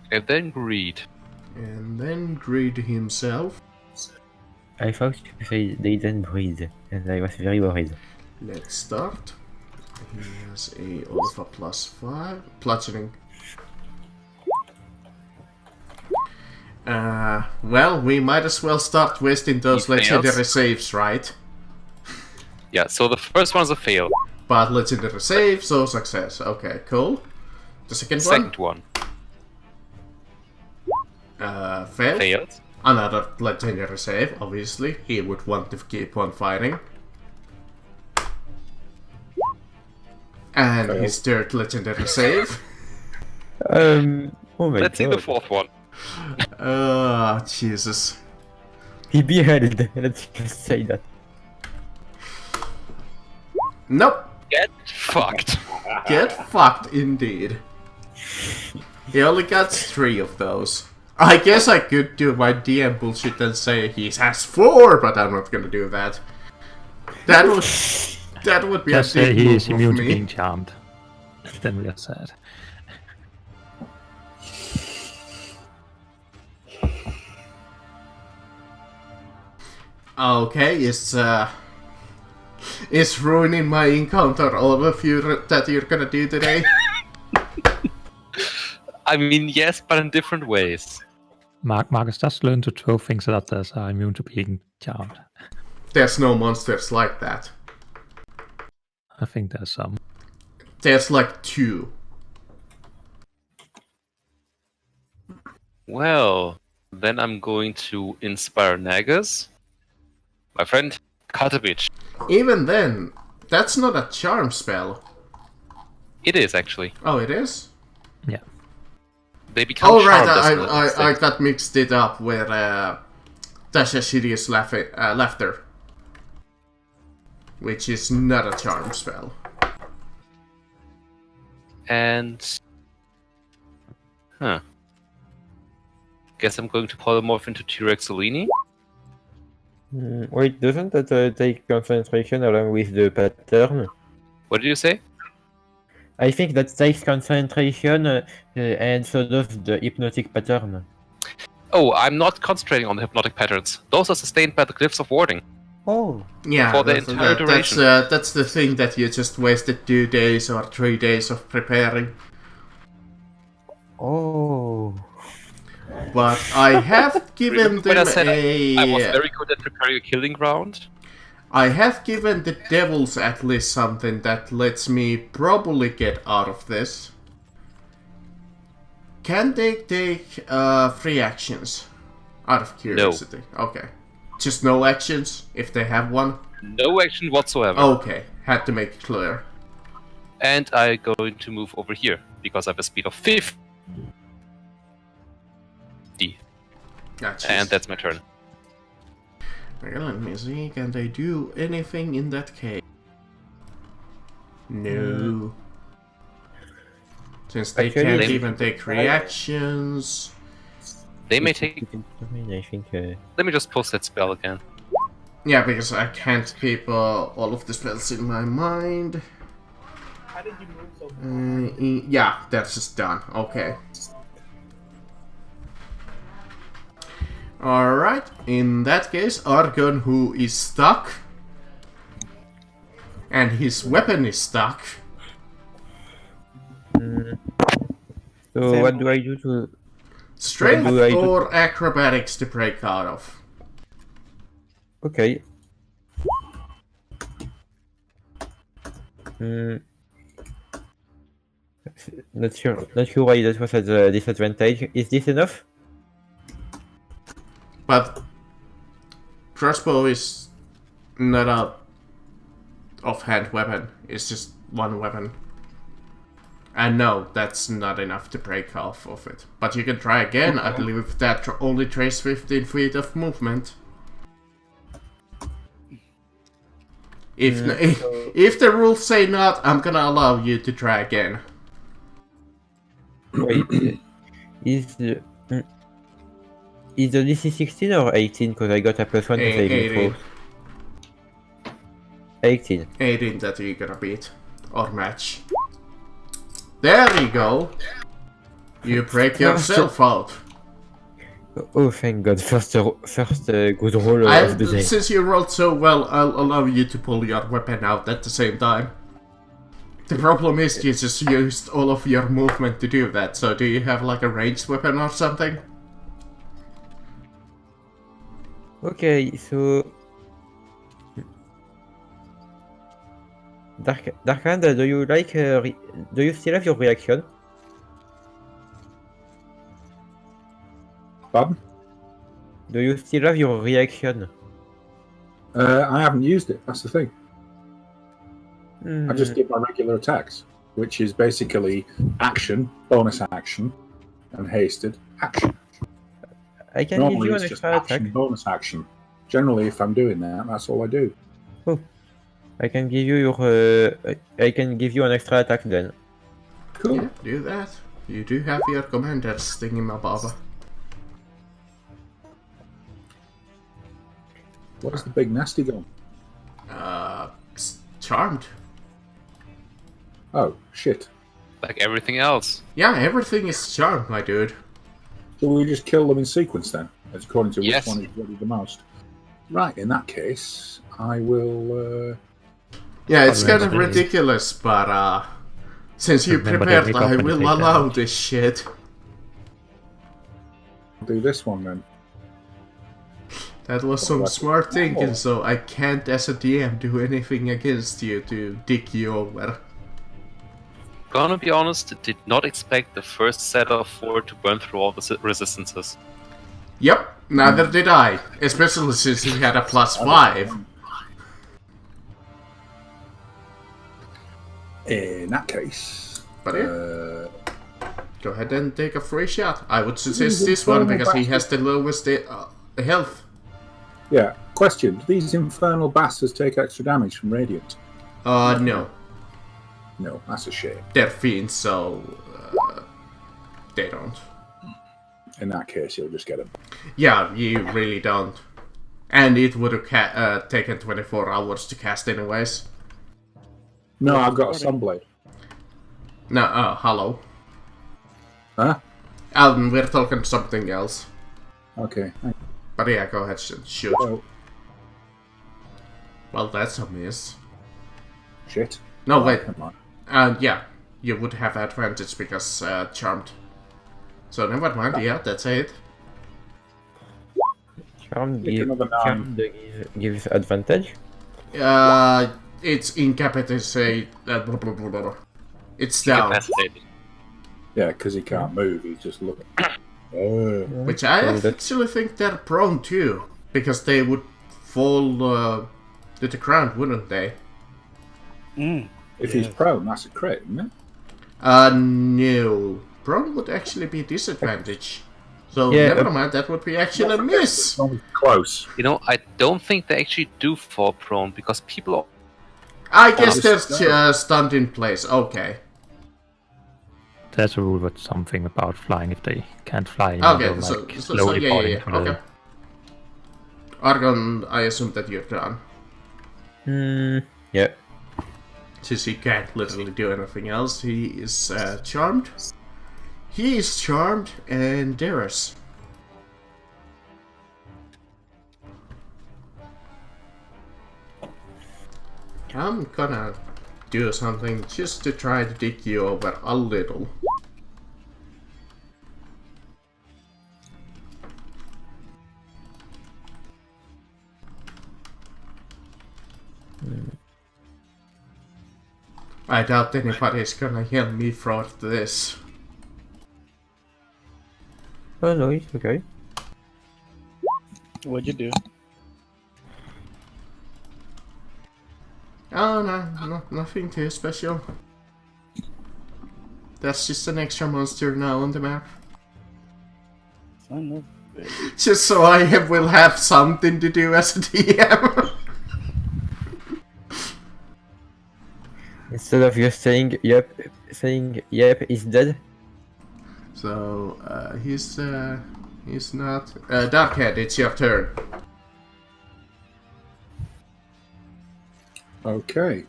And then greed. And then Greed himself. I thought you said they didn't breathe, and I was very worried. Let's start. He has a Alpha +5. Bludgeoning. Well, we might as well start wasting those He fails. legendary saves, right? Yeah, so the first one's a fail. But legendary save, so success. Okay, cool. The Second one failed. failed. Another legendary save, obviously. He would want to keep on fighting. And his third legendary save. Oh my Let's see the god. fourth one. Jesus. He beheld. Let's just say that. Nope. Get fucked. Get fucked indeed. He only got 3 of those. I guess I could do my DM bullshit and say he has 4, but I'm not gonna do that. That would be Just a say big he move is of immune to me. being charmed. Then we are sad. Okay, is ruining my encounter all of you that you're gonna do today? I mean, yes, but in different ways. Marcus, just learn to throw things at others are immune to being charmed. There's no monsters like that. I think there's some. There's like 2. Well, then I'm going to inspire Nagas. My friend, cut a bitch. Even then, that's not a charm spell. It is actually. Oh, it is? Yeah. They become Oh right, charmed as I got mixed it up with Tasha Shiri's laughter, which is not a charm spell. And guess I'm going to polymorph into T-Rex Solini. Wait, doesn't that take concentration along with the pattern? What did you say? I think that takes concentration and so does the hypnotic pattern. Oh, I'm not concentrating on the hypnotic patterns. Those are sustained by the glyphs of warding. Oh. Yeah, For the entire duration. that's the thing that you just wasted 2 days or 3 days of preparing. Oh. But I have given When I them said I was a. very good at preparing a killing ground. I have given the devils at least something that lets me probably get out of this. Can they take 3 actions? Out of curiosity. Okay. Just no actions if they have one? No action whatsoever. Okay, had to make it clear. And I'm going to move over here because I have a speed of 50. And that's my turn. Well, let me see. Can they do anything in that case? No. Since they Actually, can't they- even take reactions. They may take. I think. Let me just post that spell again. Yeah, because I can't keep all of the spells in my mind. How did you move so far? Yeah, that's just done. Okay. Alright, in that case, Argon, who is stuck, and his weapon is stuck. So Sam- what do I do to? Strength do I do? or acrobatics to break out of. Okay. Not sure why that was at a disadvantage. Is this enough? But crossbow is not a offhand weapon, it's just one weapon. And no, that's not enough to break off of it. But you can try again, I believe that only trace 15 feet of movement. If the rules say not, I'm gonna allow you to try again. Wait, is the DC 16 or 18? Because I got a +1 to saving 18. throw. 18. 18 that you're gonna beat. Or match. There you go! You break yourself out. Oh, thank God! First good roll of the day. Since you rolled so well, I'll allow you to pull your weapon out at the same time. The problem is you just used all of your movement to do that, so do you have like a ranged weapon or something? Okay, so Darkhand, do you like? Do you still have your reaction? Pardon? Do you still have your reaction? I haven't used it. That's the thing. I just Hmm. did my regular attacks, which is basically action, bonus action, and hasted action. I can give Normally you it's an just extra action, attack. bonus action. Generally, if I'm doing that, that's all I do. Oh, I can give you your. I can give you an extra attack then. Cool. Yeah, do that. You do have your commander's thingy-mababa. Where's the big nasty gone? Charmed. Oh, shit. Like everything else. Yeah, everything is charmed, my dude. So we just kill them in sequence then, as according to Yes. which one is ready the most. Right, in that case, I will... Yeah, it's kind of Probably. ridiculous, but since you Remember, they prepared, wake up I when they will take allow damage. this shit. do this one then. That was some smart thinking, so I can't, as a DM, do anything against you to dick you over. Gonna be honest, did not expect the first set of 4 to burn through all the resistances. Yep, neither did I. Especially since he had a +5. In that case... But yeah. Go ahead and take a free shot. I would suggest this one because he has the lowest health. Yeah, question. Do these infernal bastards take extra damage from Radiant? No. No, that's a shame. They're fiends, so they don't. In that case, you'll just get them. Yeah, you really don't. And it would have taken 24 hours to cast anyways. No, I've got a Sunblade. No, hello. Huh? We're talking something else. Okay. But yeah, go ahead, shoot. Oh, Well, that's a miss. shit. No, Oh, wait. come on. Yeah, you would have advantage because charmed. So never mind, yeah, that's it. Charmed, Take another 9. Charmed gives advantage. It's incapacitated. Blah, blah, blah, blah. It's down. Incapacitated. Yeah, because he can't move. He's just looking. Which I So that's- actually think they're prone too. Because they would fall to the ground, wouldn't they? If he's prone, that's a crit, isn't it? No. Prone would actually be disadvantage. So Yeah, never mind, that would be actually a miss. Close. You know, I don't think they actually do fall prone because people. I guess just they're stunned in place. Okay. There's a rule with something about flying if they can't fly anymore. Okay, they'll, so like, yeah, slowly yeah, fall yeah. into the- Okay. Argon, I assume that you're done. Yeah. Since he can't literally do anything else, he is charmed. He is charmed, and Darius. I'm gonna do something just to try to dig you over a little. I doubt anybody's gonna hear me for this. Oh no, it's okay. What'd you do? Oh no, nothing too special. That's just an extra monster now on the map. Son of a- Just so I will have something to do as a DM. Instead of just saying yep, he's dead. So he's not. Darkhead, it's your turn. Okay.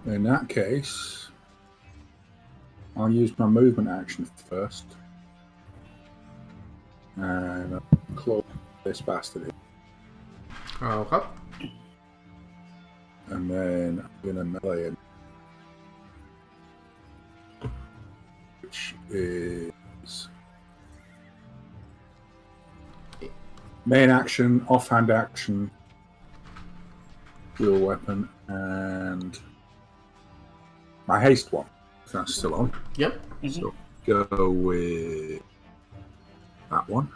In that case, I'll use my movement action first. And I'll close this bastard in. Okay. And then I'm gonna melee him. Which is main action, offhand action, dual weapon, and my haste one. If that's still on. Yep. So go with that one.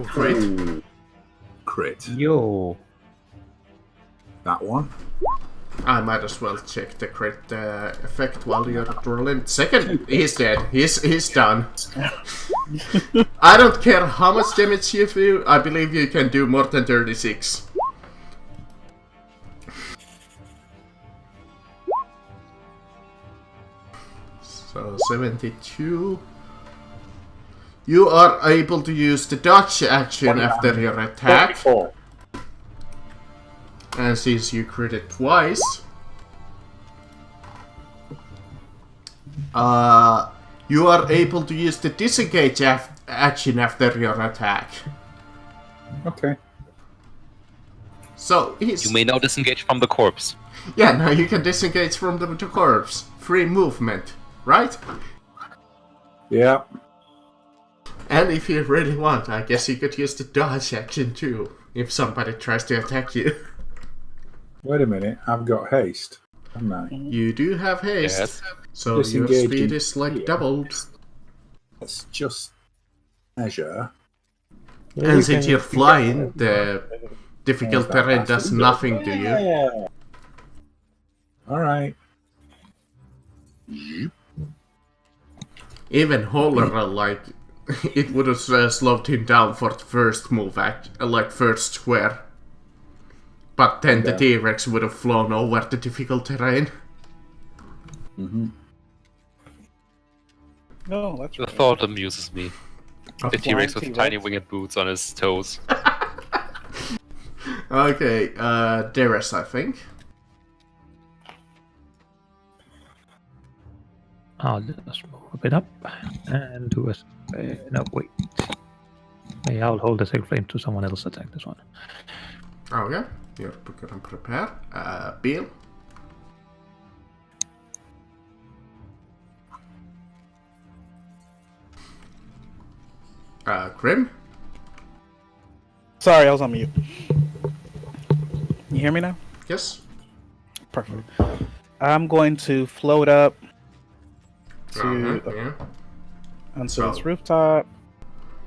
Crit. Ooh. Crit. Yo. That one. I might as well check the crit effect while you're rolling. Second, he's dead. He's done. I don't care how much damage you do. I believe you can do more than 36. So 72. You are able to use the dodge action after your attack. 44. And since you critted twice, you are able to use the disengage action after your attack. Okay. So he's... You may now disengage from the corpse. Yeah, now you can disengage from the corpse. Free movement, right? Yeah. And if you really want, I guess you could use the dodge action too, if somebody tries to attack you. Wait a minute. I've got haste, haven't I? You do have haste, Yes. so your Disengaging speed is like here. doubled. Let's just measure. And since you're flying, the difficult terrain does nothing to you. Yeah. All right. Even Holler, like, it would have slowed him down for the first move, like first square. But then the Yeah. T-Rex would have flown over the difficult terrain. Mm-hmm. No, that's The right. thought amuses me. The T-Rex with T-Rex. tiny winged boots on his toes. Okay, Darius, I think. I'll just move a bit up and do a. No, wait. Hey, I'll hold the silk flame to someone else attack this one. Okay, you're gonna prepare. Bill. Grim. Sorry, I was on mute. You hear me now? Yes. Perfect. I'm going to float up to Yeah. onto So- this rooftop.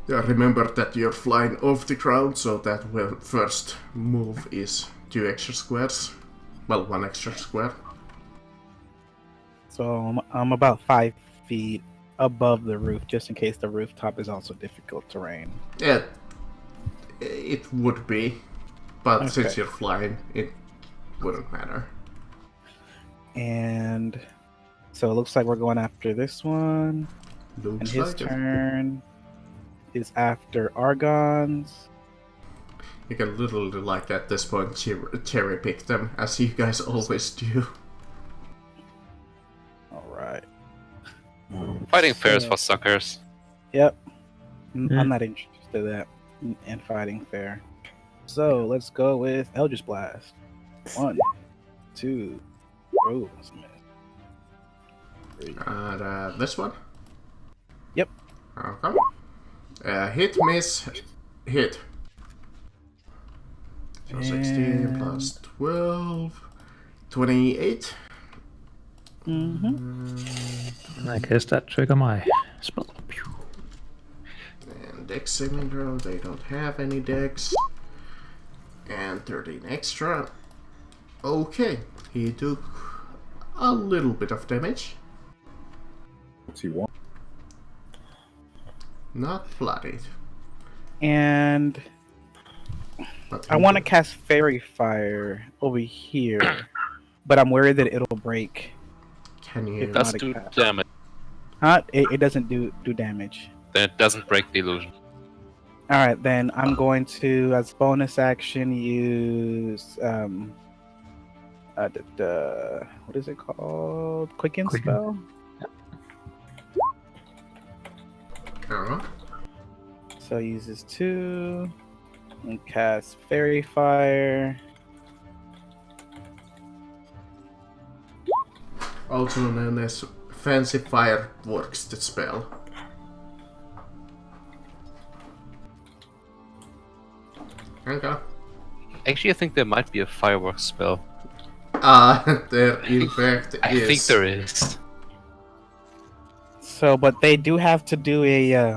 Yeah, remember that you're flying off the ground, so that will first move is 2 extra squares. Well, 1 extra square. So I'm about 5 feet above the roof, just in case the rooftop is also difficult terrain. Yeah, it would be, but since Okay. you're flying, it wouldn't matter. And so it looks like we're going after this one. And Looks his like it. turn is after Argon's. You can literally, like, at this point, cherry pick them, as you guys always do. Alright. Fighting fair is for suckers. Yep. Yeah. I'm not interested in that in fighting fair. So let's go with Eldritch Blast. 1, 2. Oh, that's a miss. 3. And this one? Yep. Okay. Hit, miss, hit. So 16 And- plus 12. 28. Mm-hmm. I guess that trigger my spell. Pew. And dex saving throw, they don't have any dex. And 13 extra. Okay, he took a little bit of damage. What's he want? Not bloodied. And But I want to cast Fairy Fire over here, but I'm worried that it'll break. Can you? It does Not a do cat. damage. Huh? It doesn't do damage. Then it doesn't break the illusion. All right, then I'm going to, as bonus action, use what is it called? Quicken Quicken. spell. Uh-huh. So uses 2 and casts Fairy Fire. Also known as Fancy Fireworks, the spell. Okay. Actually, I think there might be a fireworks spell. There in fact is. I think there is. So, but they do have to do a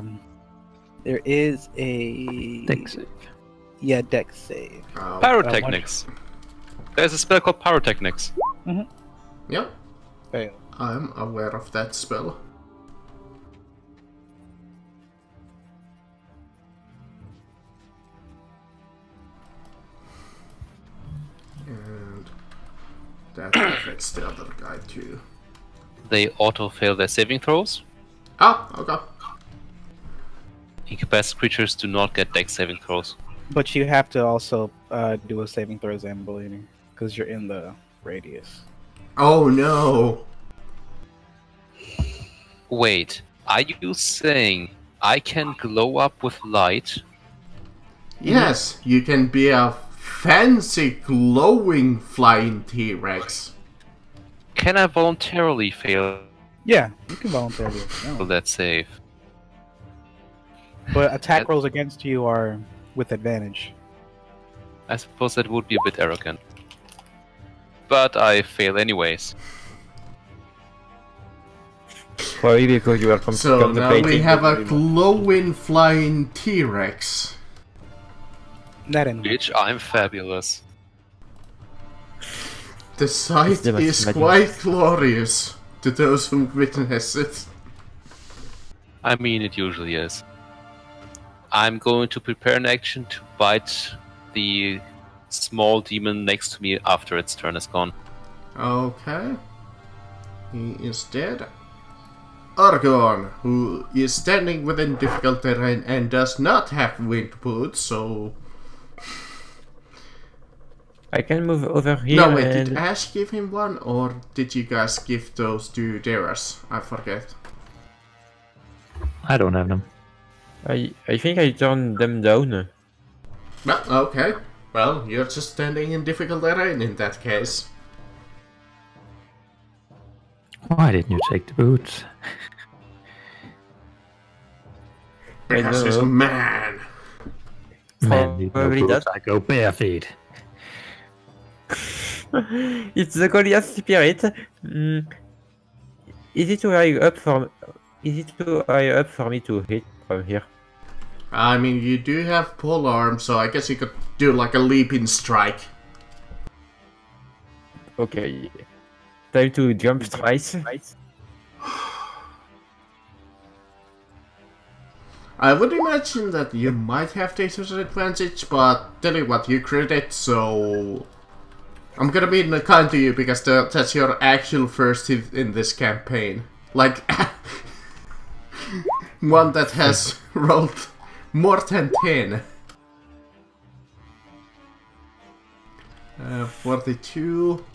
there is a Dex save. Yeah, dex save. Oh, Pyrotechnics. There's a spell called Pyrotechnics. yep, Fail. I'm aware of that spell. And that affects the other guy too. They auto-fail their saving throws. Oh, okay. Incapacitated creatures do not get dex saving throws. But you have to also do a saving throw as Ambulator because you're in the radius. Oh no! Wait, are you saying I can glow up with light? Yes, you can be a fancy glowing flying T-Rex. Can I voluntarily fail Yeah, you can voluntarily. No. that save? But attack rolls against you are with advantage. I suppose that would be a bit arrogant. But I fail anyways. Probably because you are So now we contemplating. have a glowing flying T-Rex. That in Bitch, I'm fabulous. The sight the is magic. quite glorious to those who witness it. I mean, it usually is. I'm going to prepare an action to bite the small demon next to me after its turn is gone. Okay. He is dead. Argon, who is standing within difficult terrain and does not have wind boots, so... I can move over here. No, wait, and... did Ash give him one, or did you guys give those to Darius? I forget. I don't have them. I think I turned them down. Well, okay. Well, you're just standing in difficult terrain in that case. Why didn't you take the boots? Because he's a man. Man, need no Probably boots. that. I go bare feet. It's the Goliath spirit. Is it too high up for? Is it too high up for me to hit from here? I mean, you do have pole arm, so I guess you could do like a leaping strike. Okay. Time to jump twice. I would imagine that you might have disadvantage, but tell you what, you crit it, so... I'm gonna be kind to you because that's your actual first hit in this campaign. Like, one that has rolled more than 10. 42.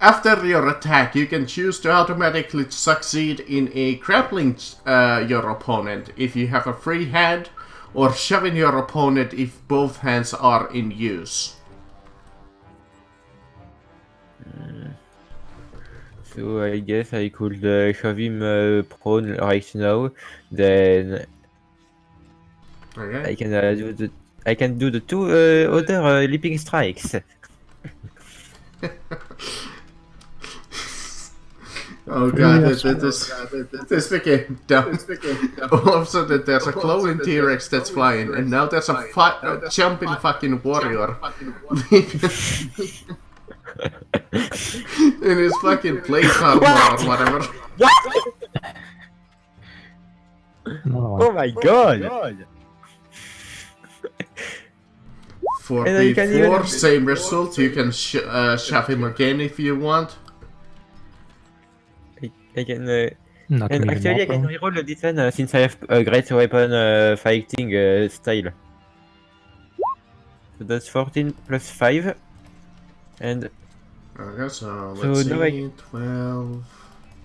After your attack, you can choose to automatically succeed in a grappling your opponent if you have a free hand, or shoving your opponent if both hands are in use. So I guess I could shove him prone right now. Then Okay. I can do the two other leaping strikes. Oh god, this became dumb. All of a sudden there's a glowing T-Rex that's flying, and now there's a jumping fucking warrior in his fucking plate armor or whatever. No, Oh my god! 44, same result. You can shove him again if you want. I can. not And even actually, I more can prone. reroll this one since I have a great weapon fighting style. So that's 14 plus 5. And Okay, so So let's now I- see. 12,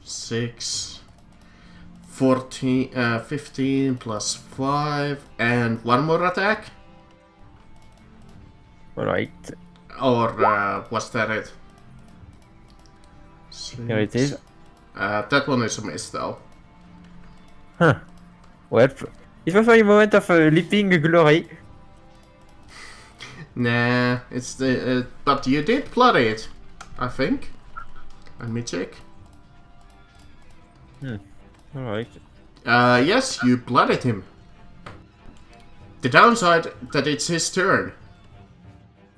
6, 15 plus 5, and one more attack? Alright. Or was that it? Here it is. That one is a miss though. Huh. Well, it was a moment of leaping glory. Nah, it's the. But you did bloody it, I think. Let me check. Alright. Yes, you blooded him. The downside that it's his turn,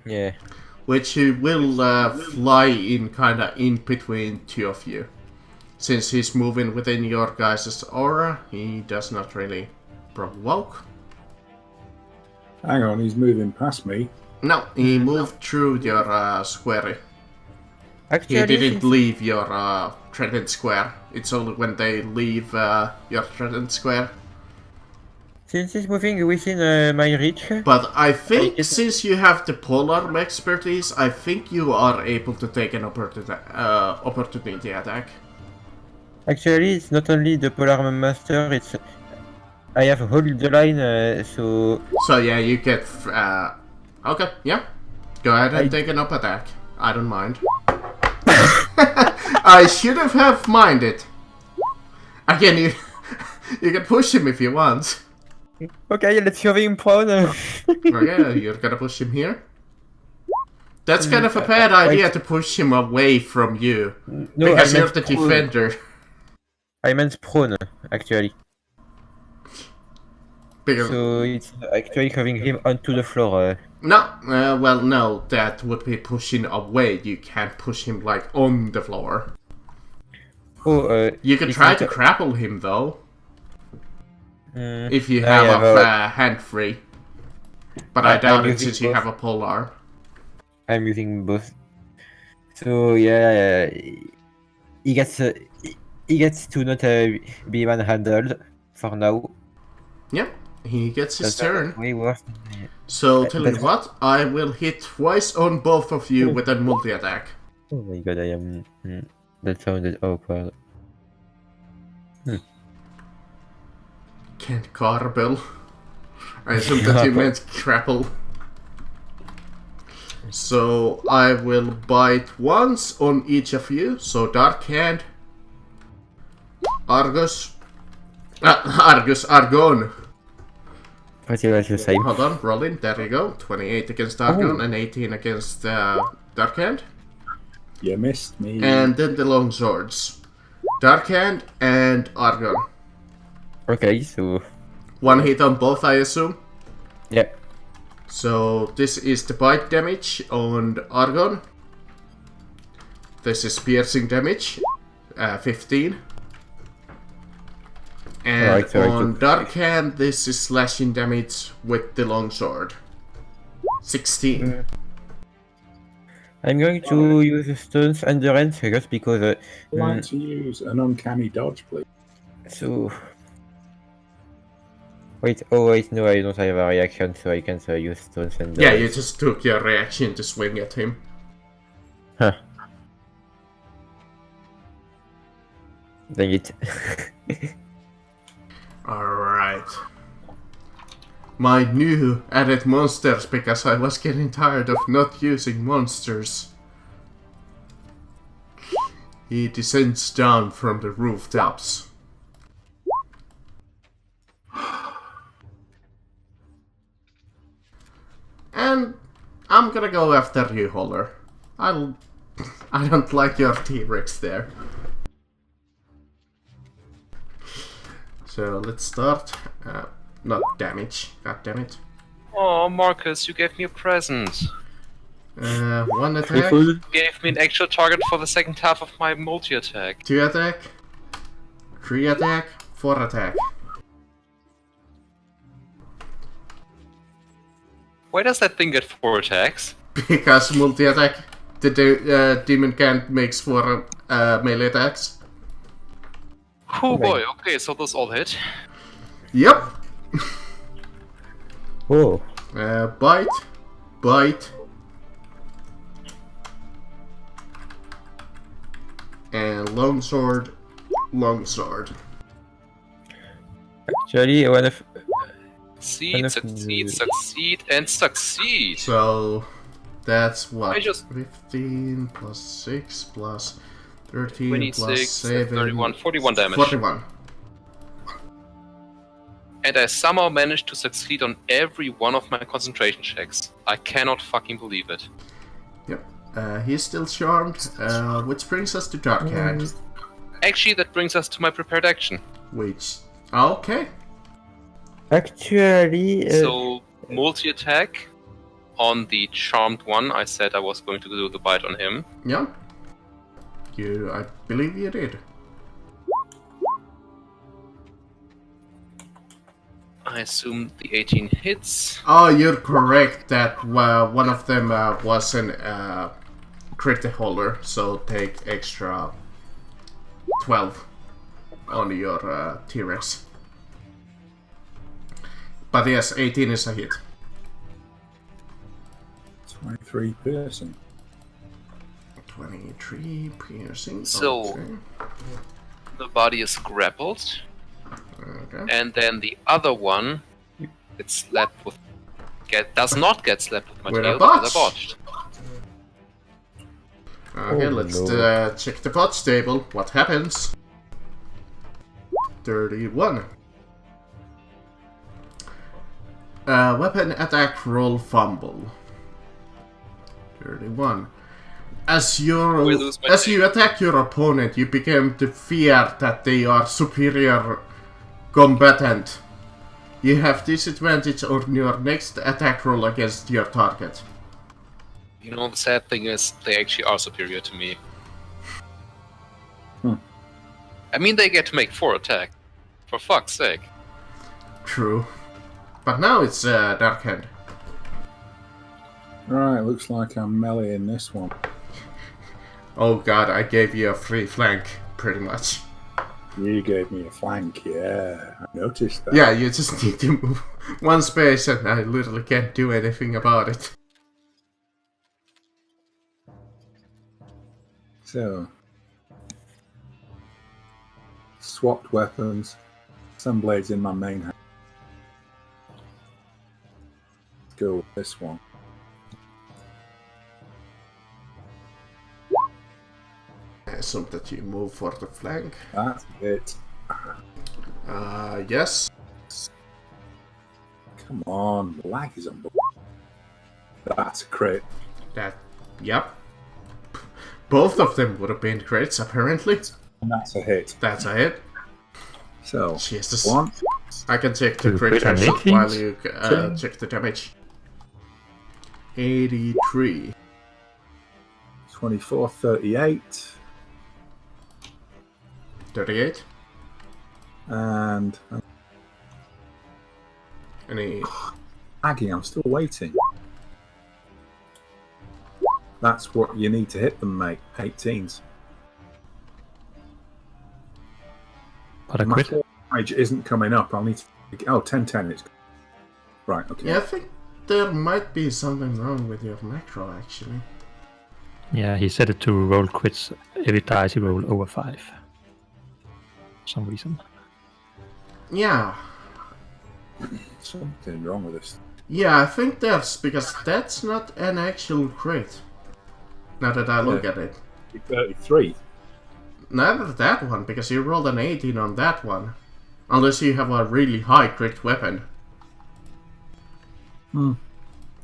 Yeah. which he will fly in kinda in between two of you. Since he's moving within your guys' aura, he does not really provoke. Hang on, he's moving past me. No, he moved through your square. Actually, He didn't leave your threatened square. It's only when they leave your threatened square. since he's moving within my reach. But I think It's- since you have the polearm expertise, I think you are able to take an opportunity attack. Actually, it's not only the polar master. It's I have hold the line. So So yeah, you get. Okay, yeah. Go ahead and I- take an up attack. I don't mind. I should have minded. Again, you you can push him if you want. okay, let's shove him prone. Okay, you're gonna push him here. That's kind of a bad idea to push him away from you. No, Because I you're meant the prone. defender. I meant prone, actually. Because, So it's actually having him onto the floor. no, well, no, that would be pushing away. You can't push him like on the floor. Oh, You can it's try not to a- grapple him though, if you I have have a hand free. But I I'm doubt it using since you both. have a polar. I'm using both. So yeah, he gets to not be one-handled for now. Yep, he gets his That's turn. way worse. So tell me that's- what, I will hit twice on both of you with a multi-attack. Oh my god, I am. That sounded awkward. Can't garble. I assume that you meant grapple. So I will bite once on each of you. So Dark Hand, Argus, Argon. Pretty much the same. Hold on, rolling. There you go. 28 against Argon and 18 against Dark Hand. You missed me. And then the long swords. Dark Hand and Argon. Okay, so One hit on both, I assume. yeah. So this is the bite damage on Argon. This is piercing damage, 15. And Alright, so I on took- Dark Hand, this is slashing damage with the longsword. 16. I'm going to use stones endurance just because. I'd like to use an uncanny dodge, please. So. Wait, oh wait, no, I don't have a reaction, so I can't use stones endurance. Yeah, you just took your reaction to swing at him. Huh. Dang it. Alright. My new added monsters because I was getting tired of not using monsters. He descends down from the rooftops. And I'm gonna go after you, Holler. I don't like your T-Rex there. So let's start. Not damage. God damn it. Oh, Marcus, you gave me a present. One attack, You gave me an actual target for the second half of my multi-attack. 2 attack, 3 attack, 4 attack. Why does that thing get 4 attacks? Because multi-attack, the demon can't makes 4 melee attacks. Oh boy, okay, so those all hit. Yep. Oh, Bite, bite, and longsword, longsword. Actually, one of Succeed, succeed, and succeed. So that's what? I just 15 plus 6 plus 13 plus 26, 7. 31, 41 damage. 41. And I somehow managed to succeed on every one of my concentration checks. I cannot fucking believe it. Yep. He's still charmed, which brings us to Dark Hand. Actually, that brings us to my prepared action. Which... Okay. actually, So, multi-attack on the charmed one. I said I was going to do the bite on him. Yeah. I believe you did. I assume the 18 hits. Oh, you're correct that one of them was an critic holder, so take extra 12 on your T-Rex. But yes, 18 is a hit. 23 piercing. 23 piercing. So, okay. the body is grappled. Okay. And then the other one gets slapped with... does not get slapped with my With a tail because I botch. botched. Okay, let's check the botch table. What happens? 31. Weapon attack roll fumble. 31. As you attack your opponent, you begin to fear that they are superior combatant. You have disadvantage on your next attack roll against your target. You know, the sad thing is, they actually are superior to me. I mean, they get to make 4 attacks. For fuck's sake. True. But now it's Dark Hand. Right, looks like I'm melee in this one. Oh god, I gave you a free flank, pretty much. You gave me a flank, yeah. I noticed that. Yeah, you just need to move one space and I literally can't do anything about it. So, swapped weapons. Some blades in my main hand. Let's go with this one. I assume that you move for the flank. That's it. Yes. Come on, the lag is on board. That's a crit. Yep. Both of them would have been crits, apparently. And that's a hit. That's a hit. So, Jesus. one. I can check the Two crit crit and chance 18s. while you check the damage. 83. 24, 38. 38. And Any... Aggie, I'm still waiting. That's what you need to hit them, mate. 18s. But a My crit. full damage isn't coming up. I'll need to... Oh, 10-10 is... Right, okay. Yeah, I think there might be something wrong with your macro, actually. Yeah, he said it to roll crits every dice he roll over 5. For some reason. Yeah. Something wrong with this. Yeah, I think there's... because that's not an actual crit. Now that I look at it. 33. Neither that one, because you rolled an 18 on that one. Unless you have a really high crit weapon.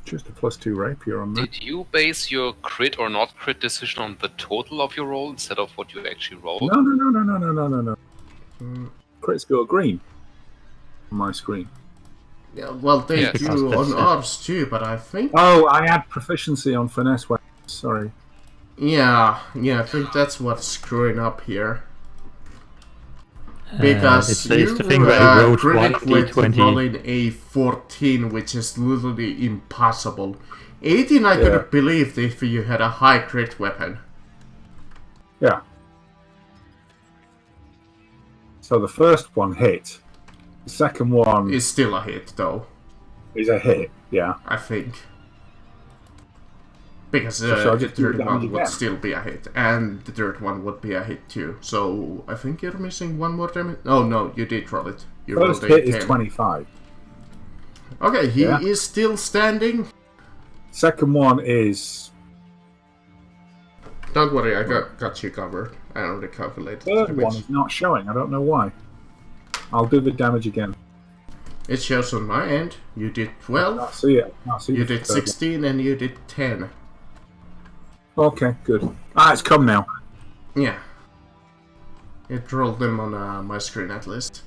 Just a +2 rapier on that. Did you base your crit or not crit decision on the total of your roll instead of what you actually rolled? No. Crits go green on my screen. Yeah, well, they Yeah, do that's on it. ours too, but I think... Oh, I had proficiency on finesse weapons. Sorry. Yeah, I think that's what's screwing up here. Because it's you the thing where he rolled crit 1 with d20. rolling a 14, which is literally impossible. 18 I could have believed if you had a high crit weapon. Yeah. So the first one hit. The second one It's still a hit, though, is a hit. Yeah. I think. Because So the just do third damage one would again? still be a hit, and the third one would be a hit too. So I think you're missing one more damage. Oh no, you did roll it. You First rolled a hit is 10. 25. Okay, he Yeah. is still standing. Second one is... Don't worry, I got you covered. I already calculated the Third one damage. is not showing. I don't know why. I'll do the damage again. It shows on my end. You did I 12, can't see it. I can't see you the did third one. 16, and you did 10. Okay, good. It's come now. Yeah. It rolled them on my screen at least.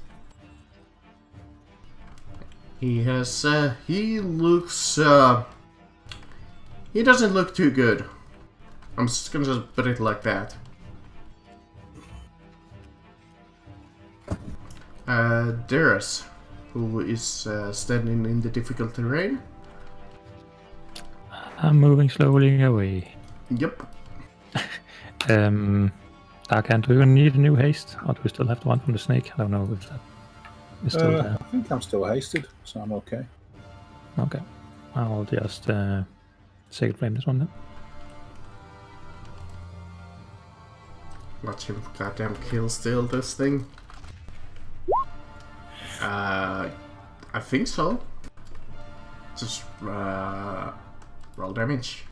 He has, he looks, he doesn't look too good. I'm just gonna put it like that. Darius, who is standing in the difficult terrain. I'm moving slowly away. Yep. Darkhand, do you need a new haste? Or do we still have the one from the snake? I don't know if that is still there. I think I'm still hasted, so I'm okay. Okay. I'll just second frame this one then. Watch him goddamn kill still this thing. I think so. Just roll damage.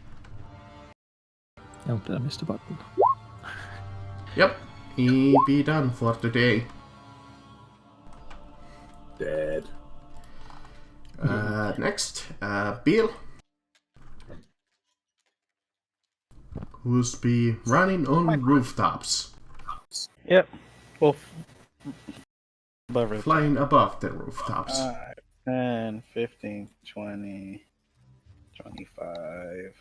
Oh, did I miss the button? Yep, he be done for today. Dead. Next, Bill. Who's be running on rooftops, Yep. Well, above flying above the rooftops. 10, 15, 20, 25.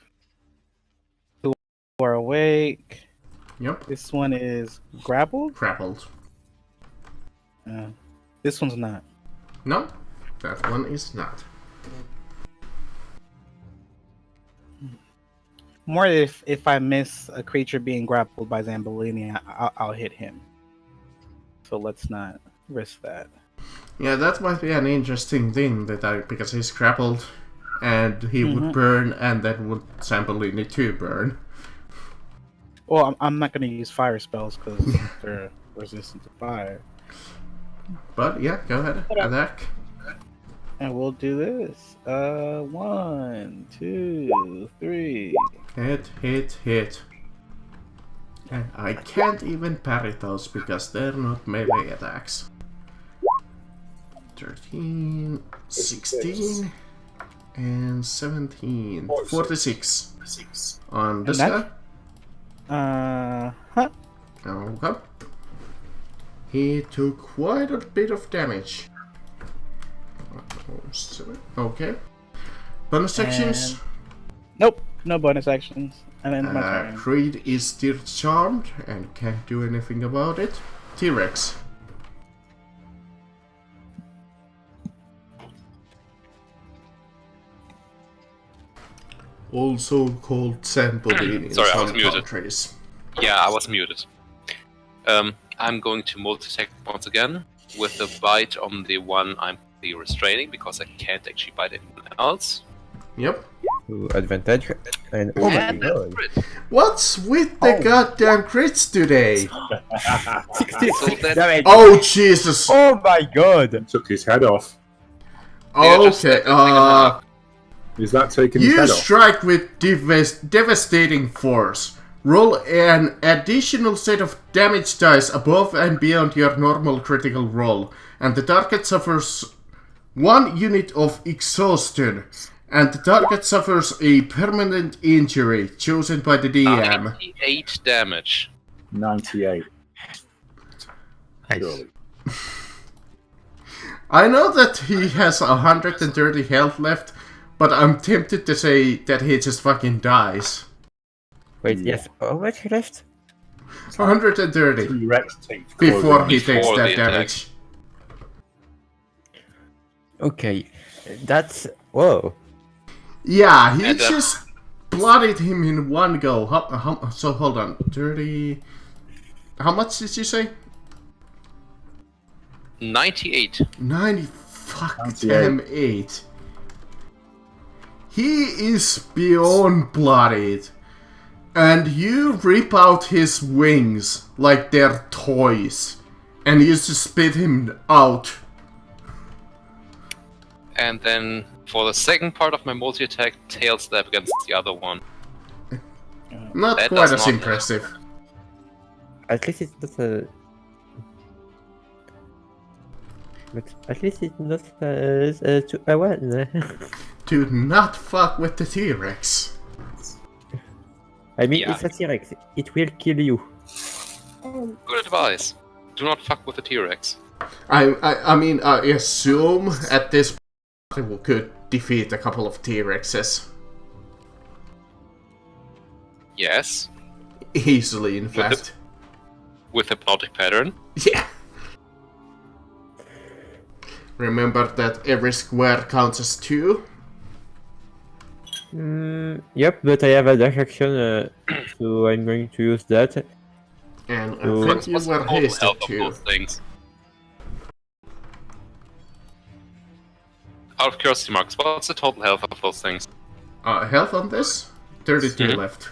Who are awake? Yep, This one is grappled. grappled. This one's not. No, that one is not. More if I miss a creature being grappled by Zambolini, I'll hit him. So let's not risk that. Yeah, that might be an interesting thing because he's grappled, and he would burn, and then would Zambolini too burn. Well, I'm not going to use fire spells because they're resistant to fire. But yeah, go ahead, attack. And we'll do this. 1, 2, 3. Hit. And I can't even parry those because they're not melee attacks. 13, 16, and 17. 46 on this guy. Okay. He took quite a bit of damage. Okay. Bonus actions. Nope, no bonus actions. And then my turn. Creed is still charmed and can't do anything about it. T-Rex. Also called Zambolini in Sorry, I some was muted. countries. Yeah, I was muted. I'm going to multi-attack once again with a bite on the one I'm restraining because I can't actually bite anyone else. Yep. Advantage and oh my And that's god. crit. What's with the goddamn crits today? 66 that- damage. Oh Jesus! Oh my god. Took his head off. Yeah, just Okay, the second half. Is that taking his you head off? strike with devastating force. Roll an additional set of damage dice above and beyond your normal critical roll, and the target suffers 1 unit of exhaustion, and the target suffers a permanent injury chosen by the DM. 98 damage. 98. Nice. Surely. I know that he has 130 health left, but I'm tempted to say that he just fucking dies. Wait, yes. How much left? 130 T-Rex teeth. before he Before takes the that attack. damage. Okay. That's whoa. Yeah, he And, just bloodied him in one go. So hold on, 30. How much did you say? 98. 90 fuck 98. damn 8. He is beyond bloodied. And you rip out his wings like they're toys. And you just spit him out. And then for the second part of my multi-attack, tail stab against the other one. Not That quite does as not- impressive. At least it's not a... But at least it's not a one. Do not fuck with the T-Rex. I mean, Yeah. it's a T-Rex. It will kill you. Good advice. Do not fuck with the T-Rex. I mean, I assume at this point we could defeat a couple of T-Rexes. Yes, Easily, in With fact. with hypnotic pattern. Yeah. Remember that every square counts as 2? Yep, but I have a dash action, so I'm going to use that. And I So- think you What's the were total hasted health of too. those things? Out of curiosity, Marcus, what's the total health of those things? Health on this? 32 Mhm. left.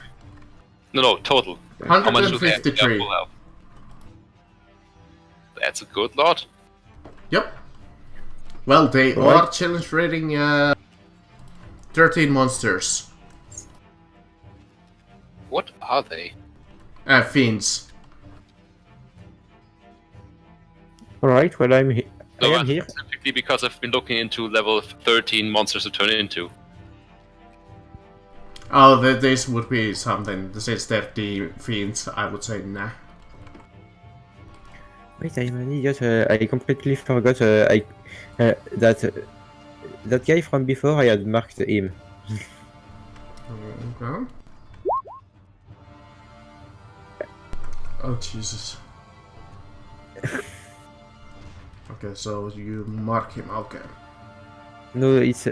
No, total. How much do they have 153. full health? That's a good lot. Yep. Well, they Right. are challenge rating 13 monsters. What are they? Fiends. Alright, well, I No, am here. specifically because I've been looking into level 13 monsters to turn into. Oh, this would be something. Since they're the fiends, I would say nah. Wait, I'm an idiot. I completely forgot that guy from before, I had marked him. Okay. Oh, Jesus. Okay, so you mark him, okay. No, it's...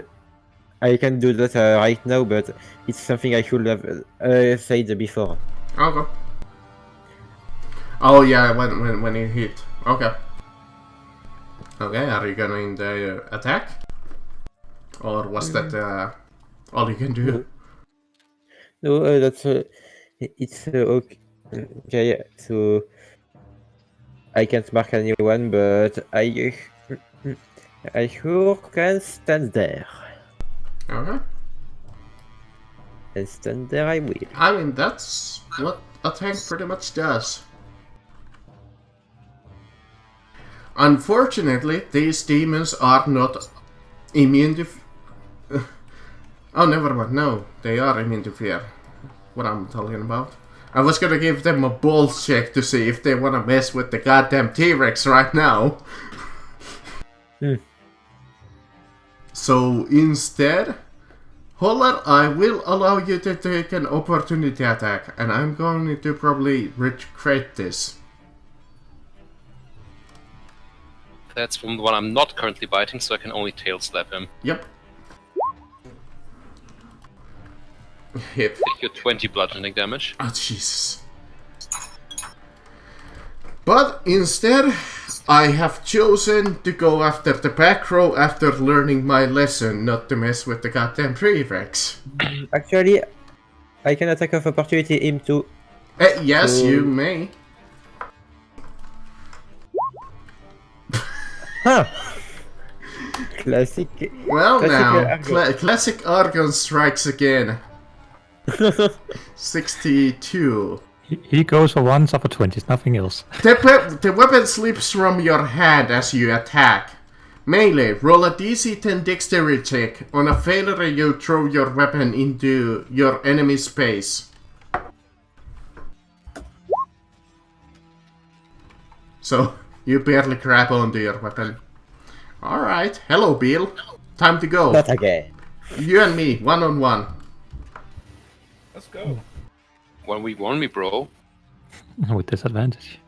I can do that right now, but it's something I should have said before. Okay. Oh yeah, when he hit. Okay. Okay, are you gonna in the attack? Or was that all you can do? No, that's... it's okay. Okay, so... I can't mark anyone, but I sure can stand there. Okay. And stand there I will. I mean, that's what a tank pretty much does. Unfortunately, these demons are not immune to... oh, never mind. No, they are immune to fear. What I'm talking about. I was gonna give them a balls check to see if they wanna mess with the goddamn T-Rex right now. So instead, Holler, I will allow you to take an opportunity attack, and I'm going to probably regret this. That's from the one I'm not currently biting, so I can only tail slap him. Yep. Hit. Take your 20 bludgeoning damage. Oh, Jesus. But instead, I have chosen to go after the back row after learning my lesson not to mess with the goddamn T-Rex. Actually, I can attack of opportunity him too. Yes, So- you may. Huh! Classic. Well Classic now, Argon. classic Argon strikes again. 62. He goes for ones up for 20s, nothing else. The weapon slips from your hand as you attack. Melee, roll a DC 10 dexterity check. On a failure, you throw your weapon into your enemy's space. So, you barely grab onto your weapon. Alright, hello Bill. Time to go. Not again. You and me, one-on-one. Let's go. 1v1 bro. With disadvantage.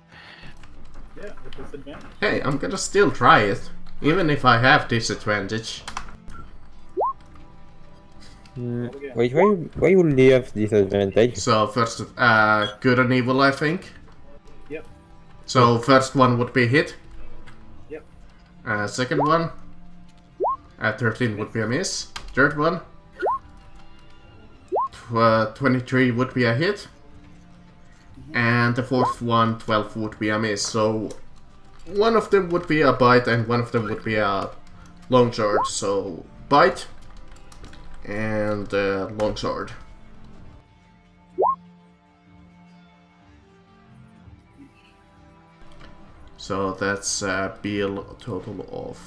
Yeah, with disadvantage. Hey, I'm gonna still try it. Even if I have disadvantage. Wait, why would they have disadvantage? So first, good and evil, I think. Yep. So first one would be hit. Yep. Second one, 13 would be a miss. Third one, 23 would be a hit. And the fourth one, 12, would be a miss. So one of them would be a bite and one of them would be a longsword. So bite and longsword. So that's Beal total of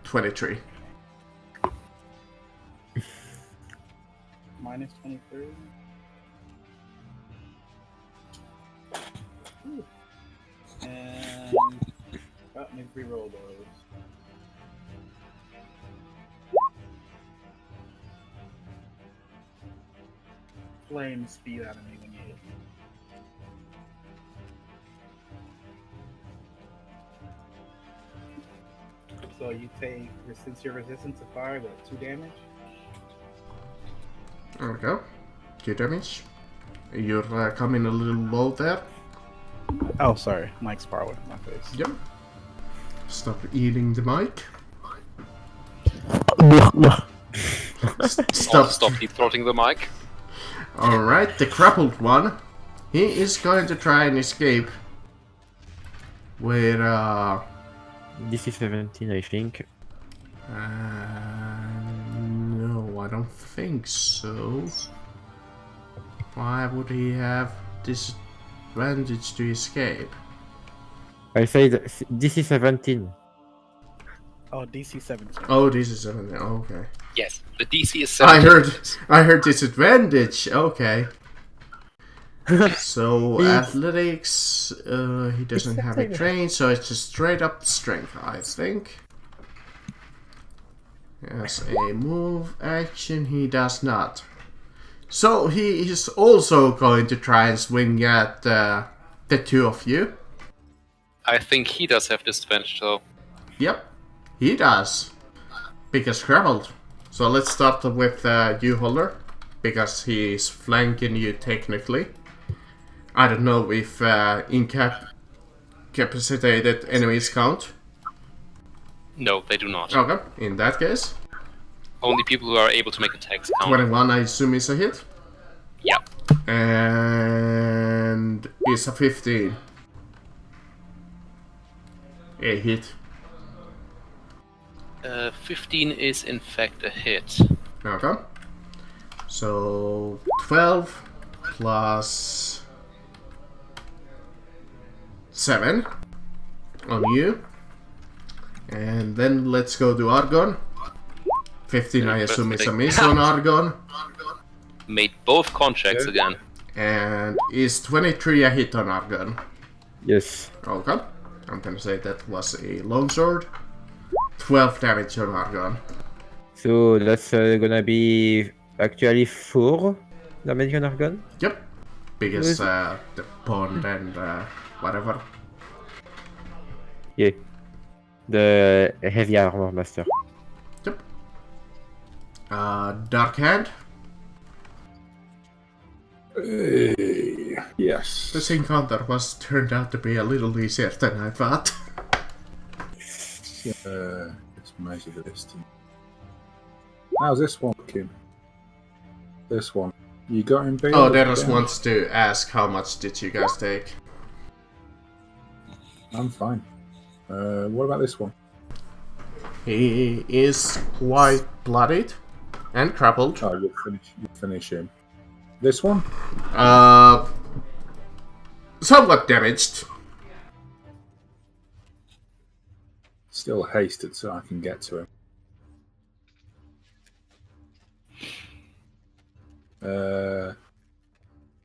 23. Minus 23. Ooh. And let me re-roll those. Flames speed out of me when you hit me. So you take, since you're resistant to fire, 2 damage. There we go. 2 damage. You're coming a little low there. Oh, sorry. Mike's far away from my face. Yep. Stop eating the mic. Stop deep throating the mic. Alright, the crippled one. He is going to try and escape. With DC 17, I think. no, I don't think so. Why would he have disadvantage to escape? I said DC 17. Oh, DC 17. Oh, this is 7. Okay. Yes, the DC is 17. I heard disadvantage. Okay. So athletics, he doesn't have a train, so it's just straight up strength, I think. As a move action, he does not. So he is also going to try and swing at the two of you. I think he does have disadvantage though. Yep, he does. Because crippled. So let's start with you, Holder. Because he's flanking you technically. I don't know if incapacitated enemies count. No, they do not. Okay, in that case. Only people who are able to make attacks count. 21, I assume, is a hit. Yeah. And it's a 15. A hit. 15 is in fact a hit. Okay. So 12 plus 7 on you. And then let's go to Argon. 15, I assume, is a miss on Argon. Made both contracts again. And is 23 a hit on Argon? Yes. Okay. I'm gonna say that was a longsword. 12 damage on Argon. So that's gonna be actually 4 damage on Argon? Yep. Because the pond and whatever. Yeah. The heavy armor master. Yep. Dark Hand. Yes. This encounter was turned out to be a little easier than I thought. Let's measure the distance. How's this one looking? This one. You got him big? Oh, Deros wants to ask how much did you guys take? I'm fine. What about this one? He is quite bloodied and crippled. Oh, you finish him. This one? Somewhat damaged. Still hasted so I can get to him.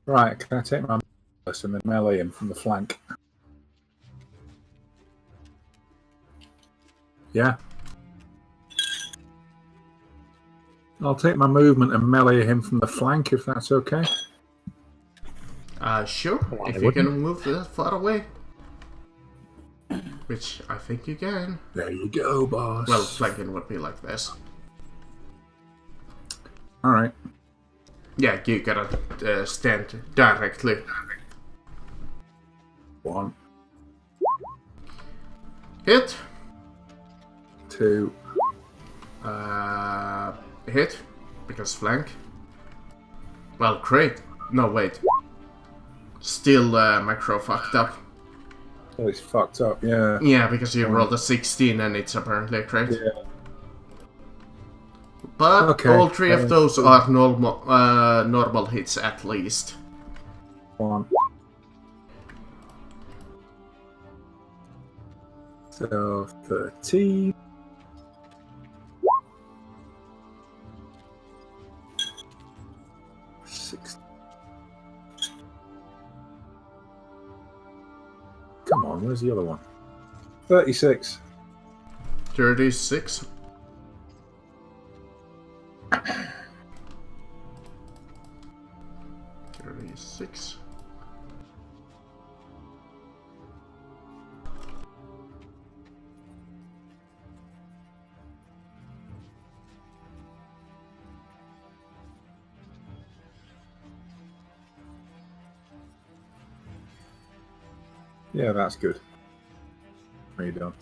Right, can I take my and then melee him from the flank? Yeah. I'll take my movement and melee him from the flank if that's okay. Sure. If you can move that far away. Which I think you can. There you go, boss. Well, flanking would be like this. Alright. Yeah, you gotta stand directly. 1, Hit. 2, Hit. Because flank. Well, great. No, wait. Still, macro fucked up. Oh, it's fucked up, yeah. Yeah, because you rolled a 16 and it's apparently a crit. Yeah. But Okay, all three of those are normal hits at least. One. So 13. Come on, where's the other one? 36. 36. Yeah, that's good. Are you done?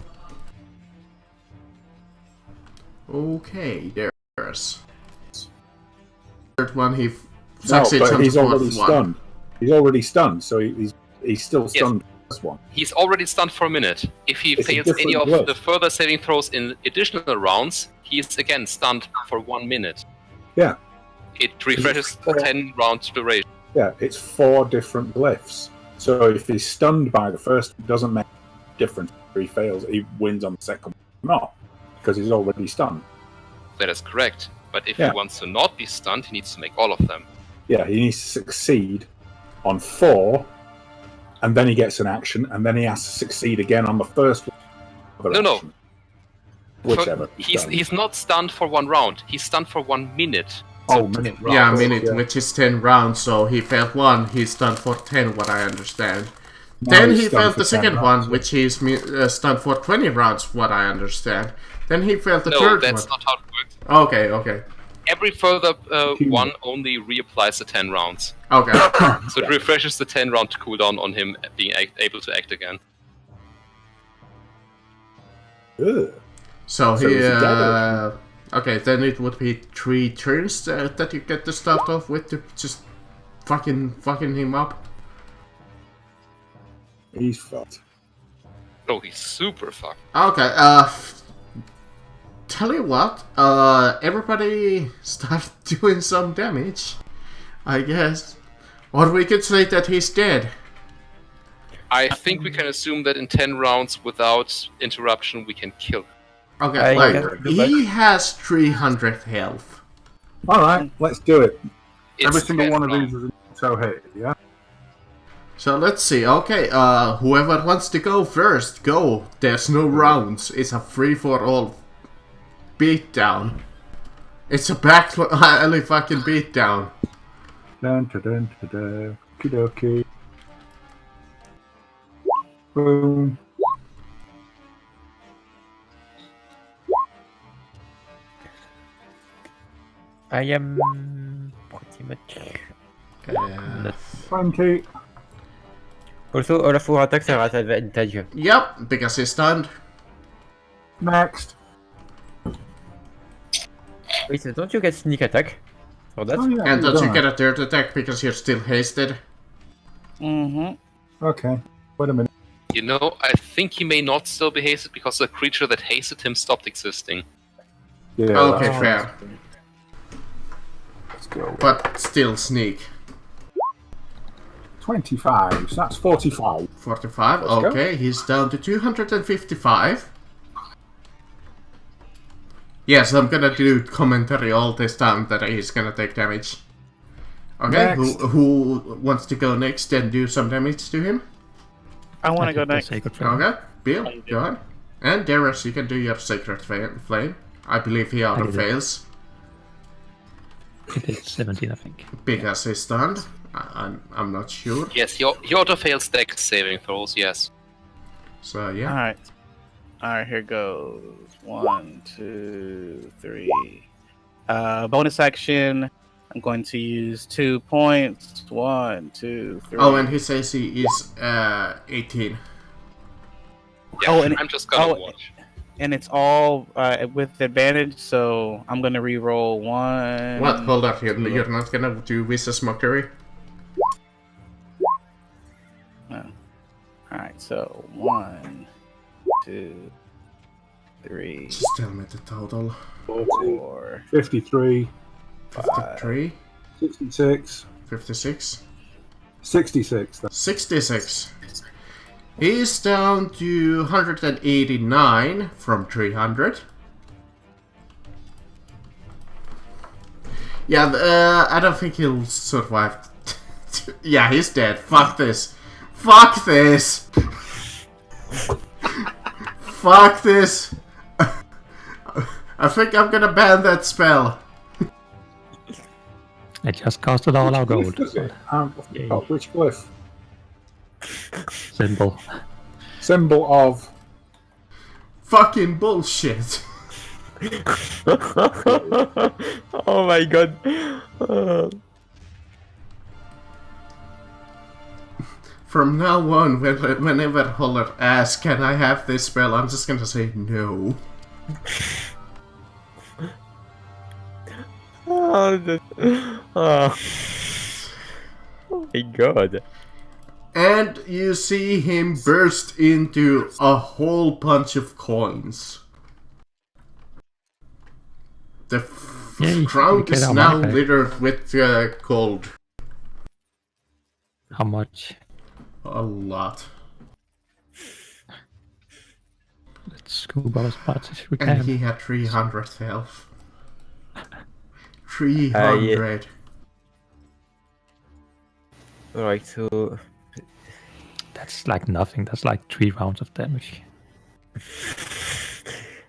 Okay, there's third one. He No, succeeds but on he's the already fourth one. stunned. He's already stunned, so he's still Yes. stunned. This one. He's already stunned for a minute. If he It's a fails different any of glove. the further saving throws in additional rounds, he is again stunned for 1 minute. Yeah. It refreshes the 10 round duration. Yeah, it's 4 different glyphs. So if he's stunned by the first, it doesn't make a difference. If he fails, he wins on the second one. Not, because he's already stunned. That is correct. But if Yeah. he wants to not be stunned, he needs to make all of them. Yeah, he needs to succeed on 4, and then he gets an action, and then he has to succeed again on the first one. No. Action. Whichever. He's not stunned for 1 round. He's stunned for 1 minute. Oh, minute. Yeah, a Right, minute, yeah. which is 10 rounds, so he failed 1, he's stunned for 10, what I understand. Now Then he's he stunned failed for the 10 second rounds. one, which he's stunned for 20 rounds, what I understand. Then he failed the No, third that's one. not how it works. Okay. Every further one only reapplies the 10 rounds. Okay. So it refreshes the 10 round cooldown on him being able to act again. Ugh. So So he, he's a okay, then it would be 3 turns that you get to start off with to just fucking him up. He's fucked. Oh, he's super fucked. Okay, tell you what, everybody start doing some damage, I guess. Or we could say that he's dead. I think we can assume that in 10 rounds without interruption we can kill him. Okay, he has 300 health. Alright, let's do it. It's Every single 10 one of rounds. these is a so hit, yeah? So let's see, okay, whoever wants to go first, go. There's no rounds, it's a free-for-all beatdown. It's a back alley fucking beatdown. Dun dun dun dun dun. Okie dokie. Boom. I am pretty much. 20. Also, all of 4 attacks are at advantage. Yep, because he's stunned. Next. Wait, so don't you get sneak attack for that? Oh, yeah, And don't you don't get a third attack because you're still hasted? Mm-hmm. Okay. Wait a minute. You know, I think he may not still be hasted because the creature that hasted him stopped existing. Yeah, Okay, that's- fair. Let's go. But still sneak. 25. So that's 45. 45, Let's go. okay, he's down to 255. Yes, I'm gonna do commentary all this time that he's gonna take damage. Okay, Next. who wants to go next and do some damage to him? I want to I go hit the next. Sacred Flame. Okay, Bill, go on. And Darius, you can do your Sacred Flame. I believe he auto did it. fails It is 17, I think. because he's stunned. I'm not sure. Yes, he auto fails dex saving throws, yes. So yeah. Alright, here goes. 1, 2, 3. Bonus action. I'm going to use 2 points. 1, 2, 3. Oh, and his AC is 18. Yeah, Oh, and- I'm just gonna oh, watch. and it's all with advantage. So I'm gonna re-roll one. What? Hold on, two. you're not gonna do vicious mockery? All right, so 1, 2, 3, Just tell me the total. 4, 53, 53, 66, 56, 66. 66. He's down to 189 from 300. Yeah, I don't think he'll survive. Yeah, he's dead. Fuck this. Fuck this. Fuck this. I think I'm gonna ban that spell. I just costed all our gold. Does it? Yay. Oh, which glyph? Symbol. Symbol of. Fucking bullshit. Oh my god. From now on, whenever Holler asks, can I have this spell, I'm just gonna say no. Oh my god. And you see him burst into a whole bunch of coins. The Yay, ground we is get our now money back. littered with gold. How much? A lot. Let's scoop out as much as we And can. he had 300 health. 300. Alright, so That's like nothing. That's like 3 rounds of damage.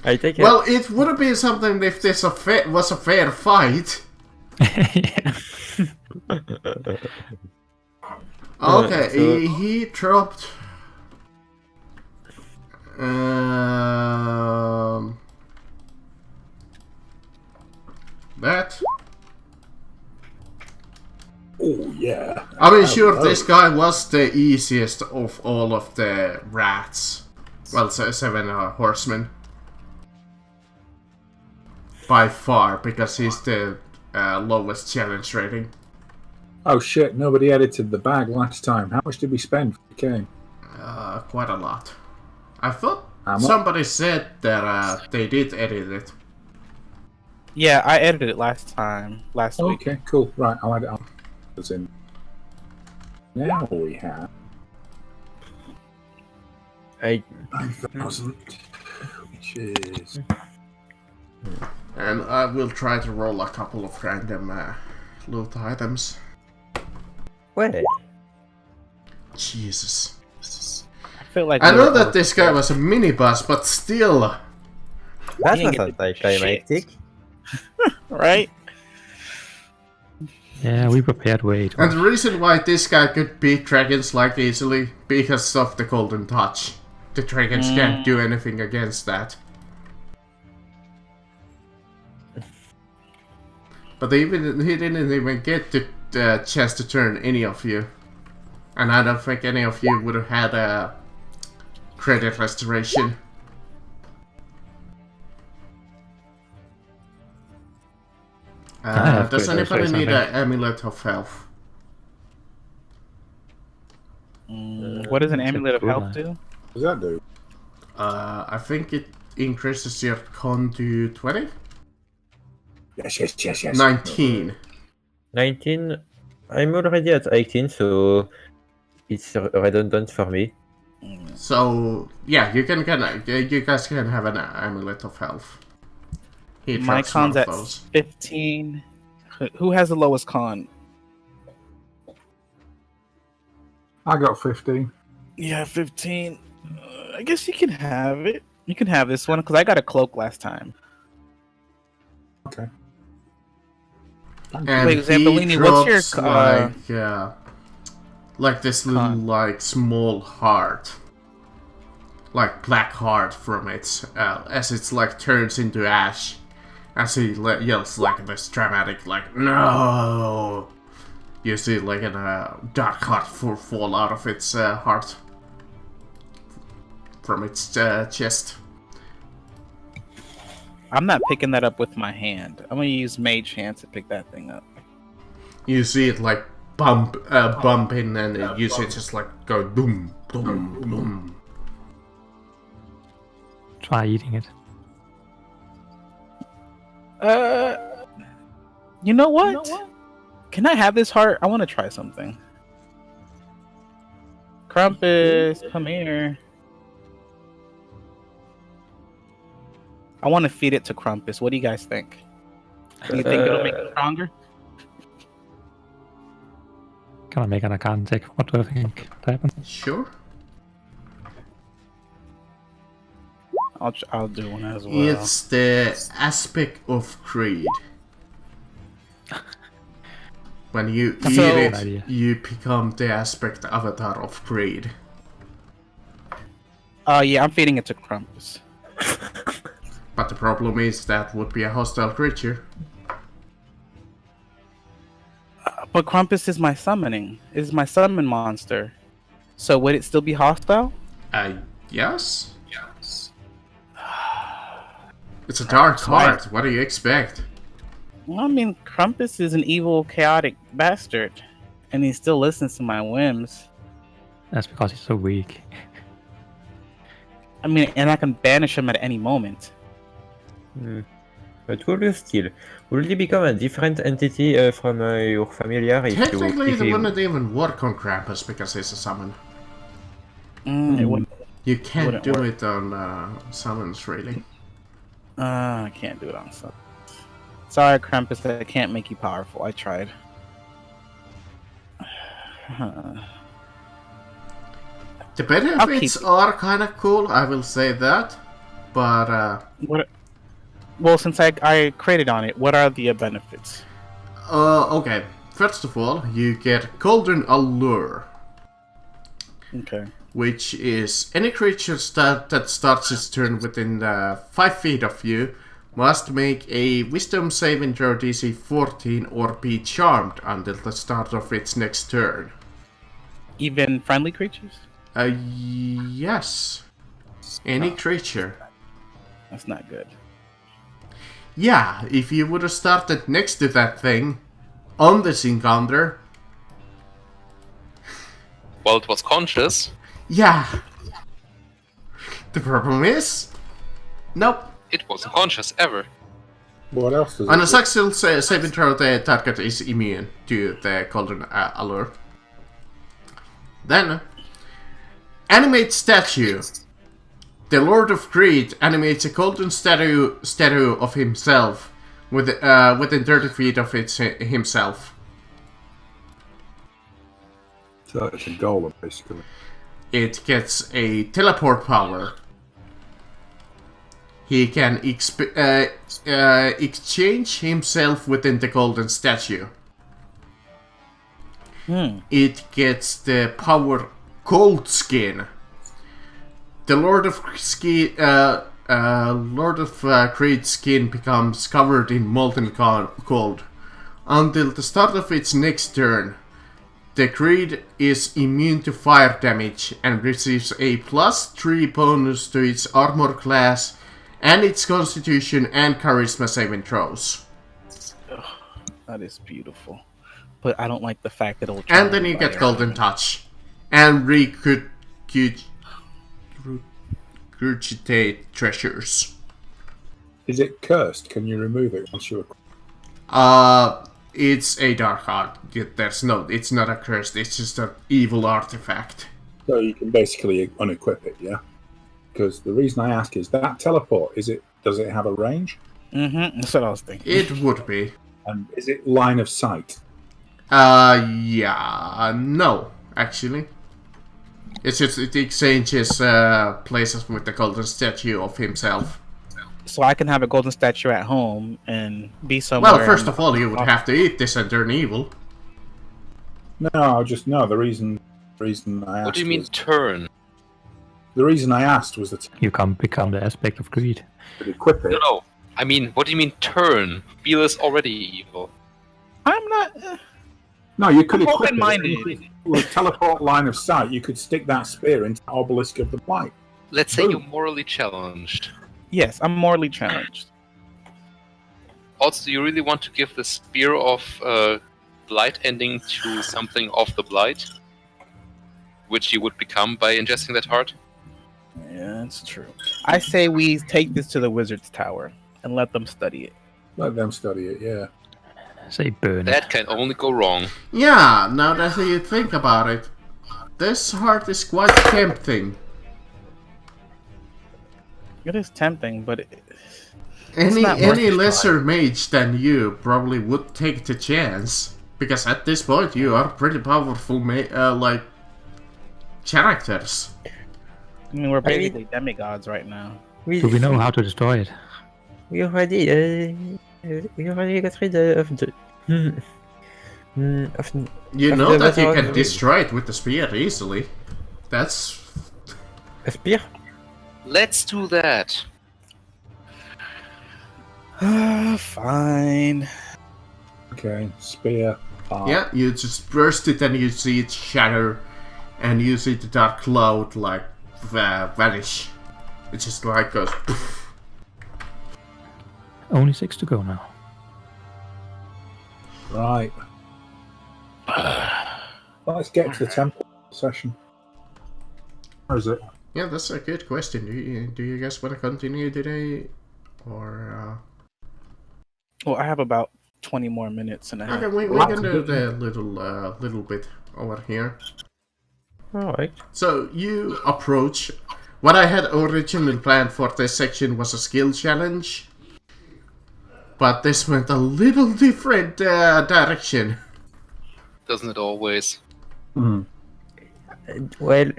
I take it. Well, it would have been something if this was a fair fight. Yeah. Okay, so- he dropped. That. Oh, yeah. I mean, sure, Hello. this guy was the easiest of all of the rats. Well, 7 horsemen. By far, because he's the lowest challenge rating. Oh, shit. Nobody edited the bag last time. How much did we spend for the game? Quite a lot. I thought How much? somebody said that they did edit it. Yeah, I edited it last week. Okay, cool. Right, I'll add it on. It's in. Now we have I 9,000, which is. And I will try to roll a couple of random loot items. wait. Jesus. I feel like I we know were that this guy was a mini boss, but still. That didn't was get the anticlimactic. right. Yeah, we prepared way too And the much. reason why this guy could beat dragons like easily, because of the golden touch. The dragons can't do anything against that. But he didn't even get the chance to turn any of you. And I don't think any of you would have had a credit restoration. I have Does credit anybody restoration, need I an amulet of health? What does an That's a amulet of good health one. do? What does that do? I think it increases your con to 20? Yes. 19. 19. I'm already at 18, so it's redundant for me. So, yeah, you guys can have an amulet of health. He My drops one con's of at those. 15. Who has the lowest con? I got 15. Yeah, 15. I guess you can have it. You can have this one because I got a cloak last time. Okay. And Wait, he Zambolini, what's your, drops like this little con? like small heart, like black heart from it, as it's like turns into ash, as he yells like this dramatic like no. You see like a dark heart fall out of its heart from its chest. I'm not picking that up with my hand. I'm gonna use Mage Hand to pick that thing up. You see it like bump in, and you see it just like go boom, boom, boom. Try eating it. You know what? Can I have this heart? I want to try something. Krampus, come here. I want to feed it to Krampus. What do you guys think? Do you think it'll make it stronger? Can I make an Arcana check? What do I think happened? Sure. I'll do one as well. It's the aspect of greed. When you eat it, you become the aspect avatar of greed. Yeah, I'm feeding it to Krampus. But the problem is that would be a hostile creature. But Krampus is my summoning. Is my summon monster. So would it still be hostile? Yes. It's a dark heart. What do you expect? Well, I mean, Krampus is an evil, chaotic bastard. And he still listens to my whims. That's because he's so weak. I mean, and I can banish him at any moment. But will you still? Will he become a different entity from your familiar? Technically, it wouldn't even work on Krampus because he's a summon. It wouldn't. You can't do it on summons, really. I can't do it on summons. Sorry, Krampus, I can't make you powerful. I tried. The benefits are kind of cool, I will say that. But well, since I created on it, what are the benefits? Okay. First of all, you get Golden Allure. Okay. Which is any creature that starts its turn within 5 feet of you must make a Wisdom saving throw DC 14 or be charmed until the start of its next turn. Even friendly creatures? Yes. Any creature. That's not good. Yeah, if you would have started next to that thing on this encounter. Well, it was conscious. Yeah. The problem is, nope. It wasn't conscious ever. What else does On it a do? successful saving throw, the target is immune to the Golden Allure. Then, animate statue. The Lord of Greed animates a golden statue of himself within 30 feet of himself. So it's a golem, basically. It gets a teleport power. He can exchange himself within the golden statue. It gets the power Cold Skin. The Lord of Greed skin becomes covered in molten cold. Until the start of its next turn, the Greed is immune to fire damage and receives a +3 bonus to its armor class and its constitution and charisma saving throws. That is beautiful. But I don't like the fact that it'll... And then you get Golden Touch. And regurgitate treasures. Is it cursed? Can you remove it once you're... It's a dark heart. It's not a curse, it's just an evil artifact. So you can basically unequip it, yeah? Because the reason I ask is that teleport, does it have a range? That's what I was thinking. It would be. And is it line of sight? Yeah, no, actually. It's just it exchanges places with the golden statue of himself. So I can have a golden statue at home and be somewhere... Well, first of all, you would have to eat this and turn evil. No, the reason I asked... What do you mean turn? The reason I asked was that You can become the aspect of greed. to equip it. No. I mean, what do you mean turn? Beal is already evil. I'm not... No, you could I'm equip open-minded. it. With teleport line of sight, you could stick that spear into the obelisk of the blight. Let's say Boom. you're morally challenged. Yes, I'm morally challenged. Also, do you really want to give the Spear of Blight ending to something of the Blight? Which you would become by ingesting that heart? Yeah, that's true. I say we take this to the Wizard's Tower and let them study it. Let them study it, yeah. Say burn That it. can only go wrong. Yeah, now that you think about it, this heart is quite tempting. It is tempting, but Any not worth any it. lesser mage than you probably would take the chance, because at this point you are pretty powerful, like characters. I mean, we're basically demigods right now. Do we know how to destroy it? We already got rid of the. You Of know the that you Battle can of- destroy it with the spear easily. That's A spear? Let's do that. Fine. Okay, spear. Heart. yeah. You just burst it and you see it shatter, and you see the dark cloud like vanish. It just like goes. Poof. Only 6 to go now. Right. Let's get to the temple session. Where is it? Yeah, that's a good question. Do you guys want to continue today, or? Well, I have about 20 more minutes and a half. Okay, we can do the little bit over here. Alright. So you approach. What I had originally planned for this section was a skill challenge, but this went a little different direction. Doesn't it always? Well,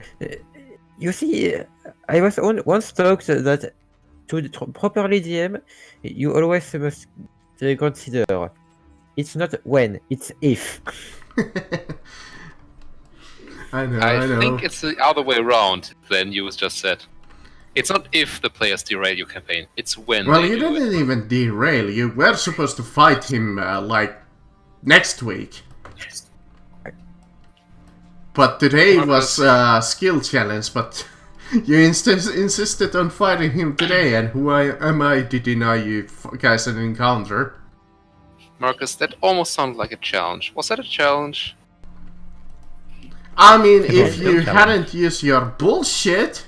you see, I was once told that to properly DM, you always must consider it's not when, it's if. I know. I think it's the other way around than you just said. It's not if the players derail your campaign, it's when Well, they you do didn't it. even derail. You were supposed to fight him like next week. But today was a skill challenge, but you insisted on fighting him today, and who am I to deny you guys an encounter? Marcus, that almost sounded like a challenge. Was that a challenge? I mean, It if was you a challenge. hadn't used your bullshit,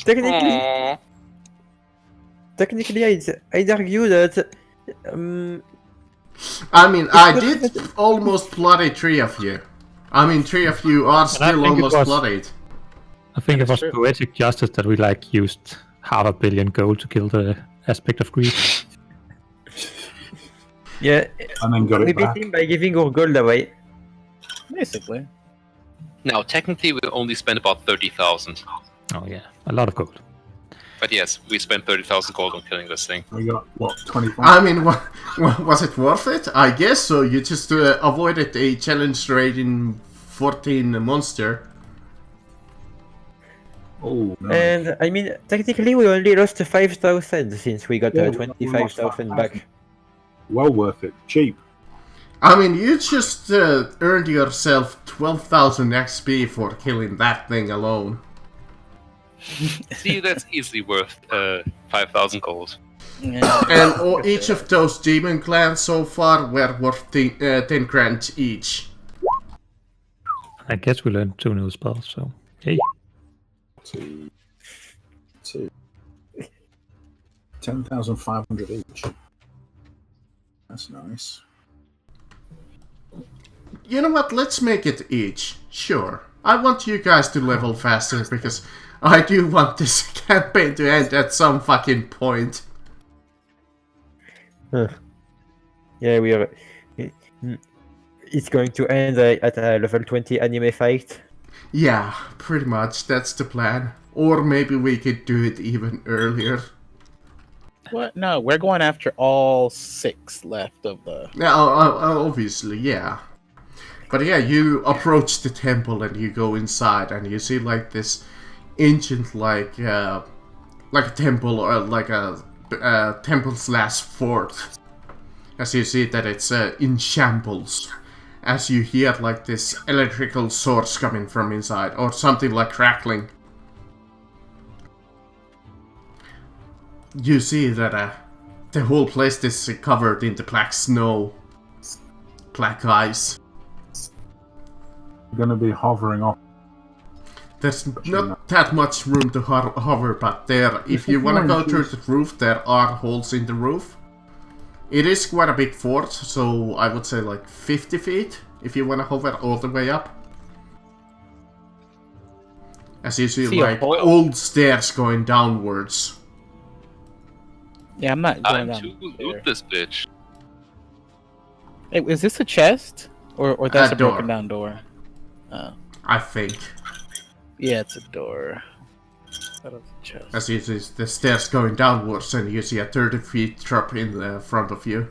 Aww. Technically, I'd argue that I mean, I did almost bloody 3 of you. I mean, 3 of you are still think it almost was- bloodied. I think it was true. poetic justice that we like used 500 million gold to kill the aspect of greed. yeah, And then got we it beat back. him by giving our gold away. Basically. Now, technically, we only spent about 30,000. Oh yeah, a lot of gold. But yes, we spent 30,000 gold on killing this thing. We got, what, 25? I mean, was it worth it? I guess so. You just avoided a challenge rating 14 monster. Oh, no. And I mean, technically, we only lost 5,000 since we got Yeah, we 25,000 lost back. Well worth it. Cheap. I mean, you just earned yourself 12,000 XP for killing that thing alone. See, that's easily worth 5,000 gold. Yeah. And each of those demon clans so far were worth 10 grand each. I guess we learned 2 new spells, so hey. 2. 10,500 each. That's nice. You know what? Let's make it each. Sure. I want you guys to level faster because I do want this campaign to end at some fucking point. Yeah, we are. It's going to end at a level 20 anime fight. Yeah, pretty much. That's the plan. Or maybe we could do it even earlier. What? No, we're going after all 6 left of the. Yeah, obviously, yeah. But yeah, you approach the temple and you go inside and you see like this ancient like a temple or like a temple slash fort. As you see that it's in shambles. As you hear like this electrical source coming from inside or something like crackling. You see that the whole place is covered in the black snow, black ice. I'm gonna be hovering off. There's not that much room to hover, but there, if you wanna go through the roof, there are holes in the roof. It is quite a big fort, so I would say like 50 feet, if you wanna hover all the way up. As you see like old stairs going downwards. Yeah, I'm not going Time down to there. loot this bitch. Hey, is this a chest? Or that's a door. broken down door? I think. Yeah, it's a door. That was a chest. As you see the stairs going downwards, and you see a 30 feet drop in the front of you.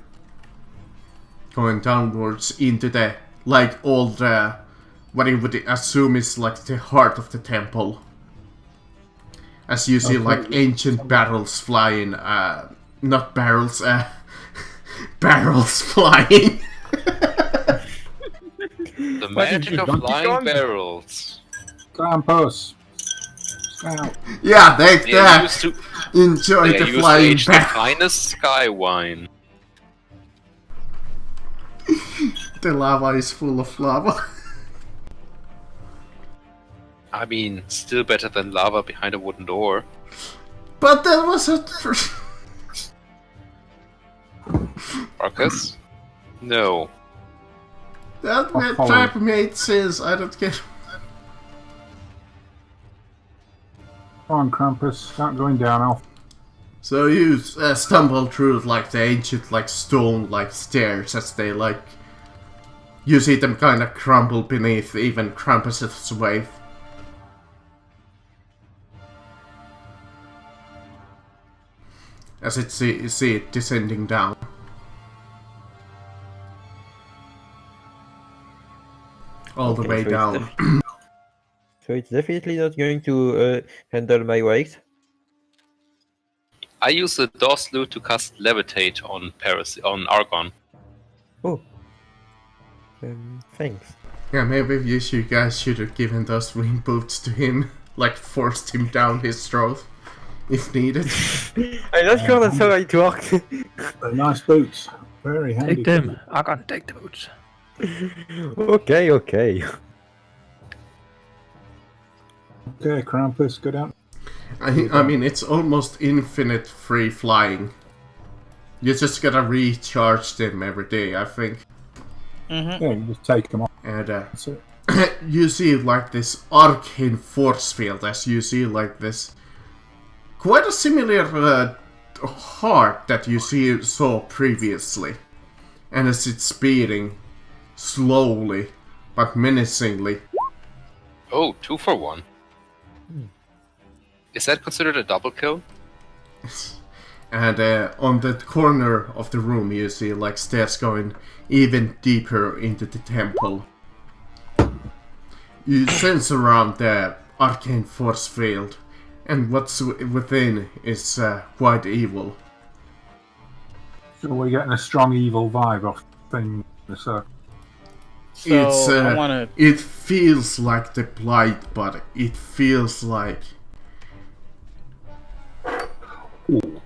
Going downwards into the, like, old, what you would assume is like the heart of the temple. As you see like ancient barrels flying, not barrels, barrels flying. The magic of flying barrels. Krampus! Scout! Yeah, take They that! used to, Enjoy they the used to flying age the barrels. finest sky wine. The lava is full of lava. I mean, still better than lava behind a wooden door. But that was a... Marcus? No. That follow. trap made sense, I don't get... Come on, Krampus, start going down, Alf. So you stumble through like the ancient like stone like stairs as they like... You see them kind of crumble beneath even Krampus's weight. As you see it descending down. All the way so down. So it's definitely not going to handle my weight. I use the DOS loot to cast Levitate on on Argon. Oh. Thanks. Yeah, maybe you guys should have given those wing boots to him. Like forced him down his throat. If needed. I'm not sure that's how it works. They're nice boots. Very handy. Take them. Argon, take the boots. Okay. Okay, Krampus, go down. I mean, it's almost infinite free flying. You just gotta recharge them every day, I think. Mm-hmm. Yeah, you just take them off. And That's it. you see like this arcane force field, as you see like this quite a similar heart that you saw previously. And as it's speeding slowly but menacingly. Oh, 2 for 1. Is that considered a double kill? And on the corner of the room you see like stairs going even deeper into the temple. You sense around the arcane force field, and what's within is quite evil. So we're getting a strong evil vibe off thing. So So I wanna. It feels like the blight, but it feels like...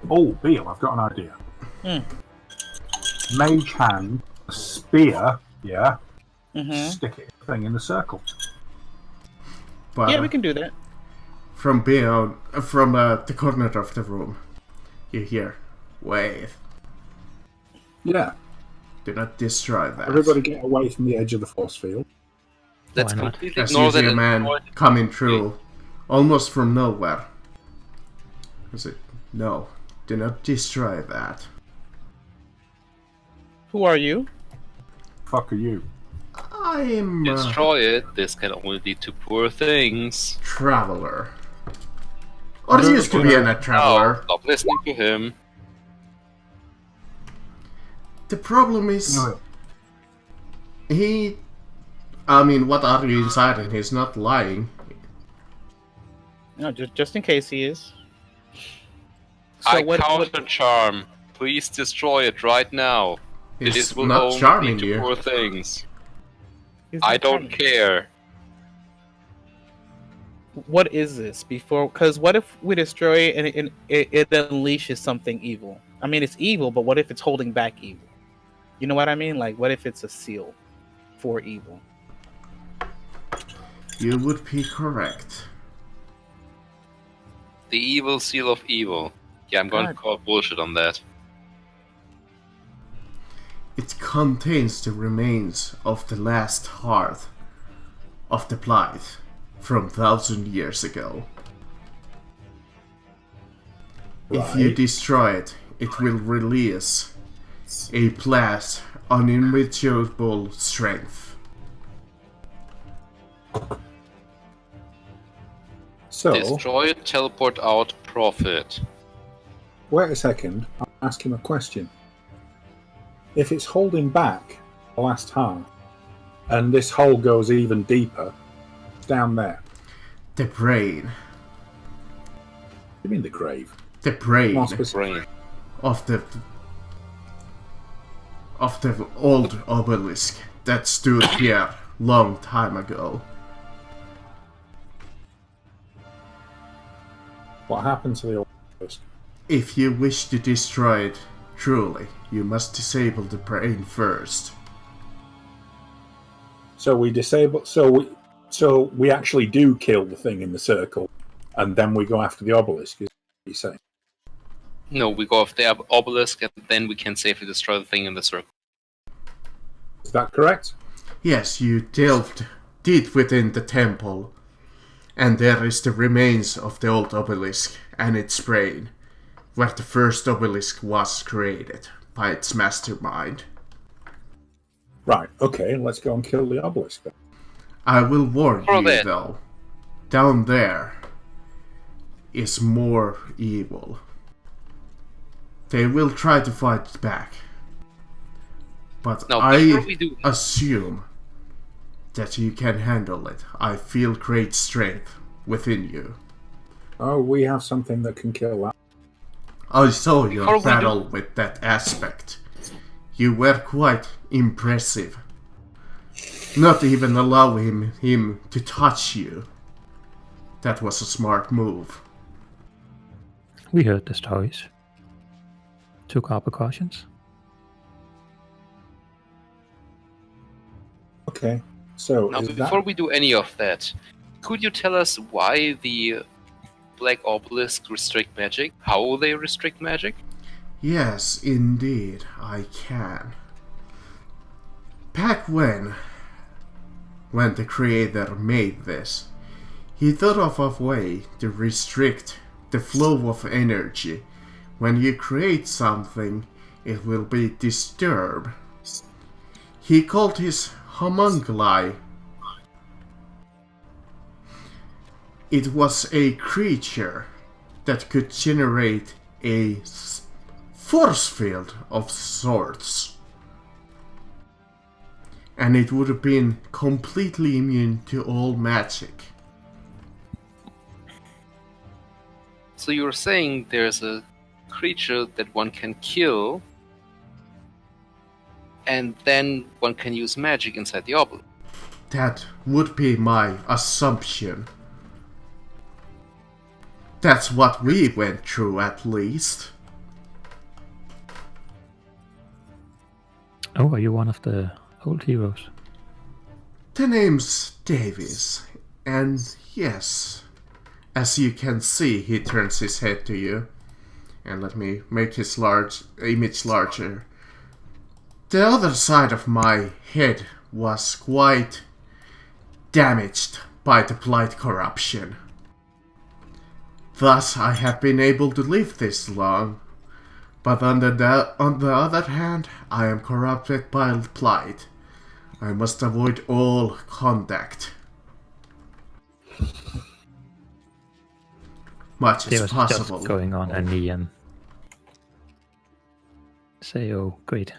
Oh, Beal, I've got an idea. Mage hand, a spear, yeah. Stick it thing in the circle. But, Yeah, we can do that. from beyond, from the corner of the room, you hear, "Wait, Yeah. do not destroy that." Everybody get away from the edge of the force field. Let's Why not? completely As ignore you see that. a man coming through, almost from nowhere. Is it? No, do not destroy that. Who are you? Fuck are you? I'm a Destroy it. This can only lead to poor things. traveler. Or used to be a Oh, traveler. stop listening to him. The problem is, No. I mean, what are you inside and he's not lying. No, just in case he is. I what- counter charm. Please destroy it right now. He's This will not only charming lead to you. poor things. He's I not don't charming. care. What is this before? Because what if we destroy it and it unleashes something evil? I mean, it's evil, but what if it's holding back evil? You know what I mean? Like, what if it's a seal for evil? You would be correct. The evil seal of evil. Yeah, I'm going to call bullshit on that. It contains the remains of the last heart of the Blight from 1,000 years ago. Right. If you destroy it, it will release a blast unimaginable strength. So, Destroy, teleport out, profit. wait a second. I'll ask him a question. If it's holding back the last half, and this hole goes even deeper, down there. The brain. What do you mean the grave? The brain More specific. Brain. of the old obelisk that stood here long time ago. What happened to the old obelisk? If you wish to destroy it truly, you must disable the brain first. So we disable. So we actually do kill the thing in the circle, and then we go after the obelisk. Is what you saying? No, we go off the obelisk and then we can safely destroy the thing in the circle. Is that correct? Yes, you delved deep within the temple, and there is the remains of the old obelisk and its brain, where the first obelisk was created by its mastermind. Right. Okay. Let's go and kill the obelisk then. I will warn For you that. though, down there is more evil. They will try to fight back, but Now, I before we do... assume that you can handle it. I feel great strength within you. Oh, we have something that can kill that. I saw your Before we battle with that aspect. You were quite impressive. Not even allowing him to touch you. That was a smart move. We heard the stories. Took our precautions. Okay. So Now, is before that... we do any of that, could you tell us why the Black Obelisks restrict magic? How they restrict magic? Yes, indeed, I can. Back when the creator made this, he thought of a way to restrict the flow of energy. When you create something, it will be disturbed. He called his homunculi. It was a creature that could generate a force field of sorts. And it would have been completely immune to all magic. So you're saying there's a creature that one can kill, and then one can use magic inside the obelisk. That would be my assumption. That's what we went through, at least. Oh, are you one of the old heroes? The name's Davis, and yes, as you can see, he turns his head to you. And let me make his image larger. The other side of my head was quite damaged by the blight corruption. Thus, I have been able to live this long. But on the other hand, I am corrupted by blight. I must avoid all contact. Much There as was possible. just going on a knee and say, oh, great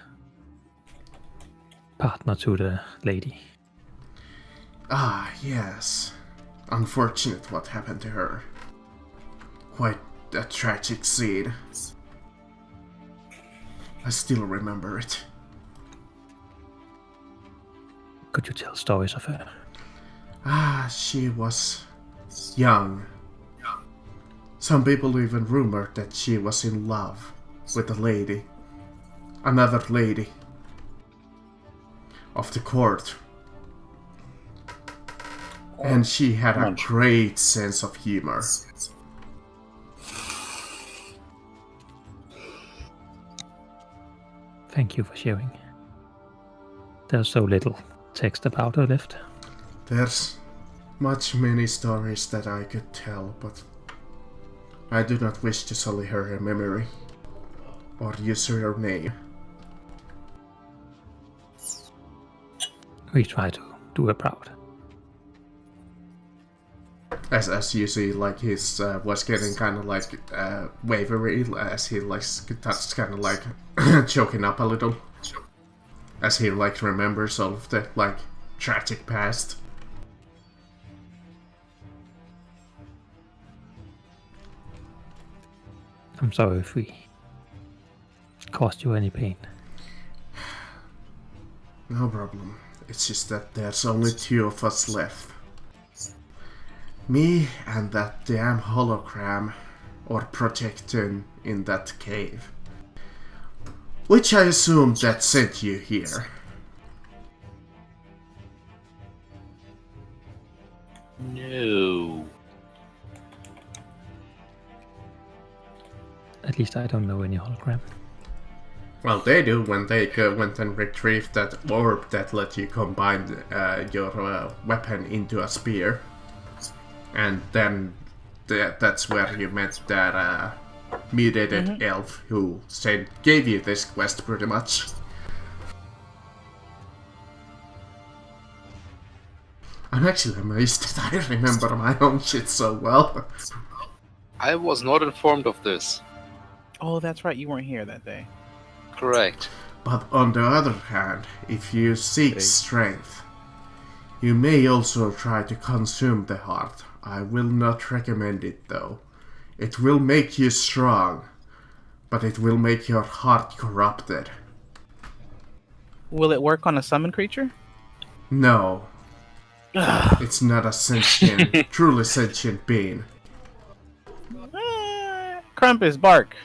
partner to the lady. Ah, yes. Unfortunate what happened to her. Quite a tragic scene. I still remember it. Could you tell stories of her? Ah, she was young. Some people even rumored that she was in love. with a lady. Another lady. Of the court. And she had a great sense of humor. Thank you for sharing. There's so little text about her left. There's many stories that I could tell, but I do not wish to sully her memory or use her name. We try to do her proud. As you see, like his was getting kind of like wavery as he like starts kind of like choking up a little, as he like remembers all of the like tragic past. I'm sorry if we caused you any pain. No problem. It's just that there's only 2 of us left. Me and that damn hologram or projection in that cave. Which I assume that sent you here. No. At least I don't know any hologram. Well, they do when they went and retrieved that orb that let you combine your weapon into a spear. And then that's where you met that mutated elf who gave you this quest pretty much. I'm actually amazed that I remember my own shit so well. I was not informed of this. Oh, that's right. You weren't here that day. Correct. But on the other hand, if you seek strength, you may also try to consume the heart. I will not recommend it though. It will make you strong, but it will make your heart corrupted. Will it work on a summon creature? No. It's not a sentient, truly sentient being. Crumpus, bark.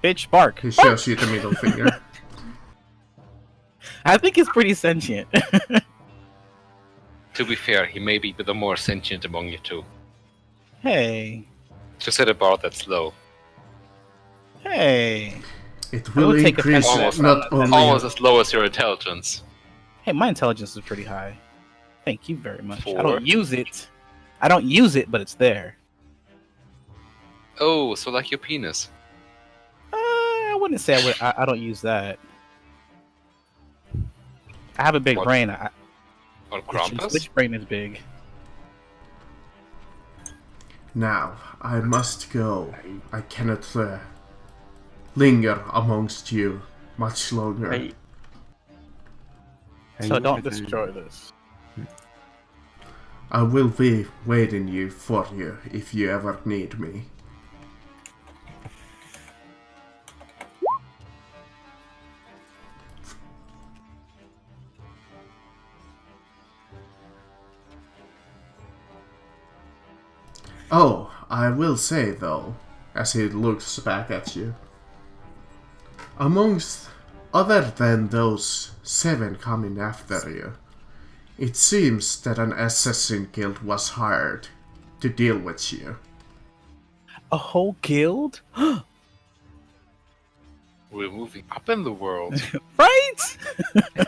Bitch, bark. He shows you the middle finger. I think it's pretty sentient. To be fair, he may be the more sentient among you two. Hey. Just at about that slow. Hey. It will take increase offense not only... Almost as low as your intelligence. Hey, my intelligence is pretty high. Thank you very much. 4. I don't use it. I don't use it, but it's there. Oh, so like your penis. I wouldn't say I don't use that. I have a big What? brain. On Krampus? Which brain is big? Now, I must go. I cannot linger amongst you much longer. So don't destroy this. I will be waiting for you if you ever need me. Oh, I will say though, as he looks back at you, amongst other than those 7 coming after you, it seems that an assassin guild was hired to deal with you. A whole guild? We're moving up in the world. Right?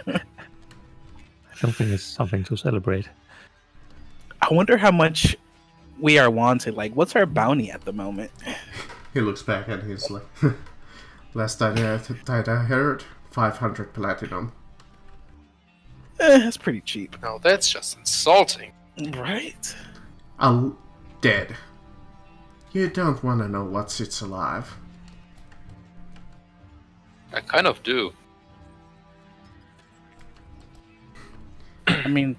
I don't think it's something to celebrate. I wonder how much we are wanted. Like, what's our bounty at the moment? He looks back and he's like, last I heard, 500 platinum. That's pretty cheap. Now that's just insulting. Right? I'm dead. You don't want to know what sits alive. I kind of do. I mean,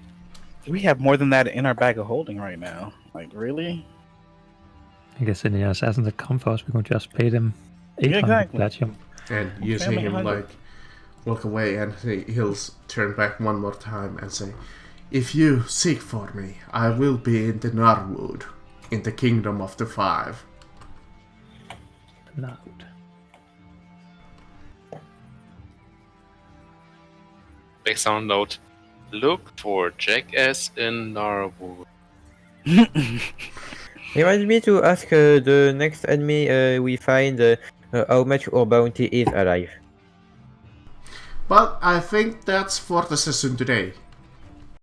we have more than that in our bag of holding right now. Like, really? I guess any assassins that come for us, we can just pay them 800 exactly. platinum. And you see him like walk away and he'll turn back one more time and say, if you seek for me, I will be in the Narwood, in the Kingdom of the Five. Loud. background note. Look for Jackass in Narwood. Remind me to ask the next enemy we find how much our bounty is alive. But I think that's for the session today.